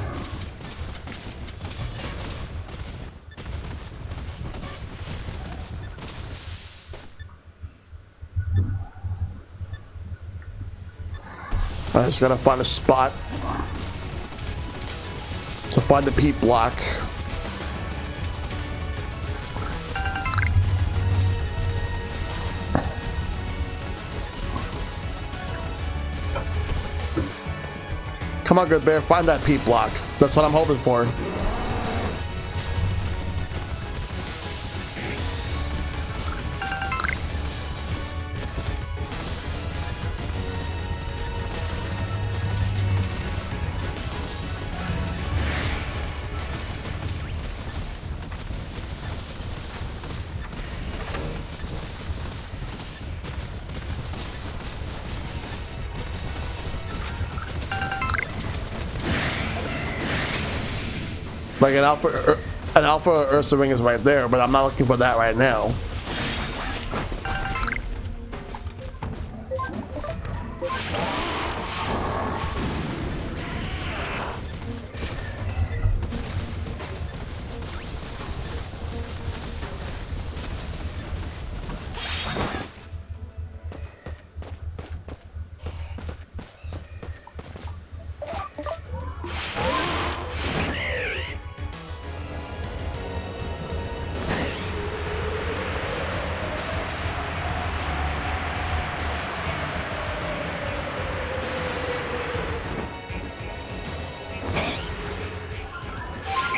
I just gotta find a spot to find the peat block. Come on, good bear, find that peat block. That's what I'm hoping for. Like an alpha Ursa ring is right there, but I'm not looking for that right now.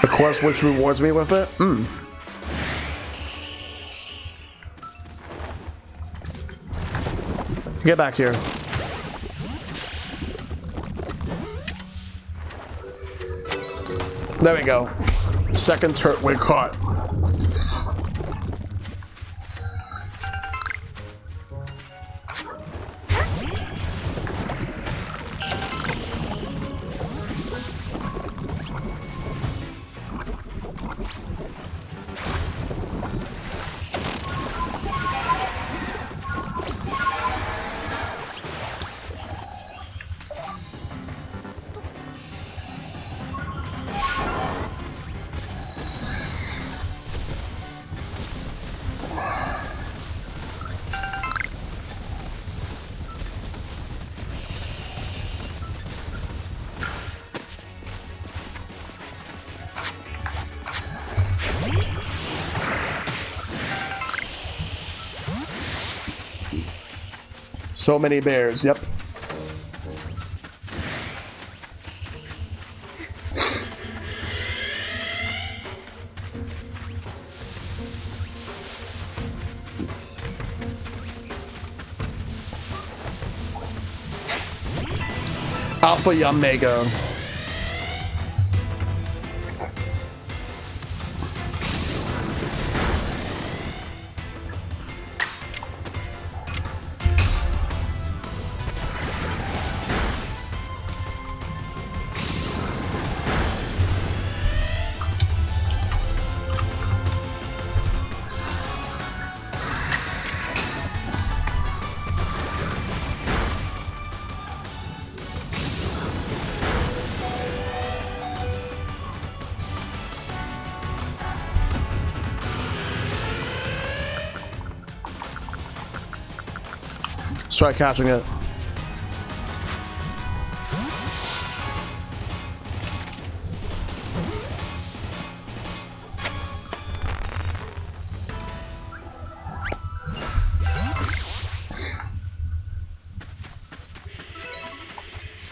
A quest which rewards me with it? Get back here. There we go. Second Turtwig caught. So many bears, yep. Alpha Yamega. Let's try catching it.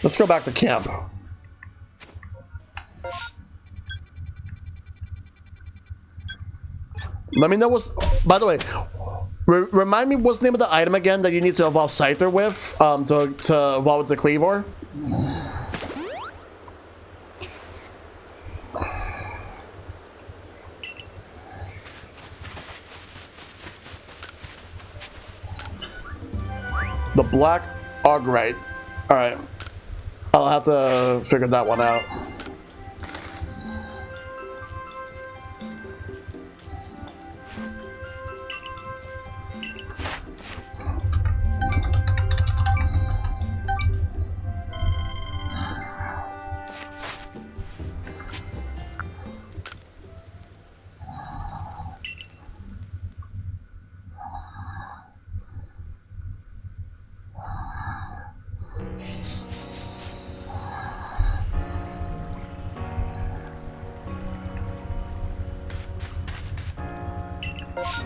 Let's go back to camp. Let me know what's... By the way, Remind me, what's the name of the item again that you need to evolve Scyther with, to evolve with the Cleavor? The Black Augrite. Alright. I'll have to figure that one out.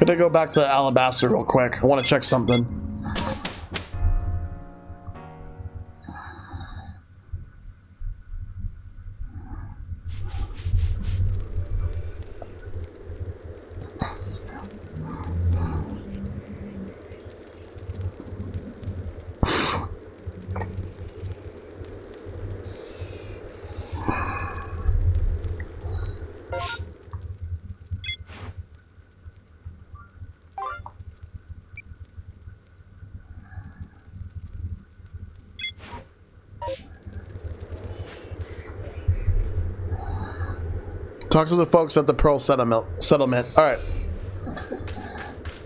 Gonna go back to Alabaster real quick. I want to check something. Talk to the folks at the Pearl Settlement. All right.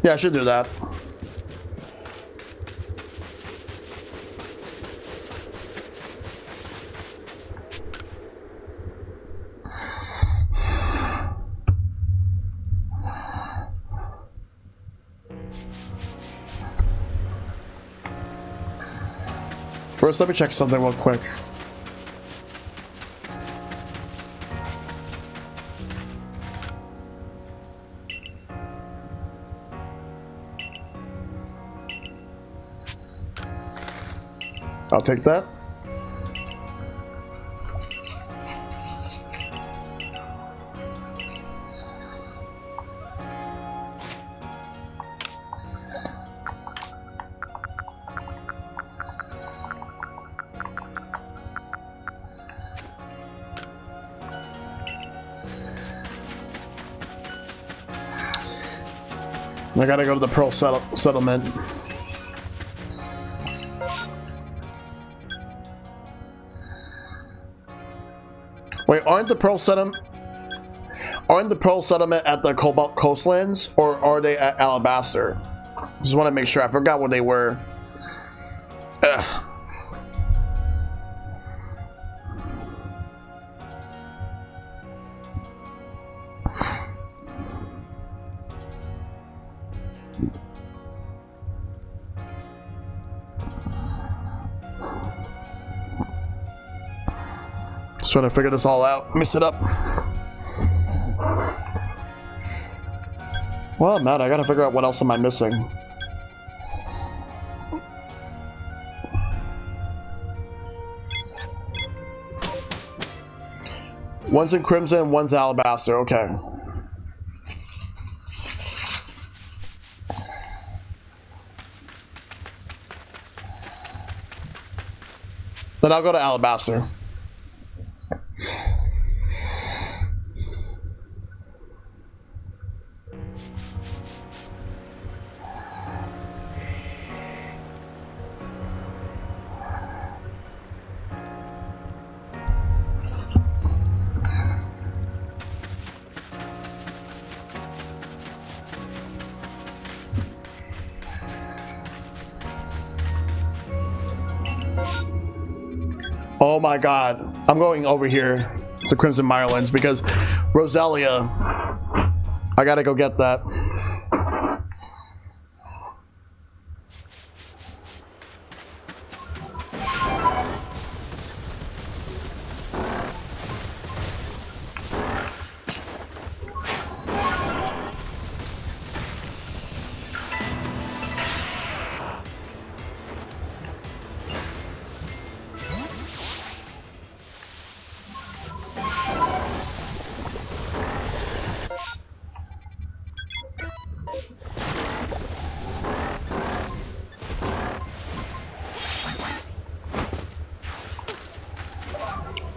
Yeah, I should do that. First, let me check something real quick. I'll take that. I gotta go to the Pearl Settlement. Wait, aren't the Pearl Settlement at the Cobalt Coastlands, or are they at Alabaster? Just want to make sure. I forgot what they were. Ugh. Just trying to figure this all out. Let me sit up. Well, man, I gotta figure out what else am I missing. One's in Crimson, one's Alabaster. Okay. Then I'll go to Alabaster. Oh my god, I'm going over here to Crimson Mirelands because Roselia, I gotta go get that.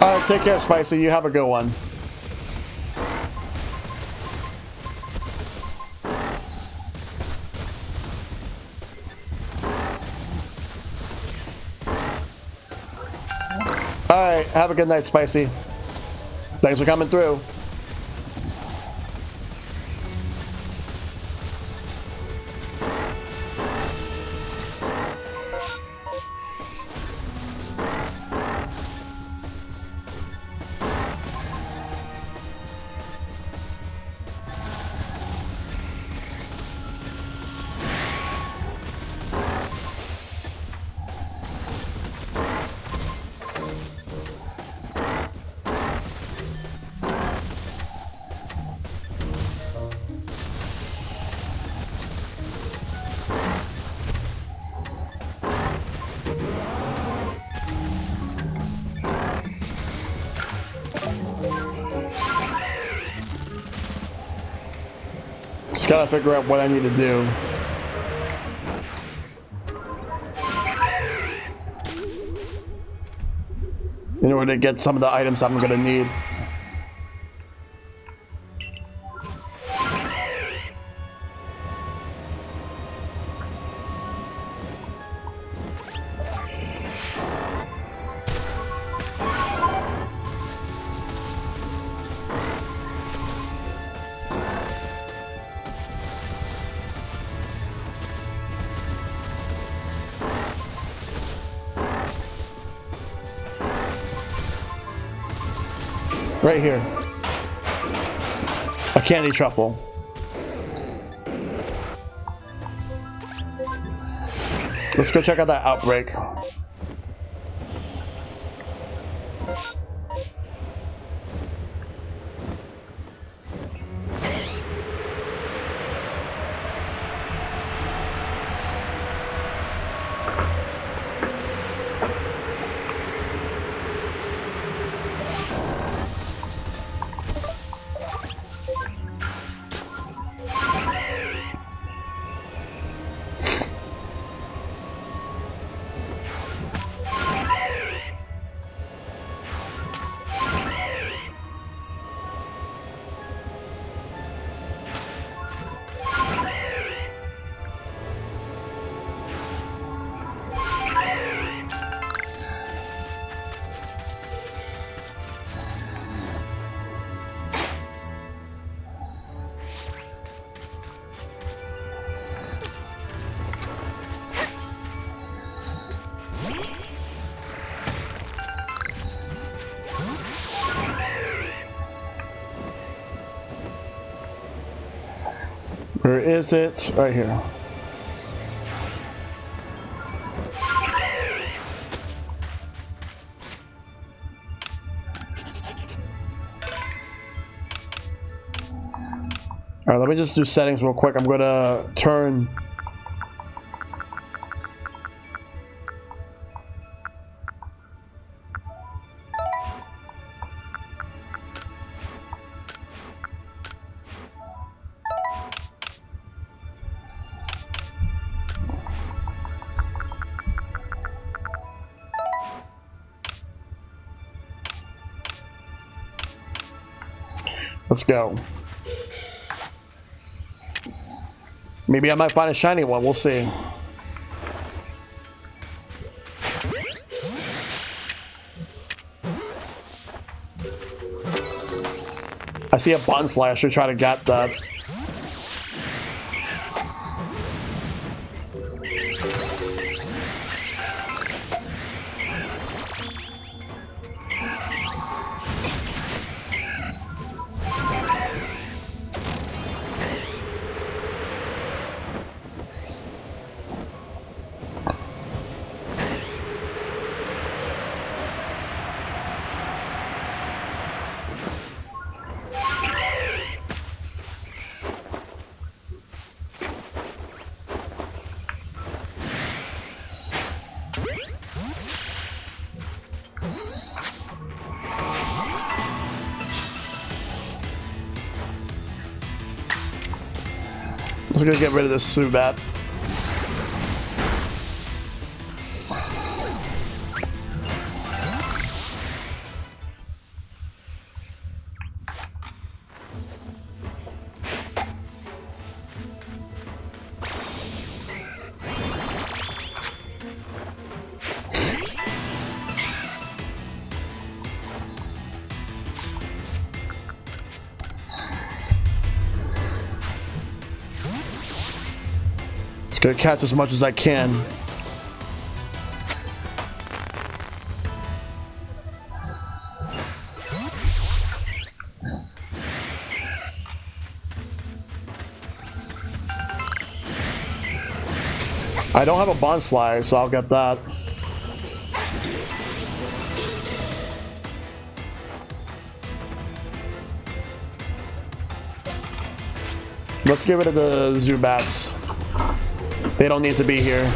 Alright, take care, Spicy. You have a good one. Alright, have a good night, Spicy. Thanks for coming through. Just gotta figure out what I need to do. In order to get some of the items I'm gonna need. Right here. A candy truffle. Let's go check out that outbreak. Where is it? Right here. Alright, let me just do settings real quick. I'm gonna turn let's go. Maybe I might find a shiny one. We'll see. I see a Bun Slasher trying to get that. I'm gonna get rid of this Subat. Gonna catch as much as I can. I don't have a bond slide, so I'll get that. Let's get rid of the Zubats. They don't need to be here.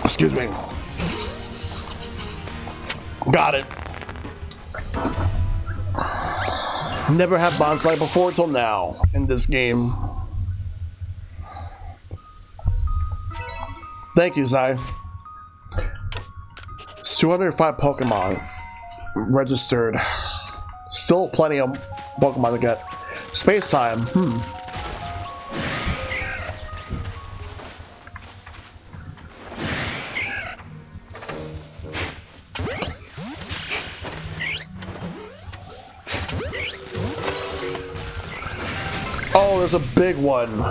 Excuse me. Got it. Never had bonsai before till now in this game. Thank you, Zai. It's 205 Pokemon registered. Still plenty of Pokemon to get. Space time. Oh, there's a big one.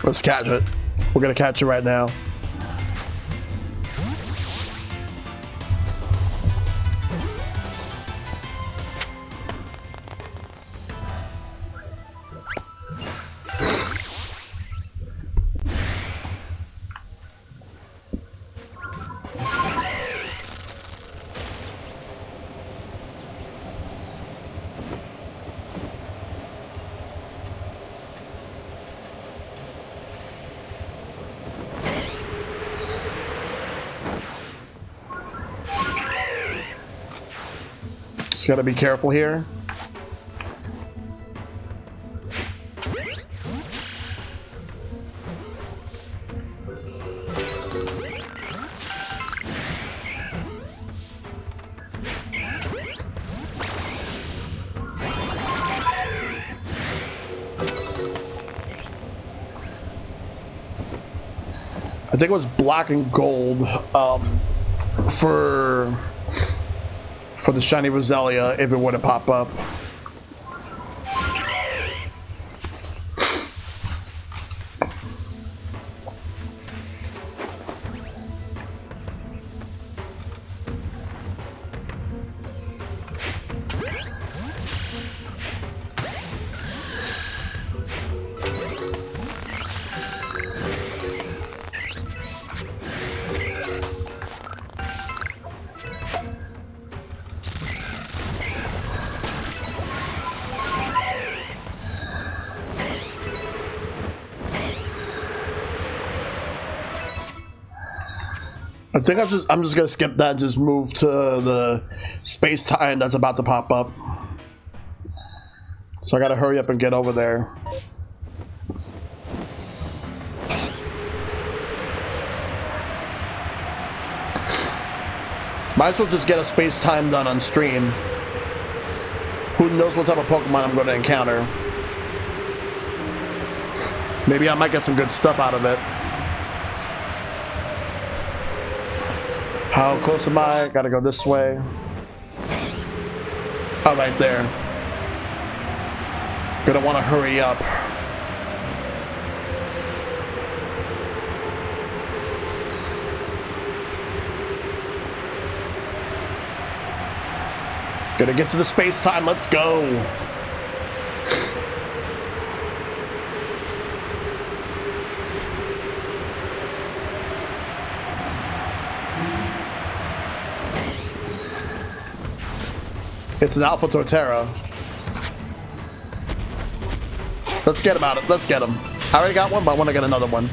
Let's catch it. We're gonna catch it right now. Just gotta be careful here. I think it was black and gold for the shiny Roselia if it would have popped up. I think I'm just gonna skip that and just move to the space time that's about to pop up. So I gotta hurry up and get over there. Might as well just get a space time done on stream. Who knows what type of Pokemon I'm gonna encounter. Maybe I might get some good stuff out of it. How close am I? Gotta go this way. star right there. Gonna want to hurry up. Gonna get to the space time. Let's go. It's an Alpha Torterra. Let's get him out. Let's get him. I already got one, but I want to get another one.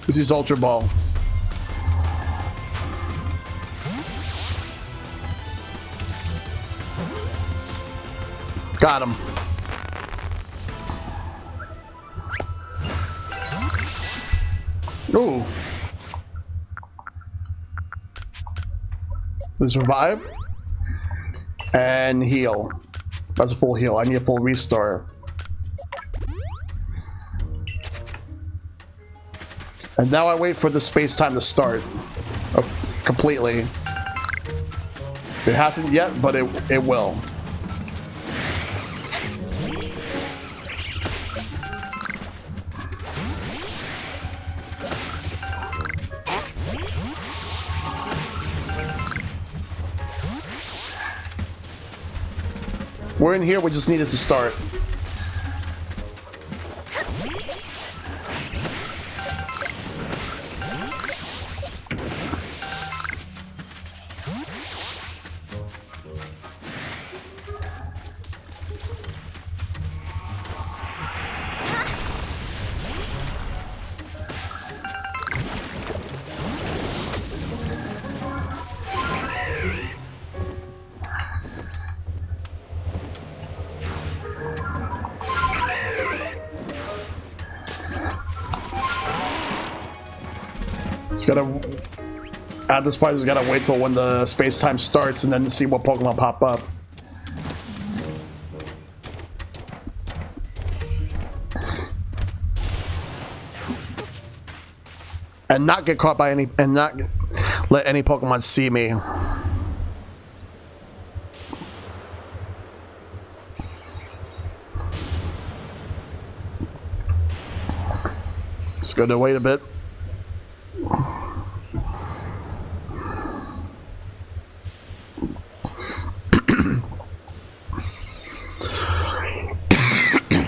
Use his Ultra Ball. Got him. Ooh. Let's revive. And heal. That's a full heal. I need a full restore. And now I wait for the space time to start completely. It hasn't yet, but it will. We're in here, we just needed to start. Just gotta, at this point, just gotta wait till when the space time starts and then see what Pokemon pop up. And not get caught by any, and not let any Pokemon see me. Just gonna wait a bit.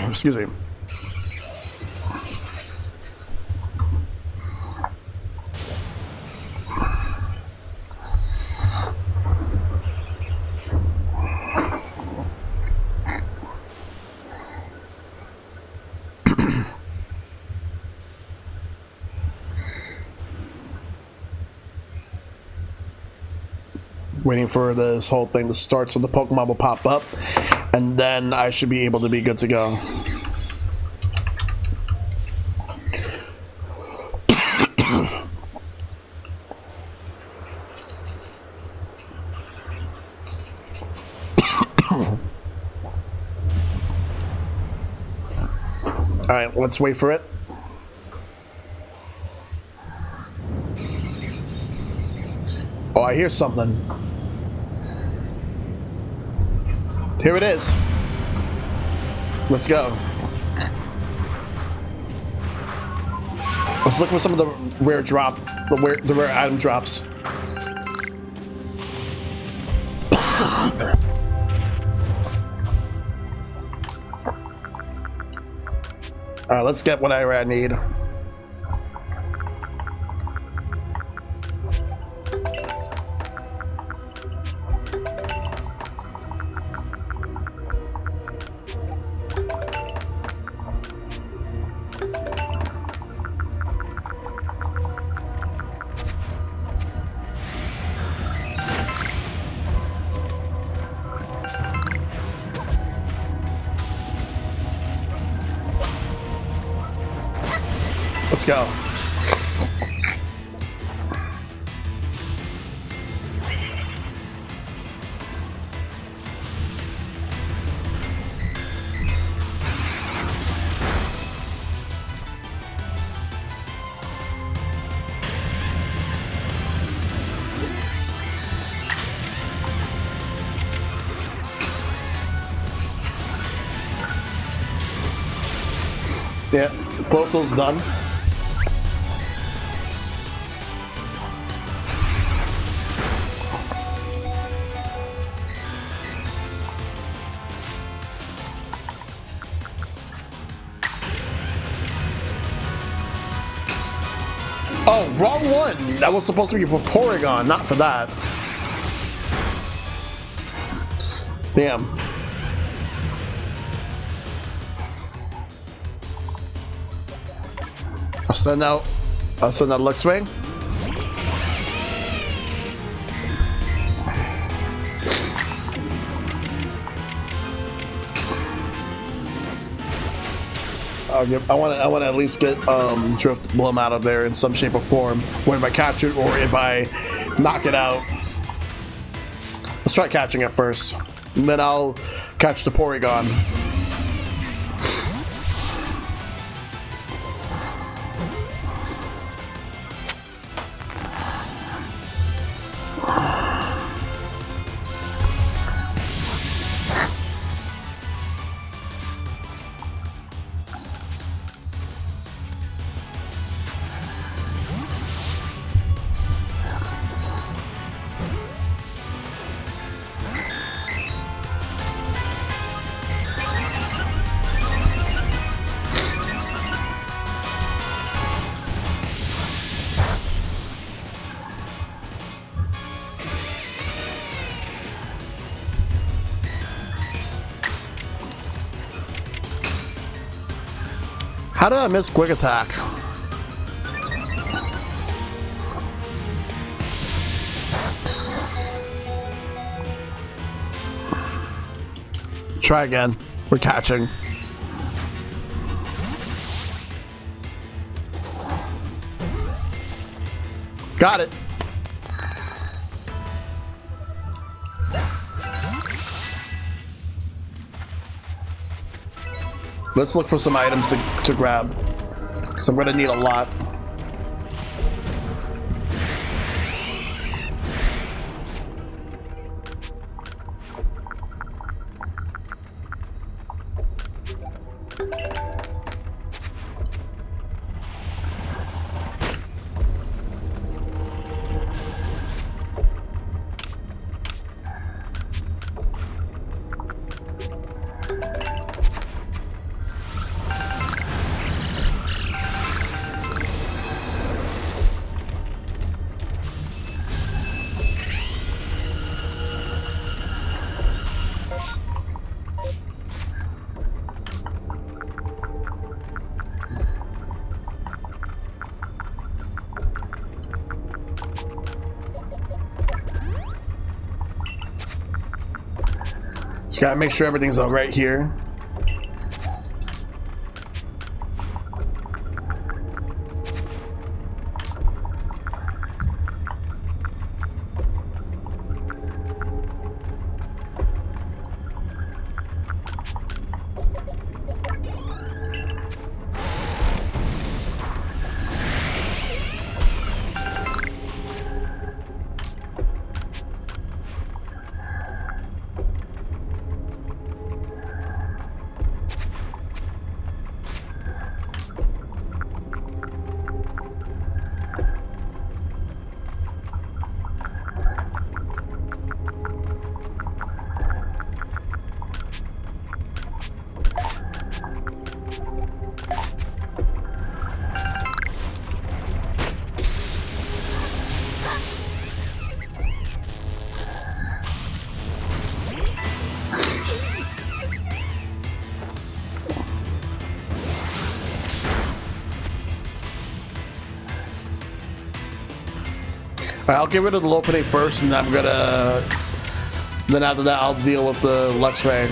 Excuse me. Waiting for this whole thing to start so the Pokemon will pop up, and then I should be able to be good to go. Alright, let's wait for it. Oh, I hear something. Here it is. Let's go. Let's look for some of the rare the rare item drops. All right, let's get whatever I need. Let's go. Yeah, Floatzel's done. Oh, wrong one! That was supposed to be for Porygon, not for that. Damn. I'll send out Luck Swing. I want to at least get Drift Bloom out of there in some shape or form. When if I catch it or if I knock it out. Let's try catching it first, and then I'll catch the Porygon. How did I miss Quick Attack? Try again. We're catching. Got it. Let's look for some items to grab, because I'm going to need a lot. Just gotta make sure everything's all right here. Alright, I'll get rid of the Lopunny first, and I'm gonna... Then after that, I'll deal with the Luxray.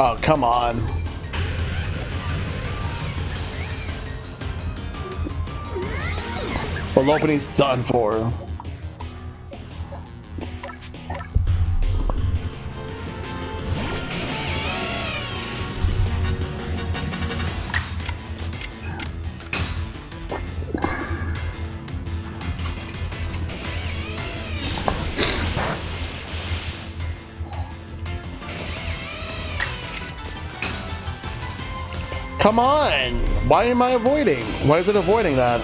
Oh, come on. Well, Lopunny's done for. Come on! Why am I avoiding? Why is it avoiding that?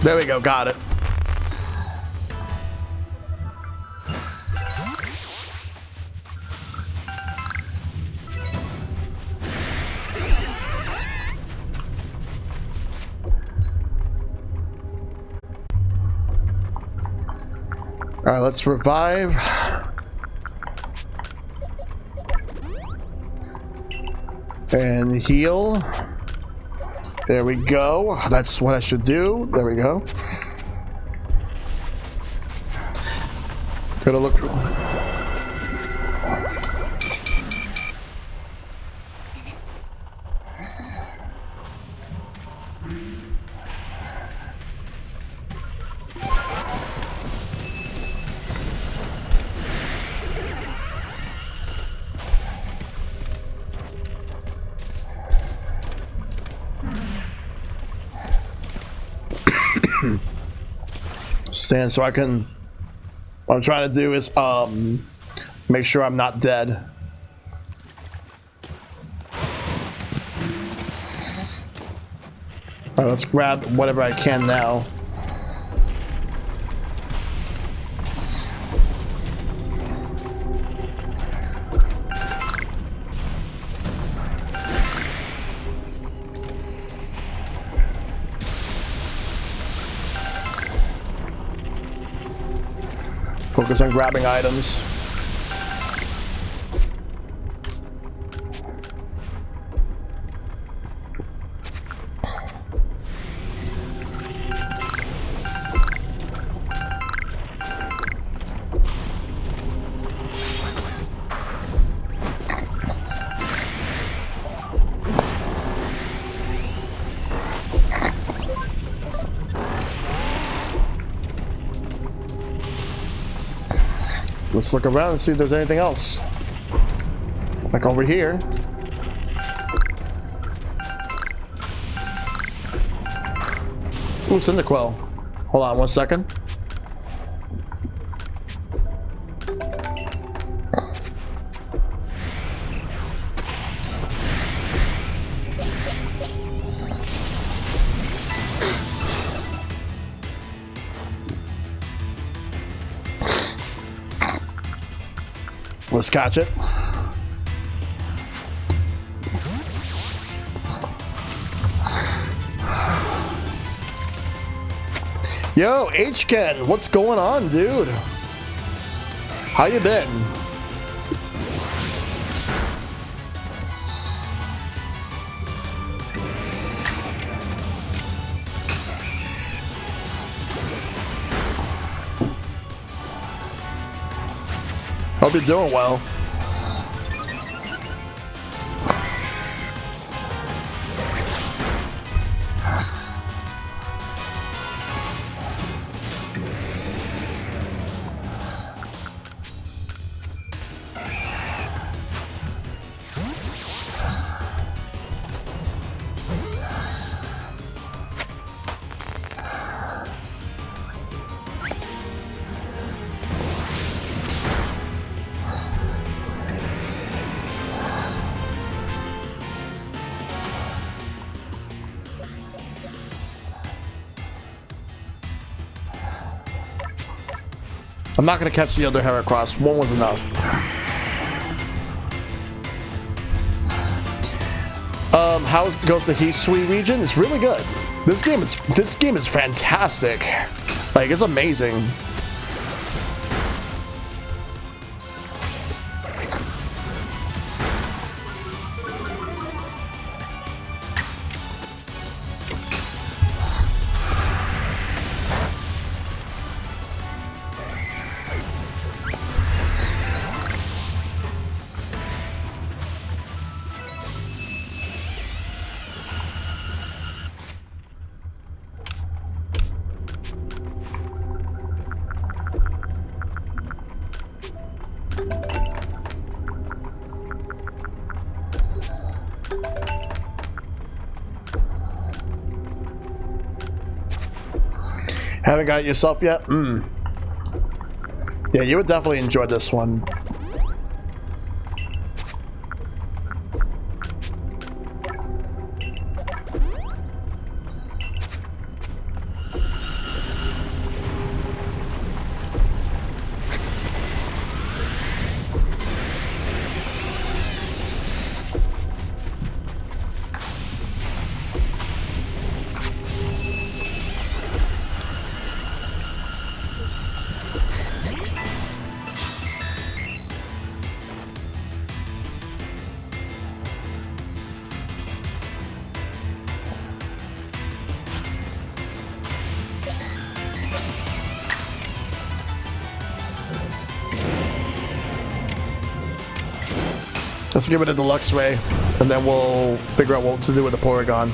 There we go, got it. All right, let's revive. And heal. There we go. That's what I should do. There we go. Gotta look. Stand so I can. What I'm trying to do is make sure I'm not dead. All right, let's grab whatever I can now. Focus on grabbing items. Let's look around and see if there's anything else. Like over here. Ooh, Cyndaquil. Hold on 1 second. Let's catch it. Yo, H-Ken, what's going on, dude? How you been? Hope you're doing well. I'm not gonna catch the other Heracross. One was enough. How goes the Hisui region? It's really good. This game is fantastic. Like, it's amazing. Haven't got it yourself yet? Yeah, you would definitely enjoy this one. Let's give it a deluxe way, and then we'll figure out what to do with the Porygon.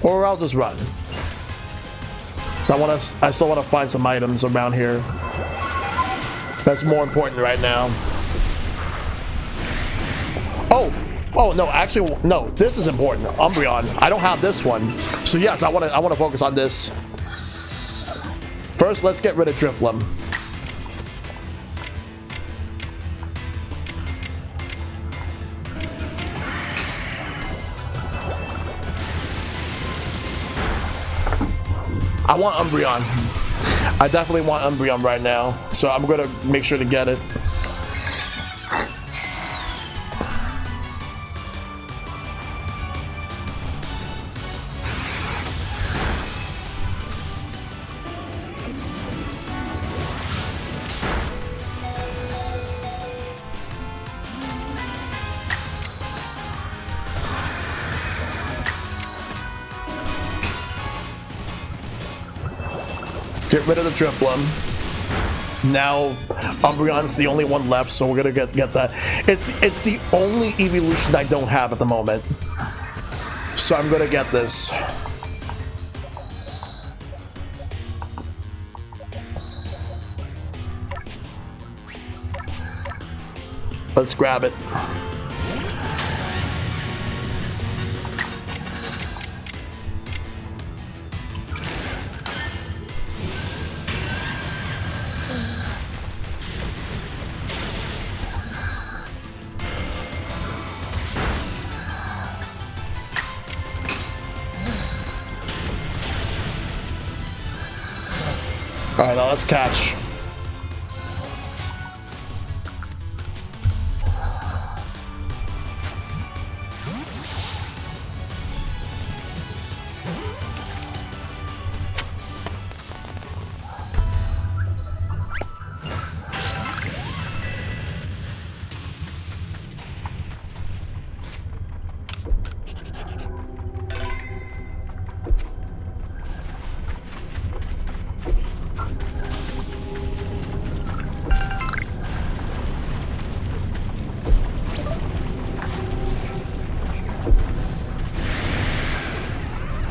Or I'll just run. So I still want to find some items around here. That's more important right now. Oh no, actually no, this is important. Umbreon. I don't have this one. So yes, I want to focus on this. First, let's get rid of Drifloon. I want Umbreon. I definitely want Umbreon right now. So I'm going to make sure to get it. Get rid of the Drifloon. Now Umbreon's the only one left, so we're gonna get that. It's the only evolution I don't have at the moment. So I'm gonna get this. Let's grab it. All right, now let's catch.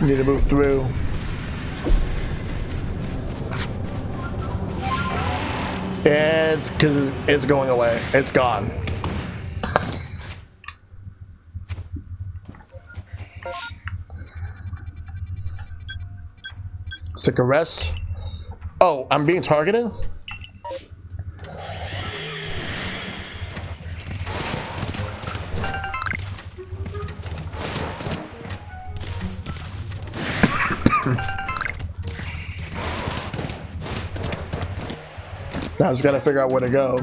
Need to move through. It's because it's going away. It's gone. Take a rest. Oh, I'm being targeted? I just gotta figure out where to go.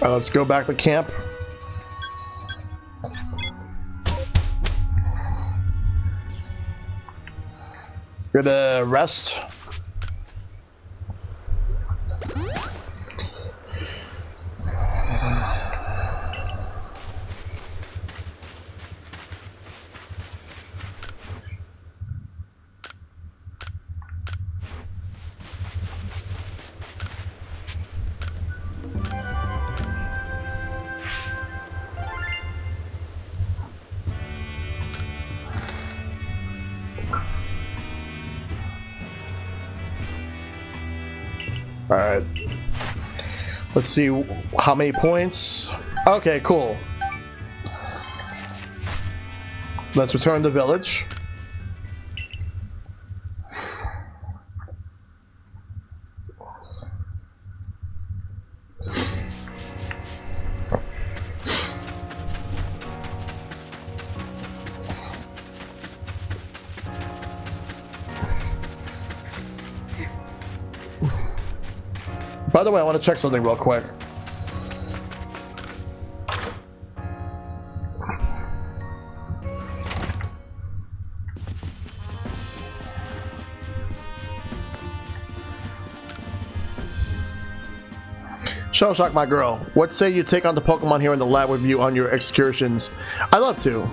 Let's go back to camp. Gonna rest. All right. Let's see how many points. Okay, cool. Let's return to village. By the way, I want to check something real quick. Shellshock, my girl, what say you take on the Pokemon here in the lab with you on your excursions? I'd love to.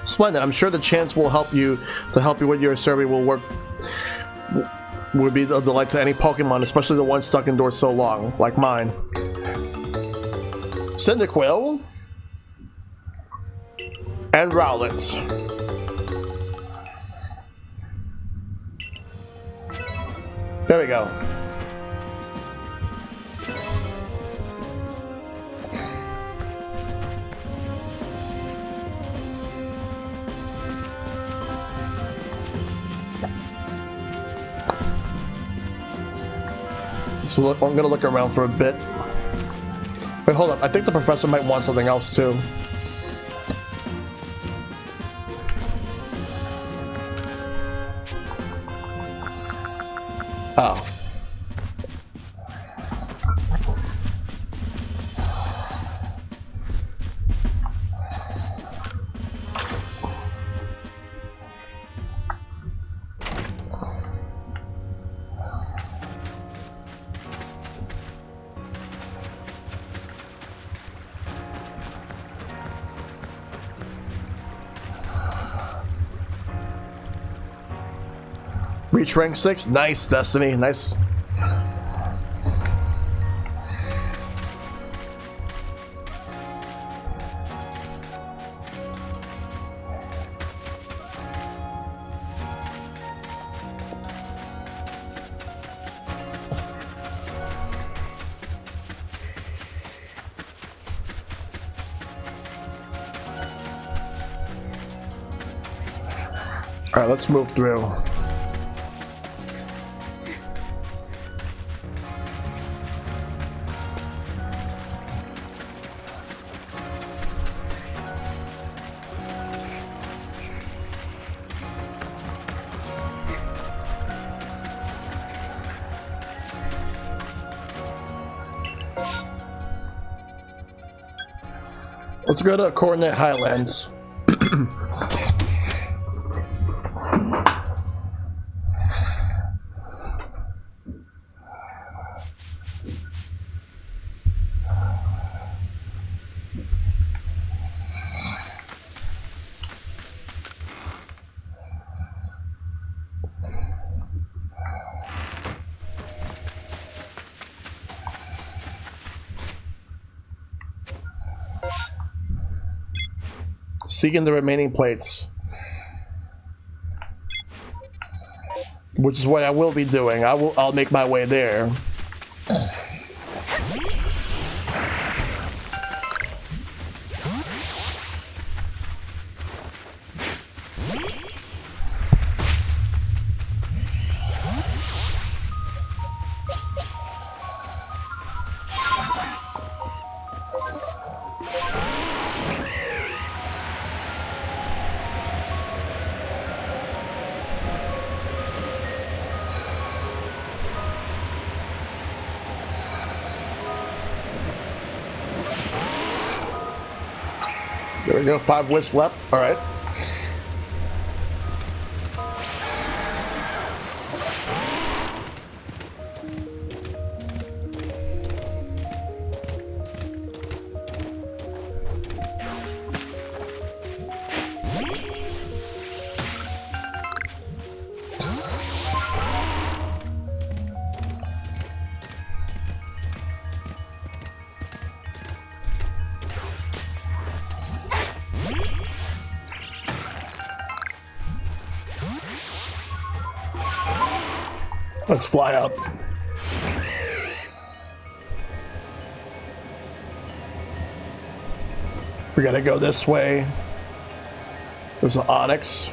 Splendid. I'm sure the chance will help you with your survey will work. Would be a delight to any Pokemon, especially the ones stuck indoors so long, like mine. Cyndaquil and Rowlet. There we go. So look, I'm gonna look around for a bit. Wait, hold up. I think the professor might want something else too. Oh. Reach rank 6. Nice, Destiny. Nice. All right, let's move through. Let's go to Coordinate Highlands. Seeking the remaining plates, which is what I will be doing. I'll make my way there. There we go, 5 wisps left. All right. Let's fly up. We gotta go this way. There's an Onyx.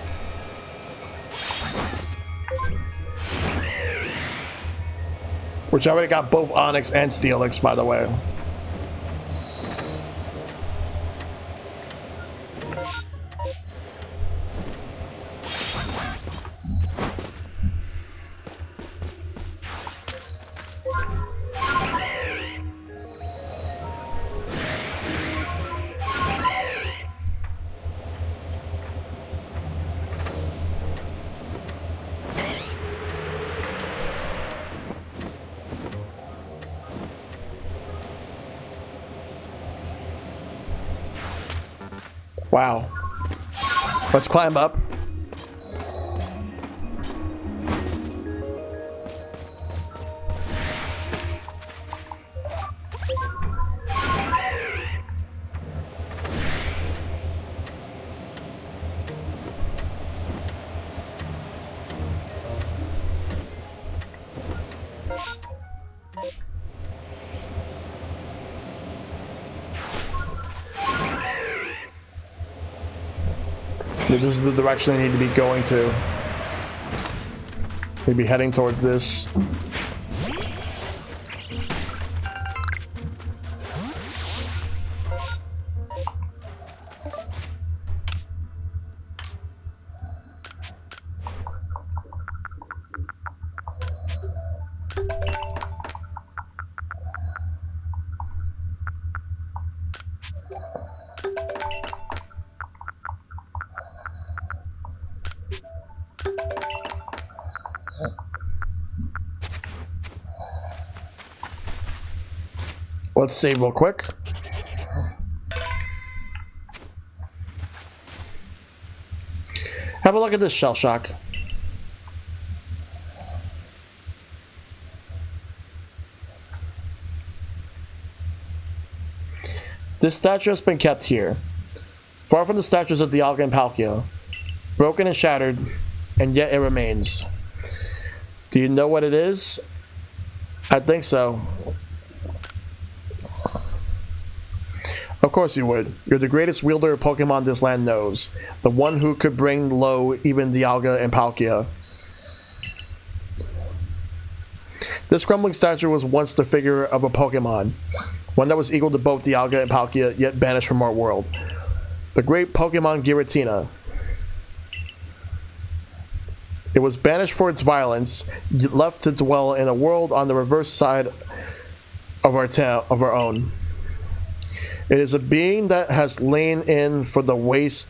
Which I already got both Onyx and Steelix, by the way. Wow. Let's climb up. This is the direction I need to be going to. Maybe heading towards this. Let's save real quick. Have a look at this Shell Shock. This statue has been kept here, far from the statues of Dialga and Palkia, broken and shattered, and yet it remains. Do you know what it is? I think so. Of course you would. You're the greatest wielder of Pokemon this land knows. The one who could bring low even Dialga and Palkia. This crumbling statue was once the figure of a Pokemon. One that was equal to both Dialga and Palkia, yet banished from our world. The great Pokemon Giratina. It was banished for its violence, left to dwell in a world on the reverse side of our own. It is a being that has lain in for the waste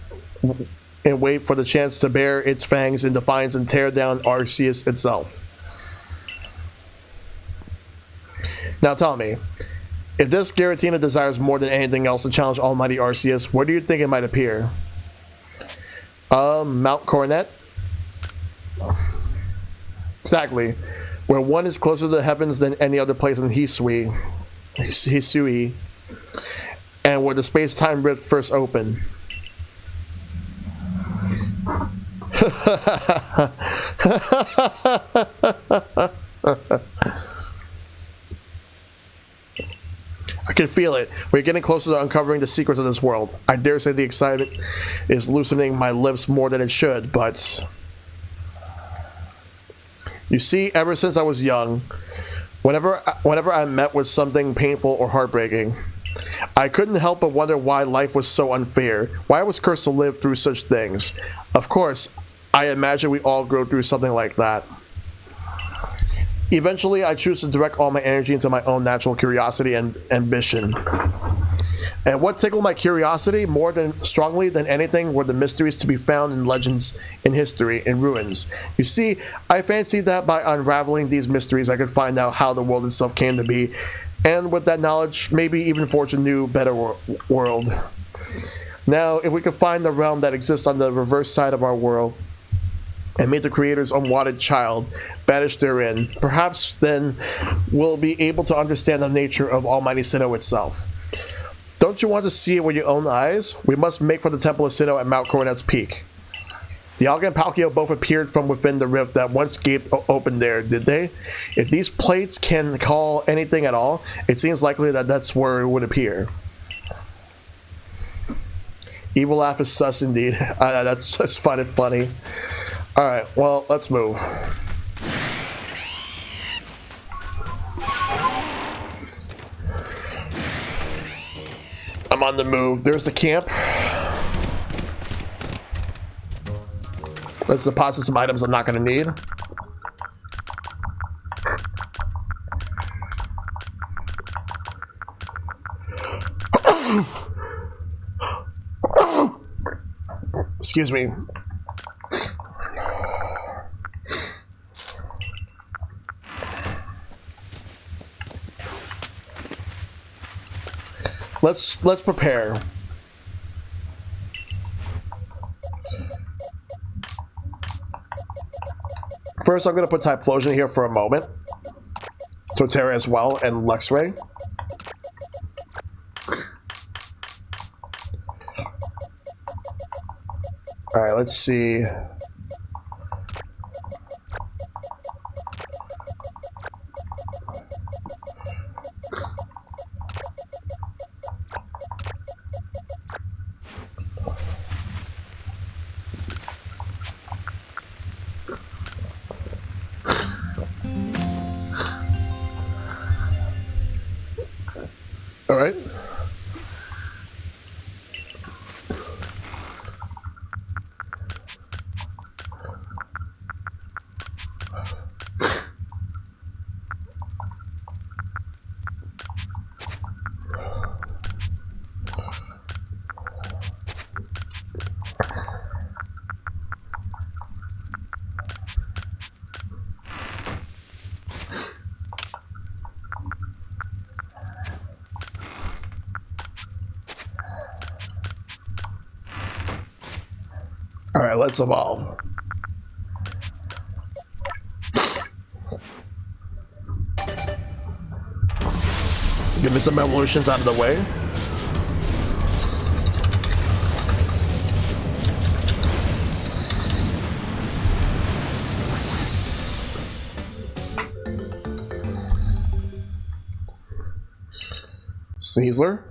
and wait for the chance to bare its fangs in defiance and tear down Arceus itself. Now tell me, if this Giratina desires more than anything else to challenge Almighty Arceus, where do you think it might appear? Mount Coronet? Exactly. Where one is closer to the heavens than any other place in Hisui, and where the space-time rift first opened. I can feel it. We're getting closer to uncovering the secrets of this world. I dare say the excitement is loosening my lips more than it should, but... You see, ever since I was young, whenever I met with something painful or heartbreaking, I couldn't help but wonder why life was so unfair, why I was cursed to live through such things. Of course, I imagine we all go through something like that. Eventually, I choose to direct all my energy into my own natural curiosity and ambition. And what tickled my curiosity more strongly than anything were the mysteries to be found in legends, in history, in ruins. You see, I fancied that by unraveling these mysteries, I could find out how the world itself came to be, and with that knowledge, maybe even forge a new, better world. Now, if we could find the realm that exists on the reverse side of our world, and meet the Creator's unwanted child, banished therein, perhaps then we'll be able to understand the nature of Almighty Sinnoh itself. Don't you want to see it with your own eyes? We must make for the Temple of Sinnoh at Mount Coronet's peak. Dialga and Palkia both appeared from within the rift that once gaped open there, did they? If these plates can call anything at all, it seems likely that that's where it would appear. Evil laugh is sus indeed. That's funny. Alright, well, let's move. I'm on the move. There's the camp. Let's deposit some items I'm not going to need. Excuse me. Let's prepare. First, I'm going to put Typhlosion here for a moment. Torterra as well, and Luxray. Alright, let's see. All right. All right, let's evolve. Give me some evolutions out of the way. Sneasler.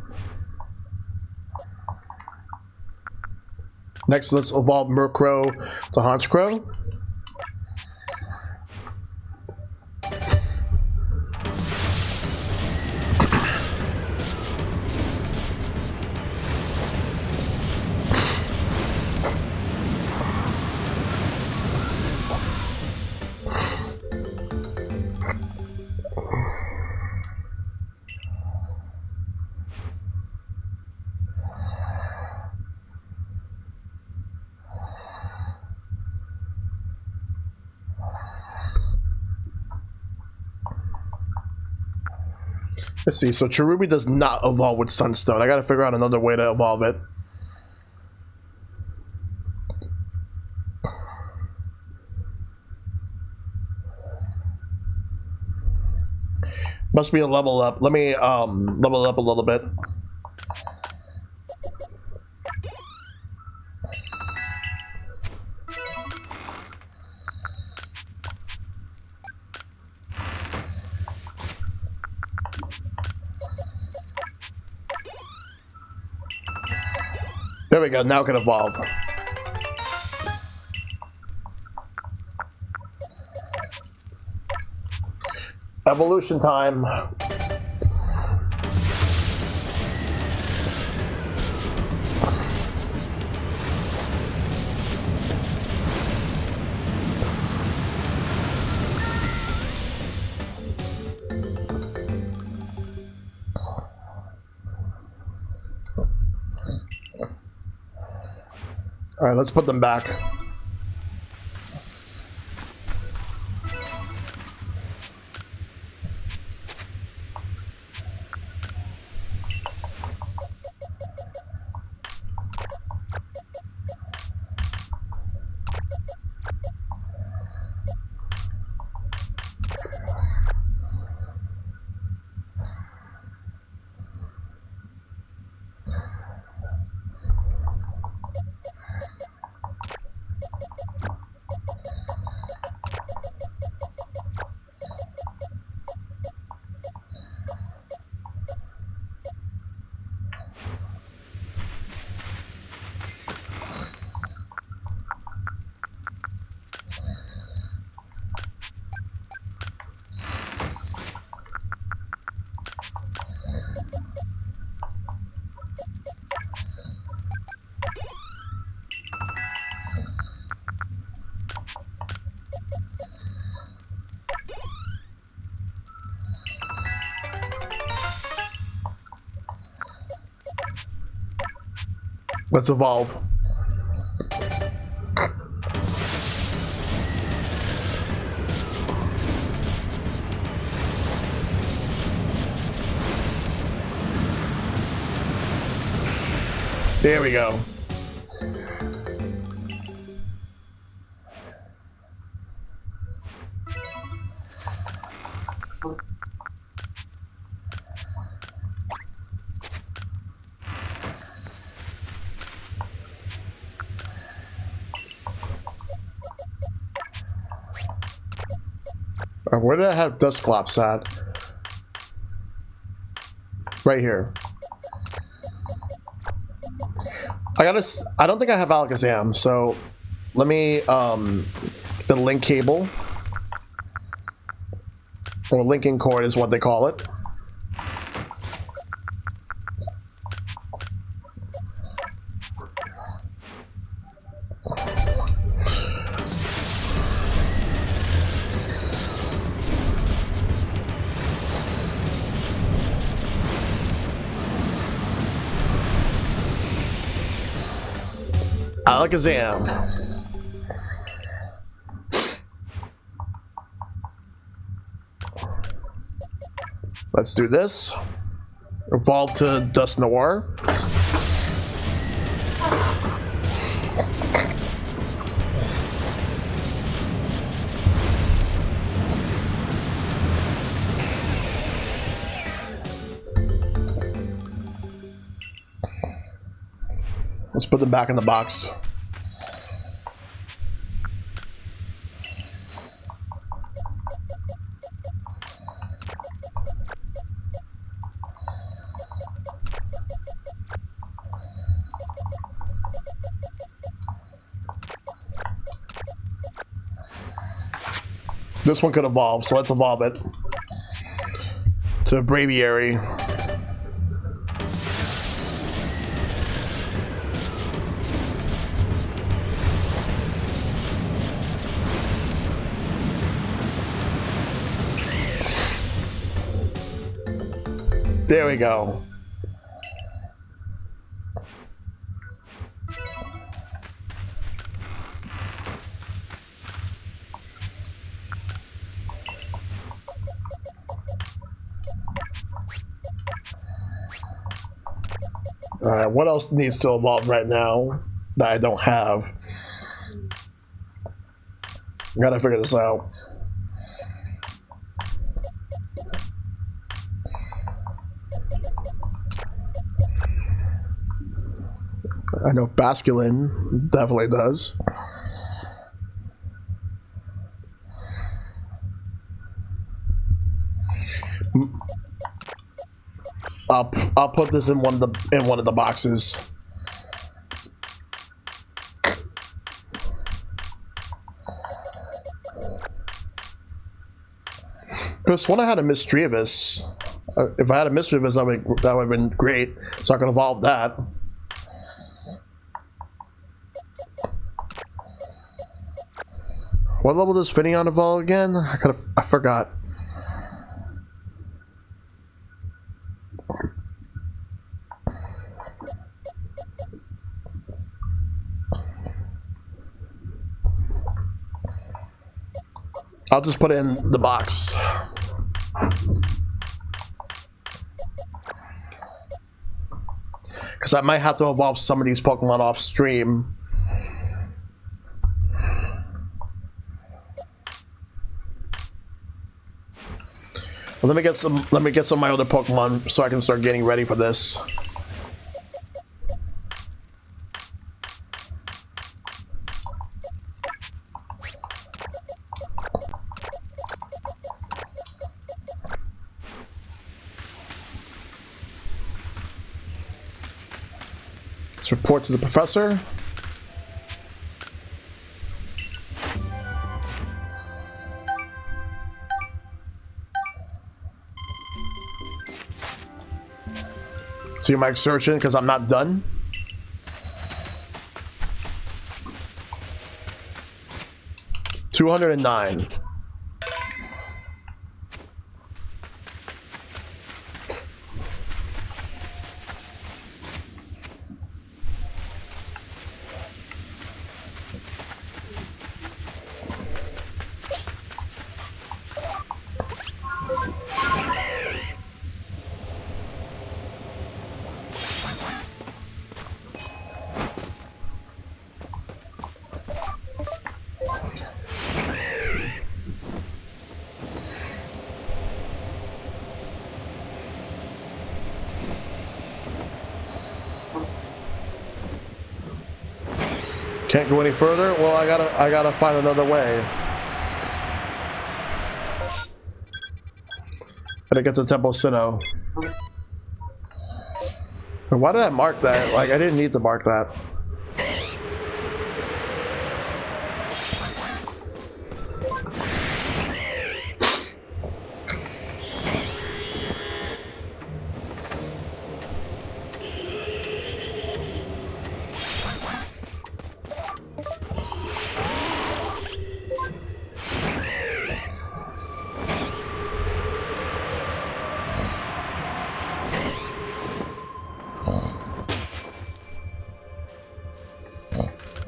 Next, let's evolve Murkrow to Honchkrow. Let's see, so Cherubi does not evolve with Sunstone. I gotta figure out another way to evolve it. Must be a level up. Let me level it up a little bit. There we go, now it can evolve. Evolution time. All right, let's put them back. Let's evolve. There we go. Where did I have Dusclops at? Right here. I don't think I have Alakazam, so let me the link cable or linking cord is what they call it. Alakazam. Let's do this. Evolve to Dust Noir. Let's put them back in the box. This one could evolve, so let's evolve it to a Braviary. There we go. Alright, what else needs to evolve right now that I don't have? I gotta figure this out. I know Basculin definitely does. I'll put this in one of the boxes. Because when I had a Mischievous, if I had a Mischievous, that would have been great. So I can evolve that. What level does Finneon evolve again? I forgot. I'll just put it in the box. Because I might have to evolve some of these Pokemon off stream. Well, let me get some of my other Pokemon so I can start getting ready for this. Let's report to the professor. So you might search in because I'm not done. $209. Can't go any further? Well, I gotta find another way. Gotta get to Temple Sinnoh. Why did I mark that? Like, I didn't need to mark that.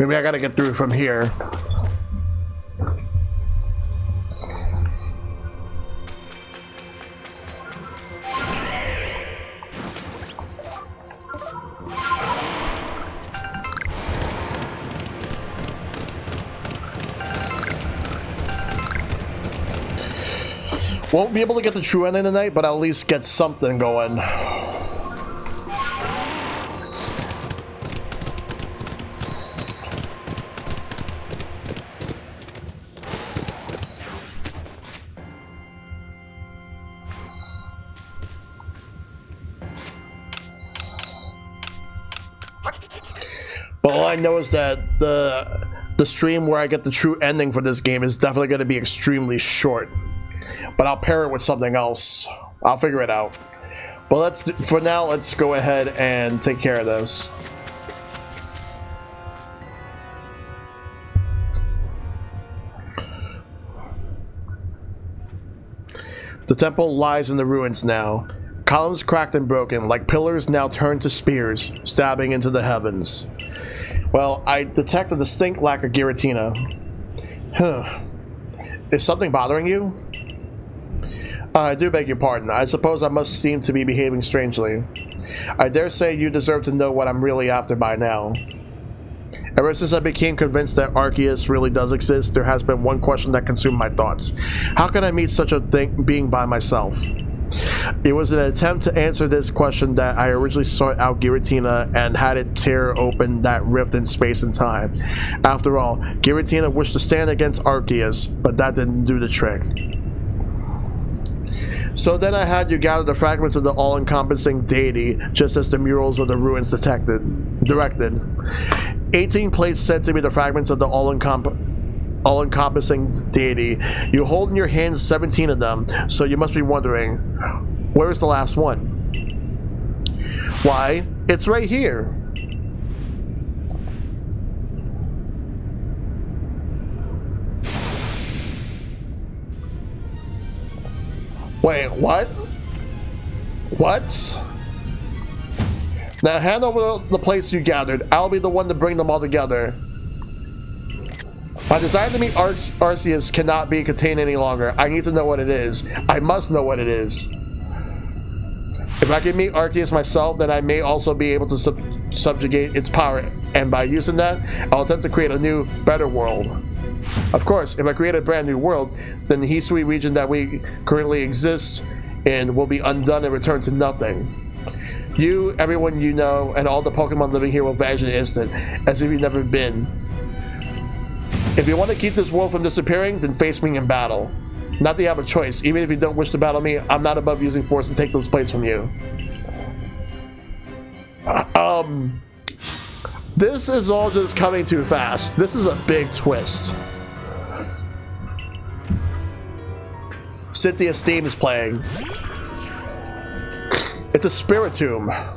Maybe I gotta get through from here. Won't be able to get the true ending tonight, but I'll at least get something going. But all I know is that the stream where I get the true ending for this game is definitely going to be extremely short. But I'll pair it with something else. I'll figure it out. But for now, let's go ahead and take care of this. The temple lies in the ruins now. Columns cracked and broken, like pillars now turned to spears, stabbing into the heavens. Well, I detect a distinct lack of Giratina. Huh. Is something bothering you? I do beg your pardon. I suppose I must seem to be behaving strangely. I dare say you deserve to know what I'm really after by now. Ever since I became convinced that Arceus really does exist, there has been one question that consumed my thoughts. How can I meet such a being by myself? It was an attempt to answer this question that I originally sought out Giratina and had it tear open that rift in space and time. After all, Giratina wished to stand against Arceus, but that didn't do the trick. So then I had you gather the fragments of the all-encompassing deity, just as the murals of the ruins directed. 18 plates said to be the fragments of the all-encompassing deity. You hold in your hands 17 of them, so you must be wondering, where's the last one? Why, it's right here. Wait, what? What? Now hand over the plates you gathered. I'll be the one to bring them all together. My desire to meet Arceus cannot be contained any longer. I need to know what it is. I must know what it is. If I can meet Arceus myself, then I may also be able to subjugate its power, and by using that, I'll attempt to create a new, better world. Of course, if I create a brand new world, then the Hisui region that we currently exist in will be undone and return to nothing. You, everyone you know, and all the Pokemon living here will vanish in an instant, as if you've never been. If you want to keep this world from disappearing, then face me in battle. Not that you have a choice. Even if you don't wish to battle me, I'm not above using force to take those plates from you. This is all just coming too fast. This is a big twist. Cynthia's theme is playing. It's a Spiritomb.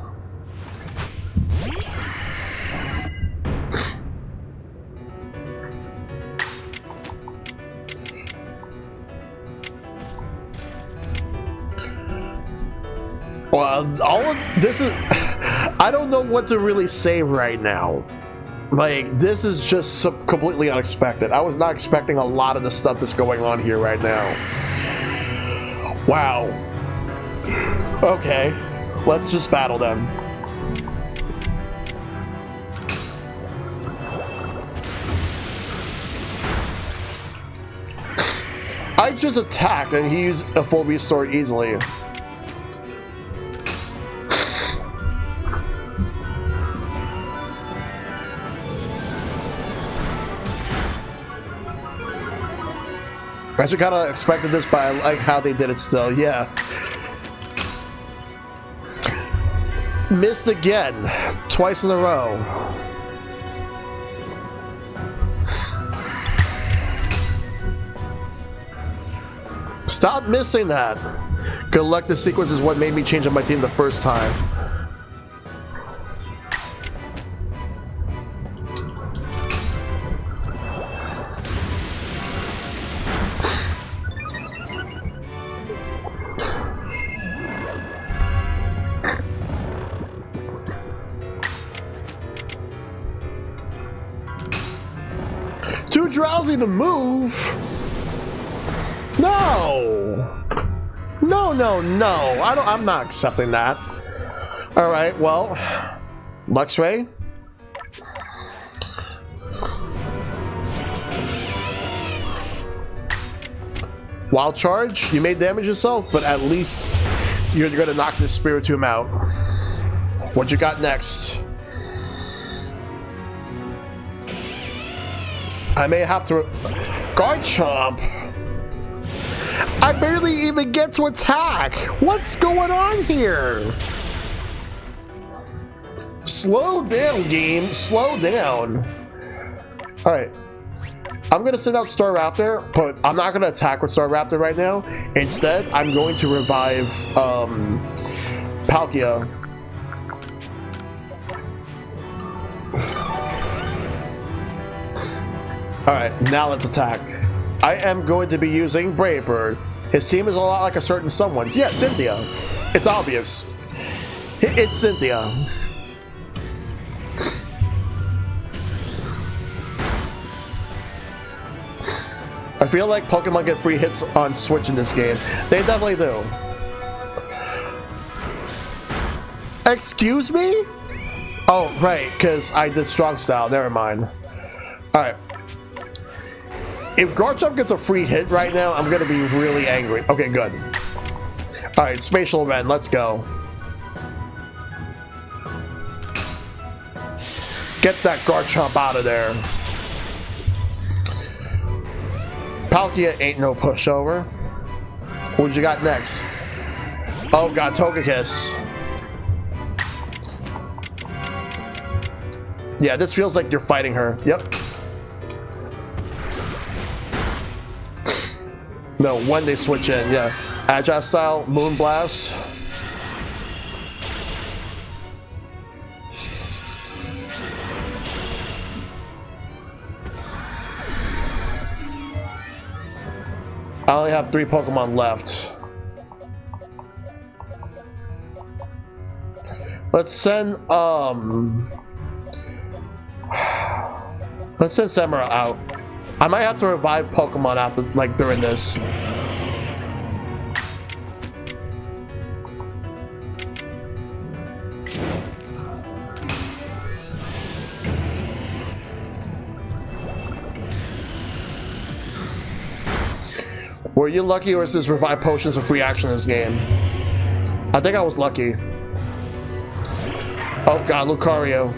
Well, all of this is... I don't know what to really say right now. Like, this is just completely unexpected. I was not expecting a lot of the stuff that's going on here right now. Wow. Okay, let's just battle them. I just attacked and he used a full restore easily. I actually kind of expected this, but I like how they did it still, yeah. Missed again, twice in a row. Stop missing that. Good luck, this sequence is what made me change on my team the first time. Too drowsy to move? No! No, no, no. I'm not accepting that. Alright, well. Luxray? Wild Charge? You may damage yourself, but at least you're gonna knock this Spiritomb out. What you got next? I may have to... Garchomp! I barely even get to attack! What's going on here? Slow down, game. Slow down. Alright. I'm gonna send out Staraptor, but I'm not gonna attack with Staraptor right now. Instead, I'm going to revive Palkia. Alright, now let's attack. I am going to be using Brave Bird. His team is a lot like a certain someone's. Yeah, Cynthia. It's obvious. It's Cynthia. I feel like Pokemon get free hits on Switch in this game. They definitely do. Excuse me? Oh, right, because I did Strong Style. Never mind. Alright. If Garchomp gets a free hit right now, I'm going to be really angry. Okay, good. Alright, Spatial Event. Let's go. Get that Garchomp out of there. Palkia ain't no pushover. What you got next? Oh god, Togekiss. Yeah, this feels like you're fighting her. Yep. No, when they switch in, yeah. Agile Style, Moonblast. I only have 3 Pokemon left. Let's send Samura out. I might have to revive Pokemon after, like, during this. Were you lucky, or is this revive potions a free action in this game? I think I was lucky. Oh god, Lucario.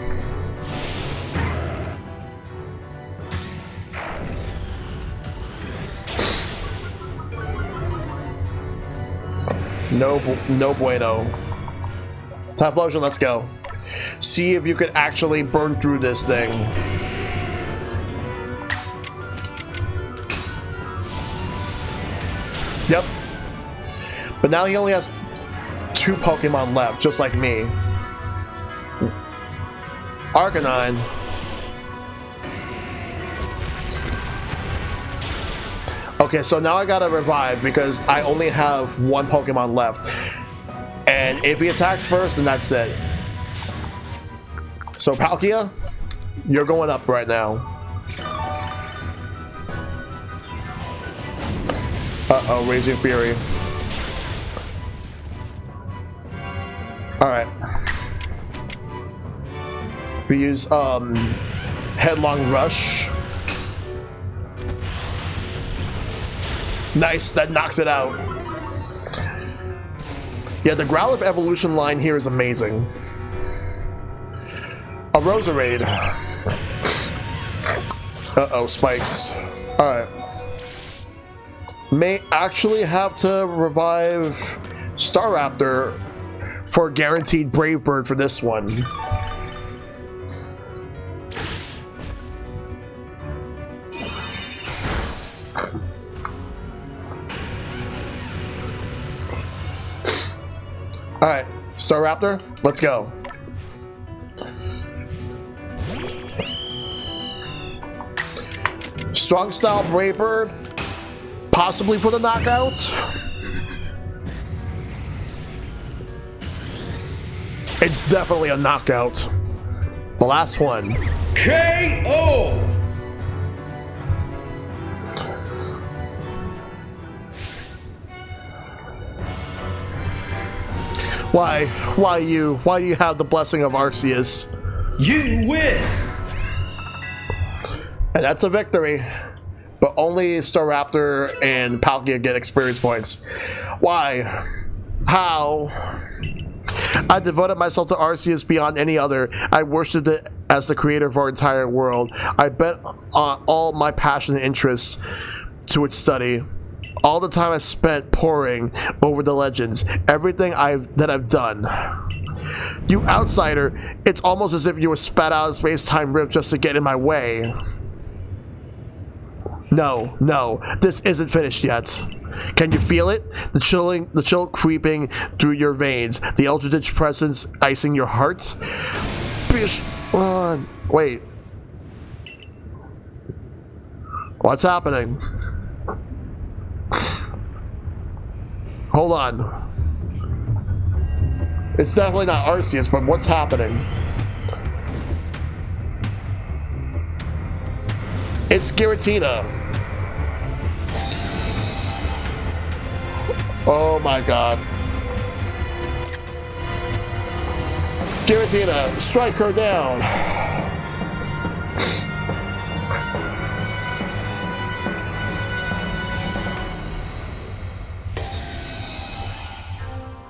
No bueno. Typhlosion, let's go. See if you could actually burn through this thing. Yep. But now he only has 2 Pokemon left, just like me. Arcanine. Okay, so now I gotta revive because I only have 1 Pokemon left. And if he attacks first, then that's it. So Palkia, you're going up right now. Uh-oh, Raging Fury. Alright. We use Headlong Rush. Nice, that knocks it out. Yeah, the Growlithe evolution line here is amazing. A Roserade. Uh-oh, spikes. Alright. May actually have to revive Staraptor for guaranteed Brave Bird for this one. Alright, Staraptor, let's go. Strong Style Brave Bird, possibly for the knockout. It's definitely a knockout. The last one. KO! Why? Why you? Why do you have the blessing of Arceus? You win! And that's a victory. But only Staraptor and Palkia get experience points. Why? How? I devoted myself to Arceus beyond any other. I worshipped it as the creator of our entire world. I bet on all my passion and interest to its study. All the time I spent poring over the legends, everything that I've done. You outsider, it's almost as if you were spat out of space-time rift just to get in my way. No, no, this isn't finished yet. Can you feel it? The chill creeping through your veins. The eldritch presence icing your heart. Bish, wait. What's happening? Hold on. It's definitely not Arceus, but what's happening? It's Giratina. Oh my god. Giratina, strike her down.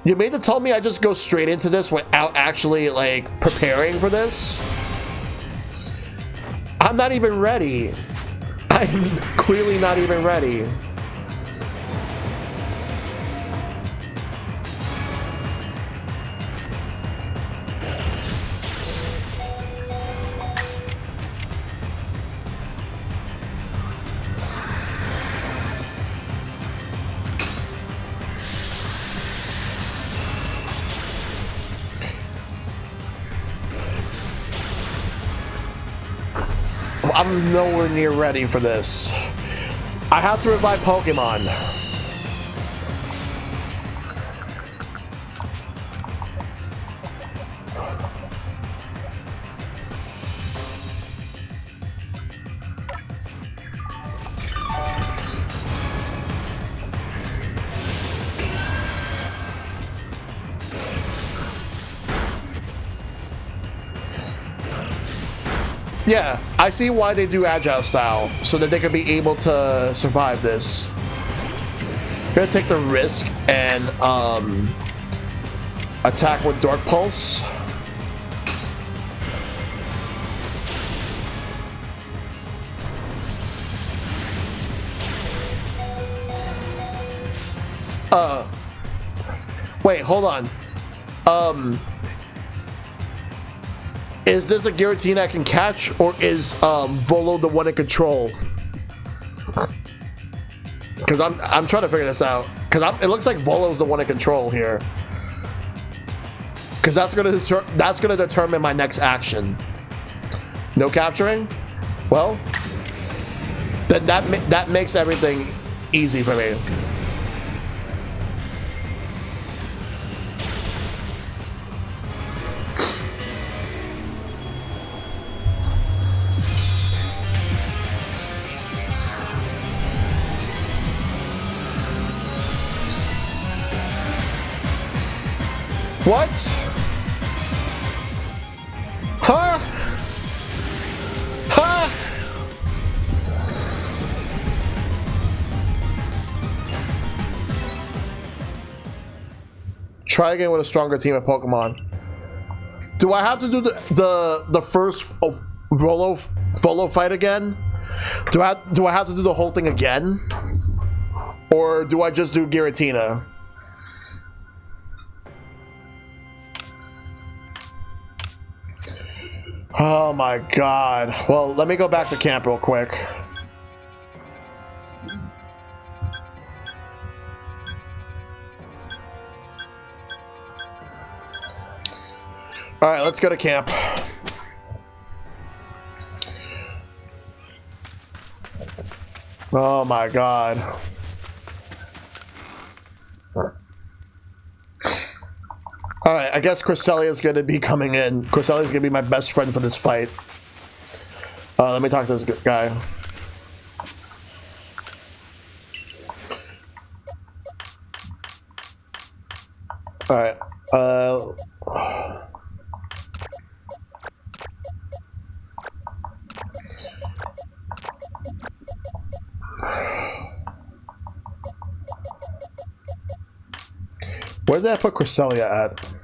You mean to tell me I just go straight into this without actually, like, preparing for this? I'm not even ready. I'm clearly not even ready. I'm nowhere near ready for this. I have to revive Pokemon. Yeah, I see why they do Agile style, so that they can be able to survive this. I'm gonna take the risk and attack with Dark Pulse. Wait, hold on. Is this a Giratina I can catch, or is Volo the one in control? Because I'm trying to figure this out. Because it looks like Volo's the one in control here. Because that's gonna determine my next action. No capturing? Well, then that makes everything easy for me. What? Huh? Huh? Try again with a stronger team of Pokemon. Do I have to do the first Volo fight again? Do I have to do the whole thing again? Or do I just do Giratina? Oh my god. Well, let me go back to camp real quick. Alright, let's go to camp. Oh my god. Alright, I guess Cresselia's gonna be coming in. Cresselia's gonna be my best friend for this fight. Let me talk to this guy. Alright, where did I put Cresselia at?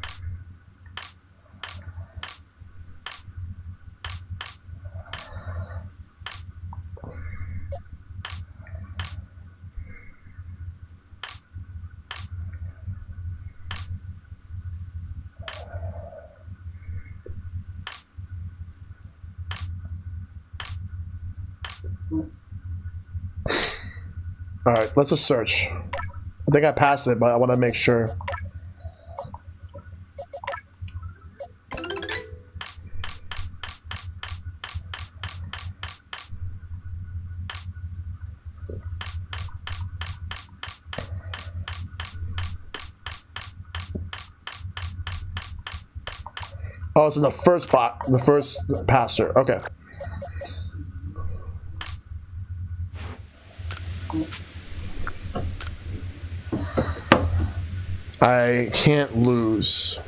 All right, let's just search. I think I passed it, but I want to make sure. Oh, it's in the first spot, the first pasture. Okay. I can't lose.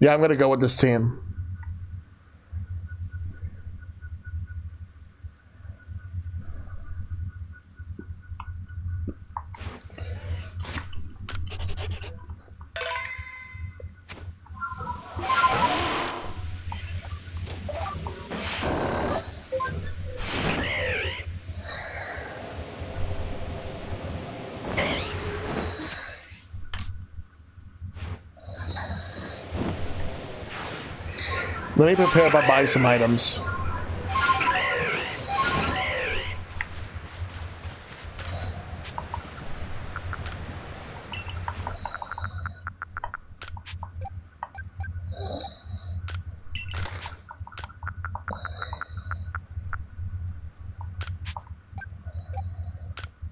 Yeah, I'm gonna go with this team. Let me prepare by buying some items.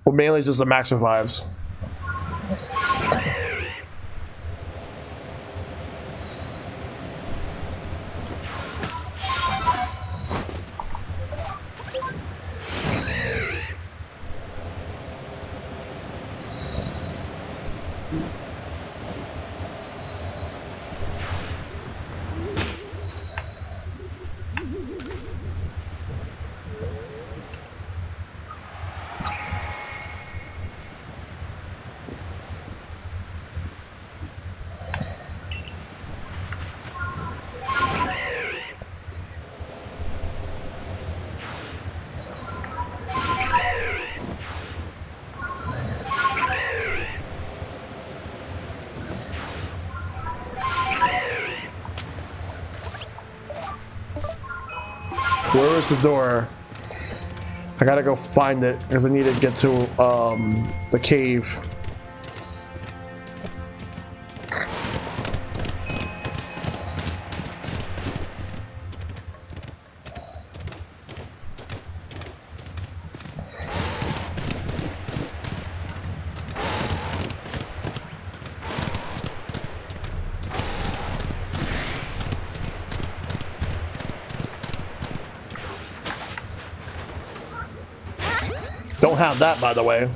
Well, mainly just the max revives. Where is the door? I gotta go find it because I need to get to the cave. Don't have that, by the way.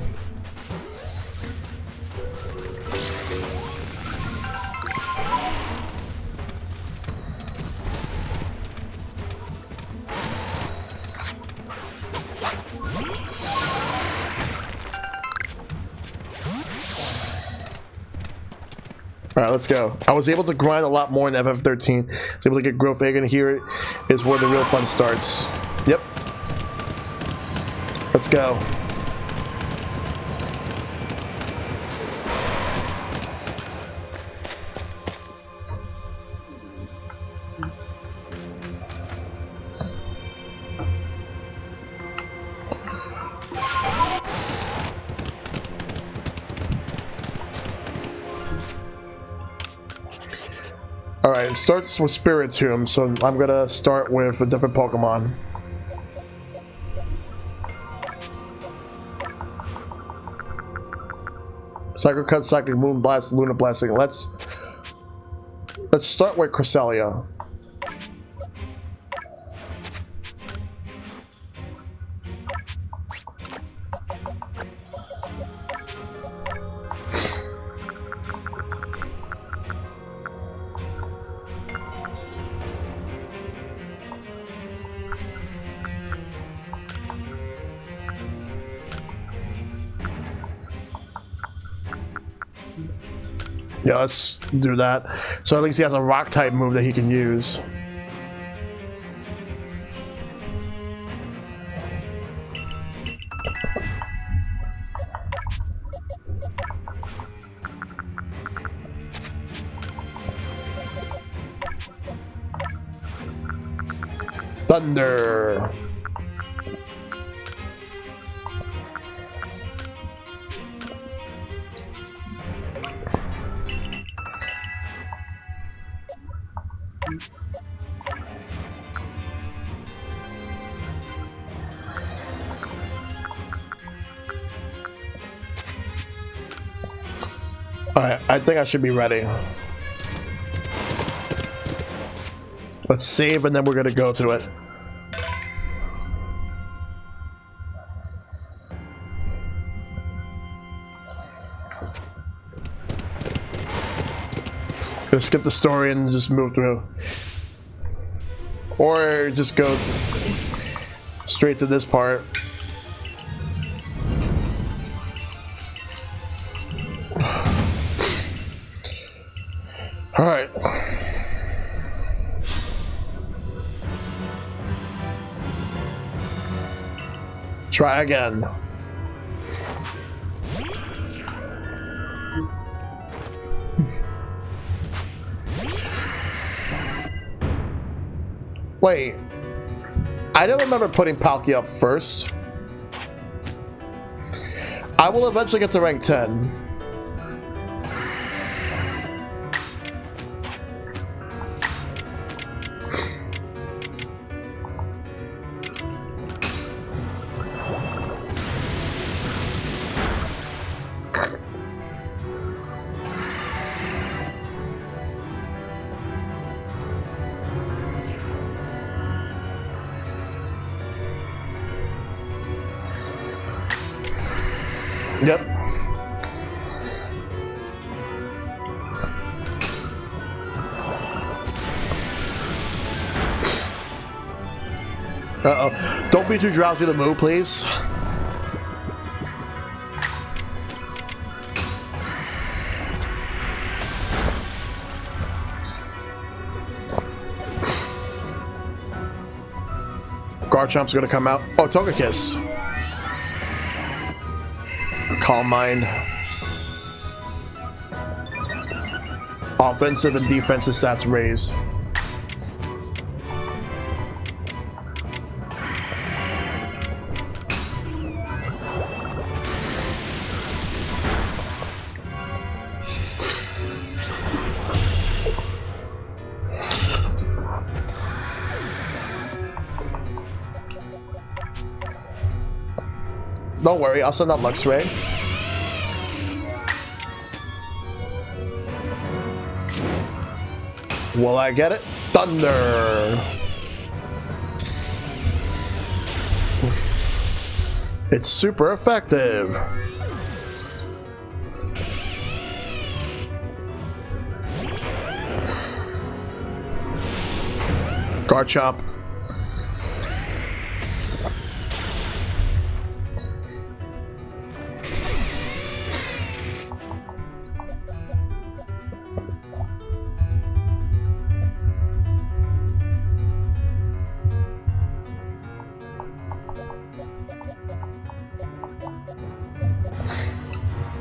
All right, let's go. I was able to grind a lot more in FF13. I was able to get growth egg, and here is where the real fun starts. Yep. Let's go. Alright, it starts with Spiritomb, so I'm gonna start with a different Pokemon. Psycho Cut, Psychic Moon Blast, Luna Blasting. Let's start with Cresselia. Yeah, let's do that. So at least he has a rock type move that he can use. Thunder. Alright, I think I should be ready. Let's save and then we're gonna go to it. Gonna skip the story and just move through. Or just go straight to this part. All right. Try again. Wait. I don't remember putting Palkia up first. I will eventually get to rank 10. Yep. Uh-oh. Don't be too drowsy to move, please. Garchomp's gonna come out. Oh, Togekiss. Calm Mind. Offensive and defensive stats raise. Don't worry, I'll send out Luxray. Will I get it? Thunder! It's super effective. Garchomp.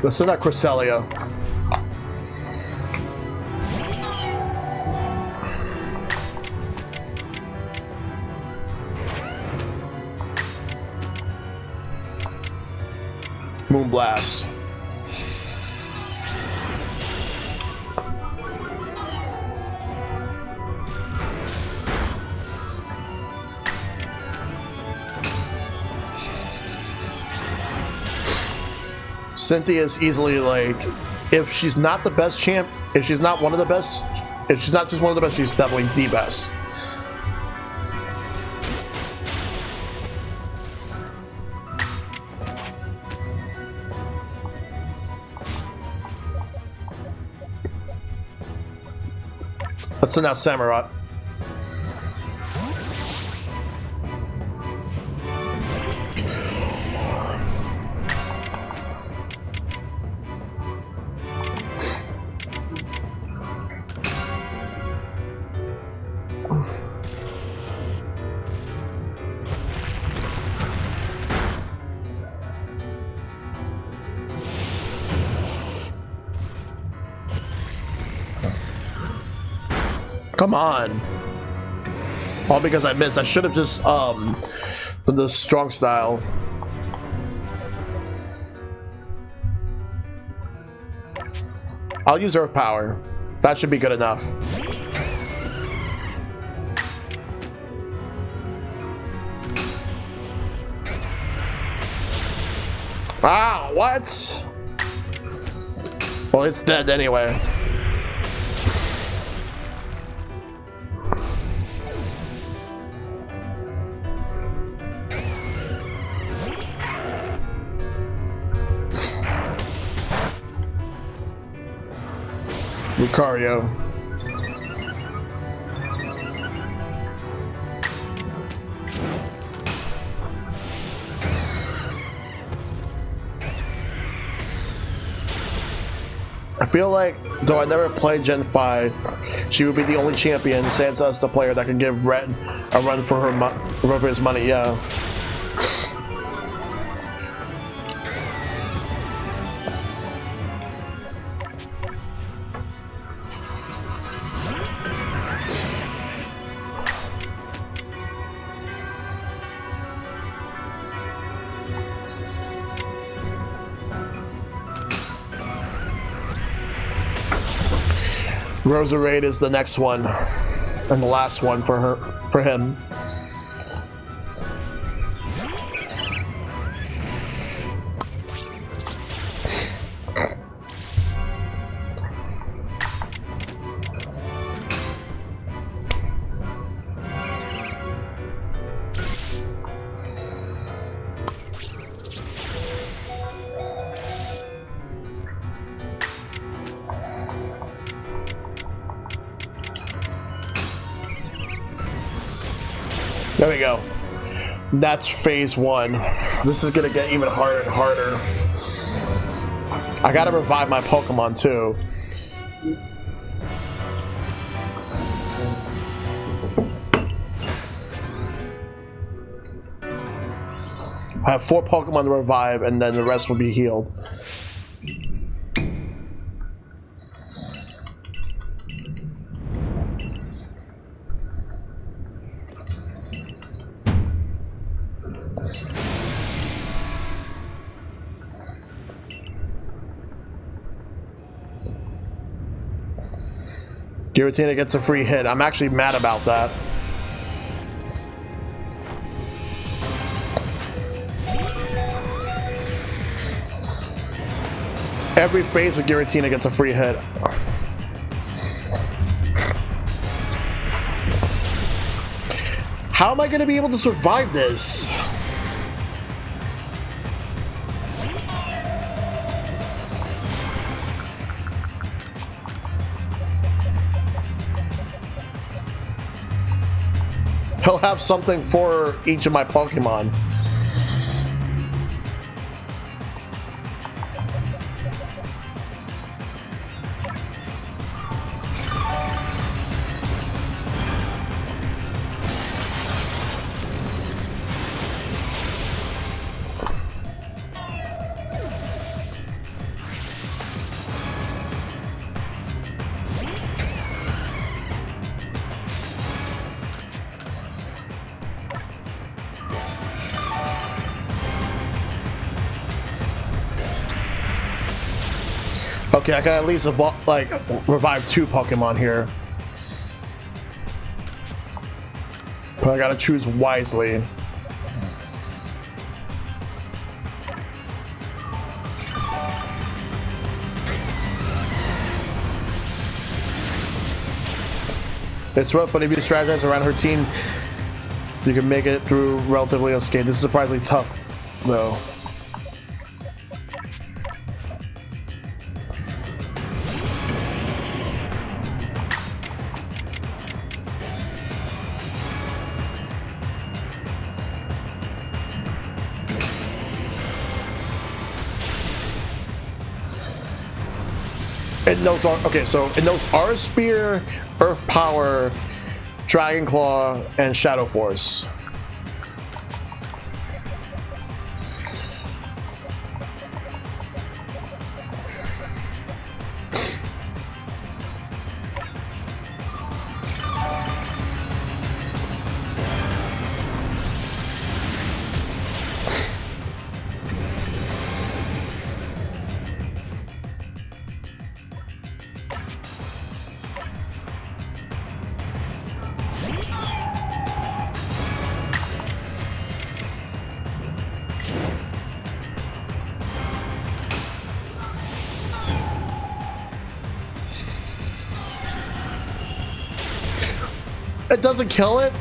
Let's send out Cresselia. Moonblast. Cynthia is easily like, if she's not the best champ, if she's not one of the best, if she's not just one of the best, she's definitely the best. Let's send out Samurott. Come on. All because I missed. I should have just done the strong style. I'll use Earth Power. That should be good enough. Ah, what? Well, it's dead anyway. Lucario. I feel like, though I never played Gen 5, she would be the only champion, Sansa's the player that can give Red a run for his money, yeah. Roserade is the next one, and the last one for him. There we go. That's phase 1. This is gonna get even harder and harder. I gotta revive my Pokemon too. I have 4 Pokemon to revive, and then the rest will be healed. Giratina gets a free hit. I'm actually mad about that. Every phase of Giratina gets a free hit. How am I going to be able to survive this? He'll have something for each of my Pokemon. Okay, I can at least revive 2 Pokemon here. But I gotta choose wisely. It's rough, but if you strategize around her team, you can make it through relatively unscathed. This is surprisingly tough, though. It knows, okay, so it knows Aura Spear, Earth Power, Dragon Claw, and Shadow Force. it doesn't kill it?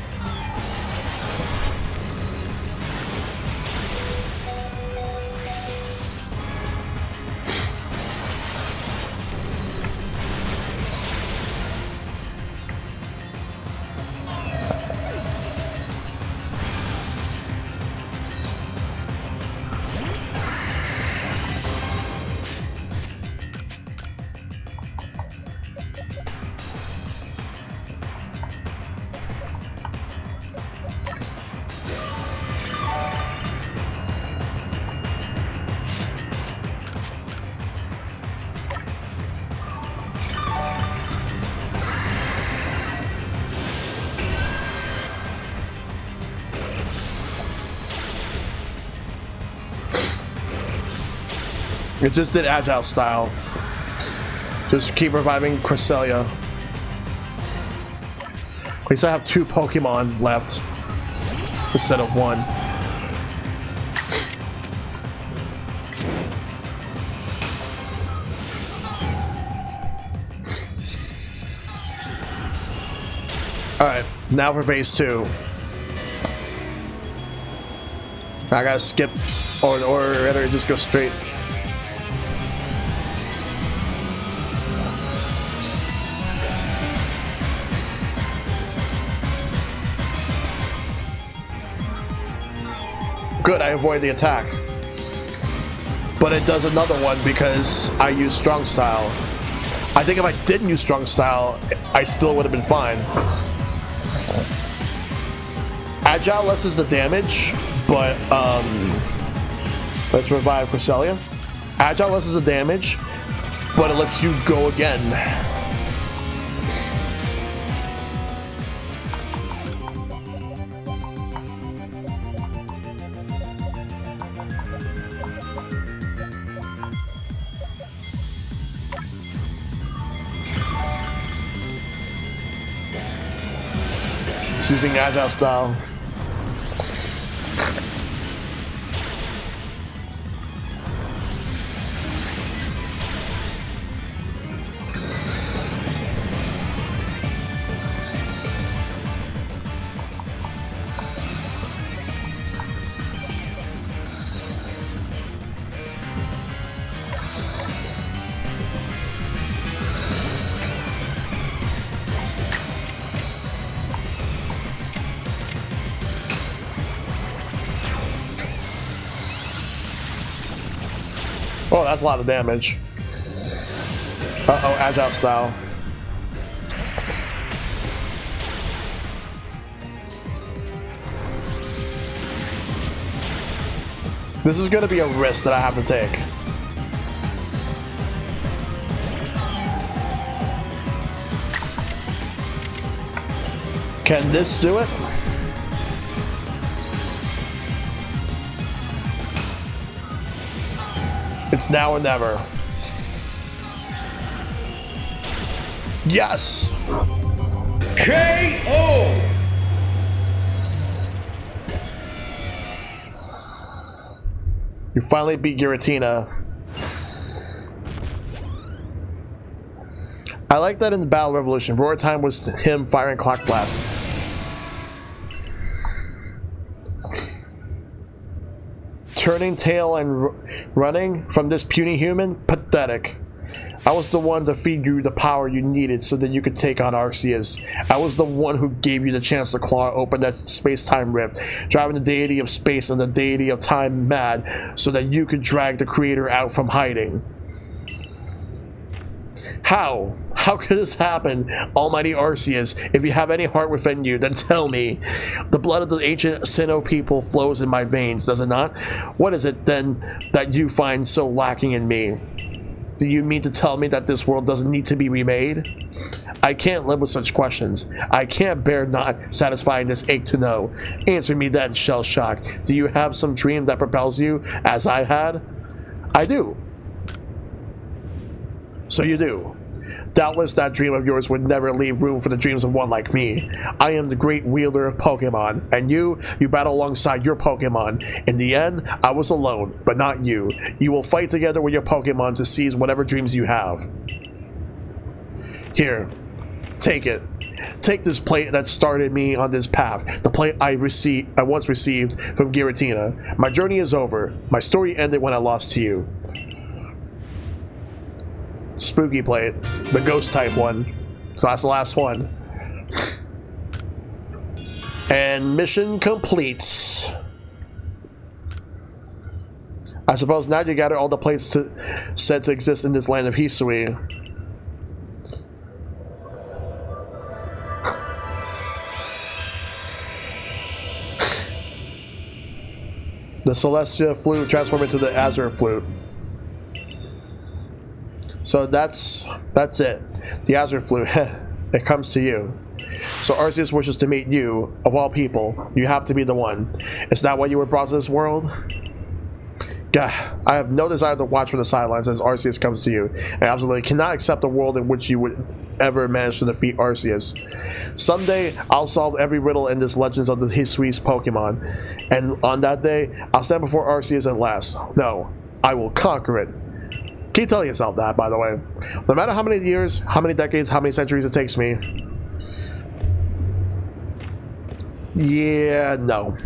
It just did agile style. Just keep reviving Cresselia. At least I have 2 Pokemon left instead of 1. Alright, now for phase 2. I gotta skip or rather just go straight. Good, I avoid the attack. But it does another one because I use strong style. I think if I didn't use strong style, I still would have been fine. Agile lessens the damage, but let's revive Cresselia. Agile lessens the damage, but it lets you go again. Using agile style. Oh, that's a lot of damage. Uh-oh, agile style. This is going to be a risk that I have to take. Can this do it? It's now or never. Yes! KO! You finally beat Giratina. I like that in the Battle Revolution. Roar Time was him firing Clock Blast. Turning tail and running from this puny human? Pathetic. I was the one to feed you the power you needed so that you could take on Arceus. I was the one who gave you the chance to claw open that space-time rift, driving the deity of space and the deity of time mad so that you could drag the creator out from hiding. How? How could this happen, almighty Arceus? If you have any heart within you, then tell me. The blood of the ancient Sinnoh people flows in my veins, does it not? What is it, then, that you find so lacking in me? Do you mean to tell me that this world doesn't need to be remade? I can't live with such questions. I can't bear not satisfying this ache to know. Answer me then, Shellshock. Do you have some dream that propels you, as I had? I do. So you do. Doubtless that dream of yours would never leave room for the dreams of one like me. I am the great wielder of Pokemon, and you battle alongside your Pokemon. In the end, I was alone, but not you. You will fight together with your Pokemon to seize whatever dreams you have. Here, Take it. Take this plate that started me on this path. The plate I once received from Giratina. My journey is over. My story ended when I lost to you. Spooky plate. The ghost type one. So that's the last one. And mission complete. I suppose now you gather all the plates said to exist in this land of Hisui. The Celestia flute transformed into the Azure flute. So that's it. The Azure flute. It comes to you. So Arceus wishes to meet you, of all people. You have to be the one. Is that why you were brought to this world? Gah, I have no desire to watch from the sidelines as Arceus comes to you. I absolutely cannot accept a world in which you would ever manage to defeat Arceus. Someday, I'll solve every riddle in this Legends of the Hisui's Pokemon. And on that day, I'll stand before Arceus at last. No, I will conquer it. Keep telling yourself that, by the way. No matter how many years, how many decades, how many centuries it takes me. Yeah, no.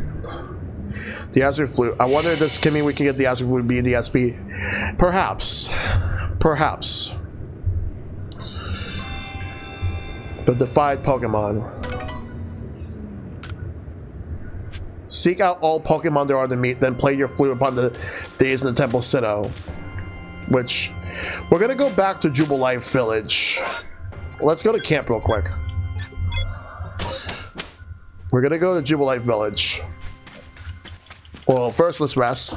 The Azure Flute. I wonder if this can mean we can get the Azure Flute be the SP. Perhaps. Perhaps. The Defied Pokemon. Seek out all Pokemon there are to meet, then play your flute upon the days in the Temple Sinnoh. Which, we're gonna go back to Jubilife Village. Let's go to camp real quick. We're gonna go to Jubilife Village. Well, first let's rest.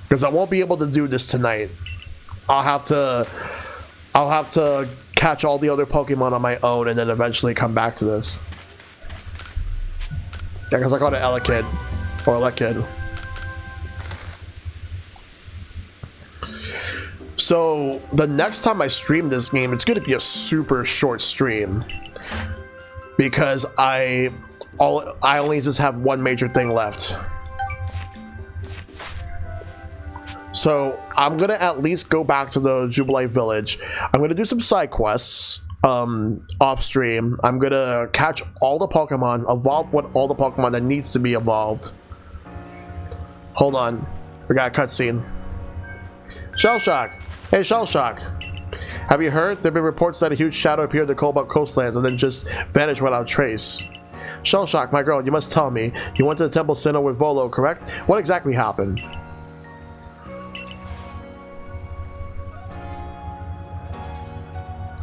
Because I won't be able to do this tonight. I'll have to catch all the other Pokemon on my own and then eventually come back to this. Yeah, because I got an Elekid. Or Elekid. So, the next time I stream this game, it's going to be a super short stream. Because I only just have one major thing left. So I'm gonna at least go back to the Jubilife Village. I'm gonna do some side quests off stream. I'm gonna catch all the Pokemon, evolve what all the Pokemon that needs to be evolved. Hold on, we got a cutscene. Shellshock, hey Shellshock. Have you heard? There have been reports that a huge shadow appeared in the Cobalt Coastlands and then just vanished without trace. Shellshock, my girl, you must tell me. You went to the Temple Sinnoh with Volo, correct? What exactly happened?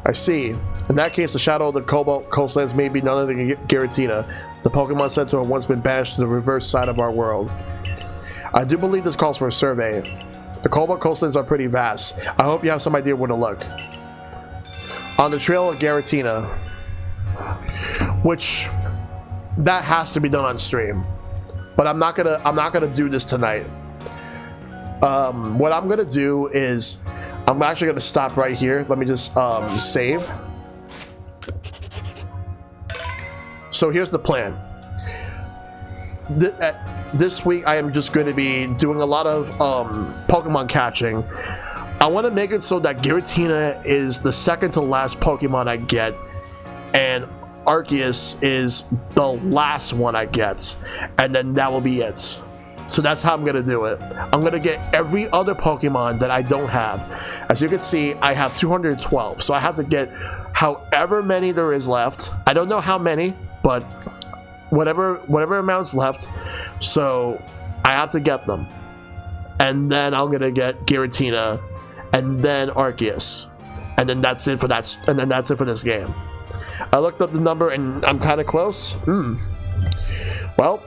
I see. In that case, the shadow of the Cobalt Coastlands may be none other than Giratina. The Pokemon Center have once been banished to the reverse side of our world. I do believe this calls for a survey. The Cobalt Coastlands are pretty vast. I hope you have some idea where to look. On the trail of Giratina. Which, that has to be done on stream. But I'm not gonna do this tonight. What I'm gonna do is I'm actually gonna stop right here. Let me just save. So here's the plan. This week I am just going to be doing a lot of Pokemon catching. I want to make it so that Giratina is the second to last Pokemon I get, and Arceus is the last one I get, and then that will be it. So that's how I'm going to do it. I'm going to get every other Pokemon that I don't have. As you can see, I have 212, so I have to get however many there is left. I don't know how many, but whatever amount's left. So I have to get them, and then I'm gonna get Giratina, and then Arceus, and then that's it for that. And then that's it for this game. I looked up the number, and I'm kind of close. Well,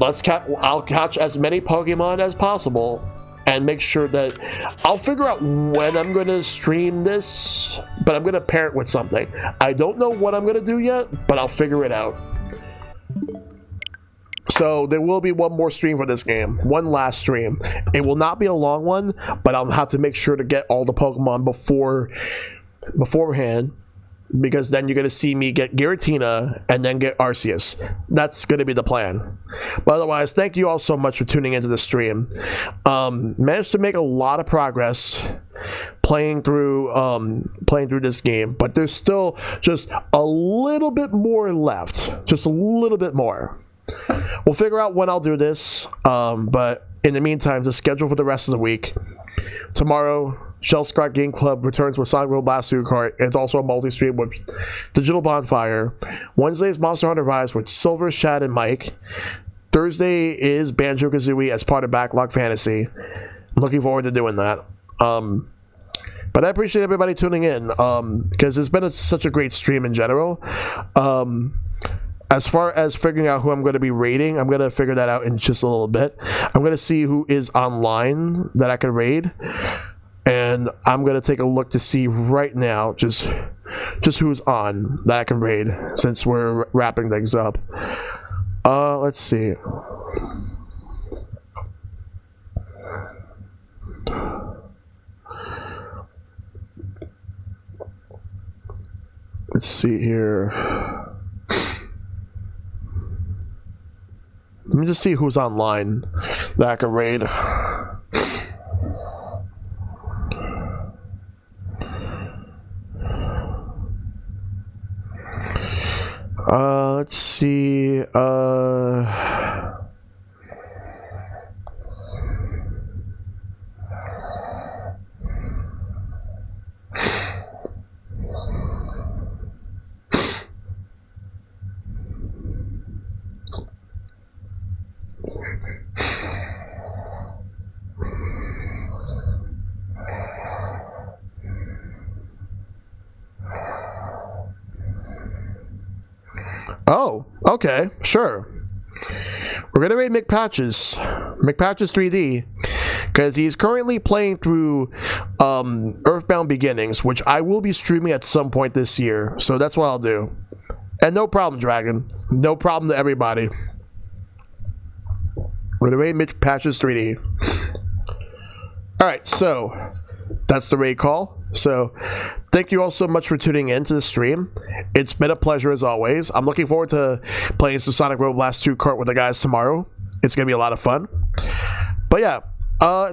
I'll catch as many Pokemon as possible, and make sure that I'll figure out when I'm gonna stream this. But I'm gonna pair it with something. I don't know what I'm gonna do yet, but I'll figure it out. So there will be one more stream for this game, one last stream. It will not be a long one, but I'll have to make sure to get all the Pokemon beforehand, because then you're going to see me get Giratina and then get Arceus. That's going to be the plan. But otherwise, thank you all so much for tuning into the stream. Managed to make a lot of progress. playing through this game, but there's still just a little bit more left. Just a little bit more. We'll figure out when I'll do this, but in the meantime, the schedule for the rest of the week. Tomorrow, Shellshock Game Club returns with Sonic World Blast 2 Kart. It's also a multi-stream with Digital Bonfire. Wednesday is Monster Hunter Rise with Silver, Shad, and Mike. Thursday is Banjo-Kazooie as part of Backlog Fantasy. I'm looking forward to doing that. But I appreciate everybody tuning in, because it's been such a great stream in general. As far as figuring out who I'm going to be raiding, I'm going to figure that out in just a little bit. I'm going to see who is online that I can raid. And I'm going to take a look to see right now just who's on that I can raid, since we're wrapping things up. Let's see. Let's see here. Let me just see who's online that I can raid. Let's see. Oh, okay, sure. We're gonna raid McPatches 3D, because he's currently playing through Earthbound Beginnings, which I will be streaming at some point this year. So that's what I'll do. And no problem, Dragon. No problem to everybody. We're gonna raid McPatches 3D. All right, so that's the raid call. So thank you all so much for tuning in to the stream. It's been a pleasure as always. I'm looking forward to playing some Sonic World Blast 2 Kart with the guys tomorrow. It's gonna be a lot of fun. But yeah,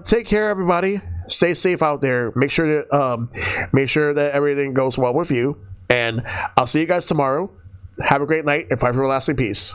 take care, everybody. Stay safe out there. Make sure that everything goes well with you. And I'll see you guys tomorrow. Have a great night and fight for lasting peace.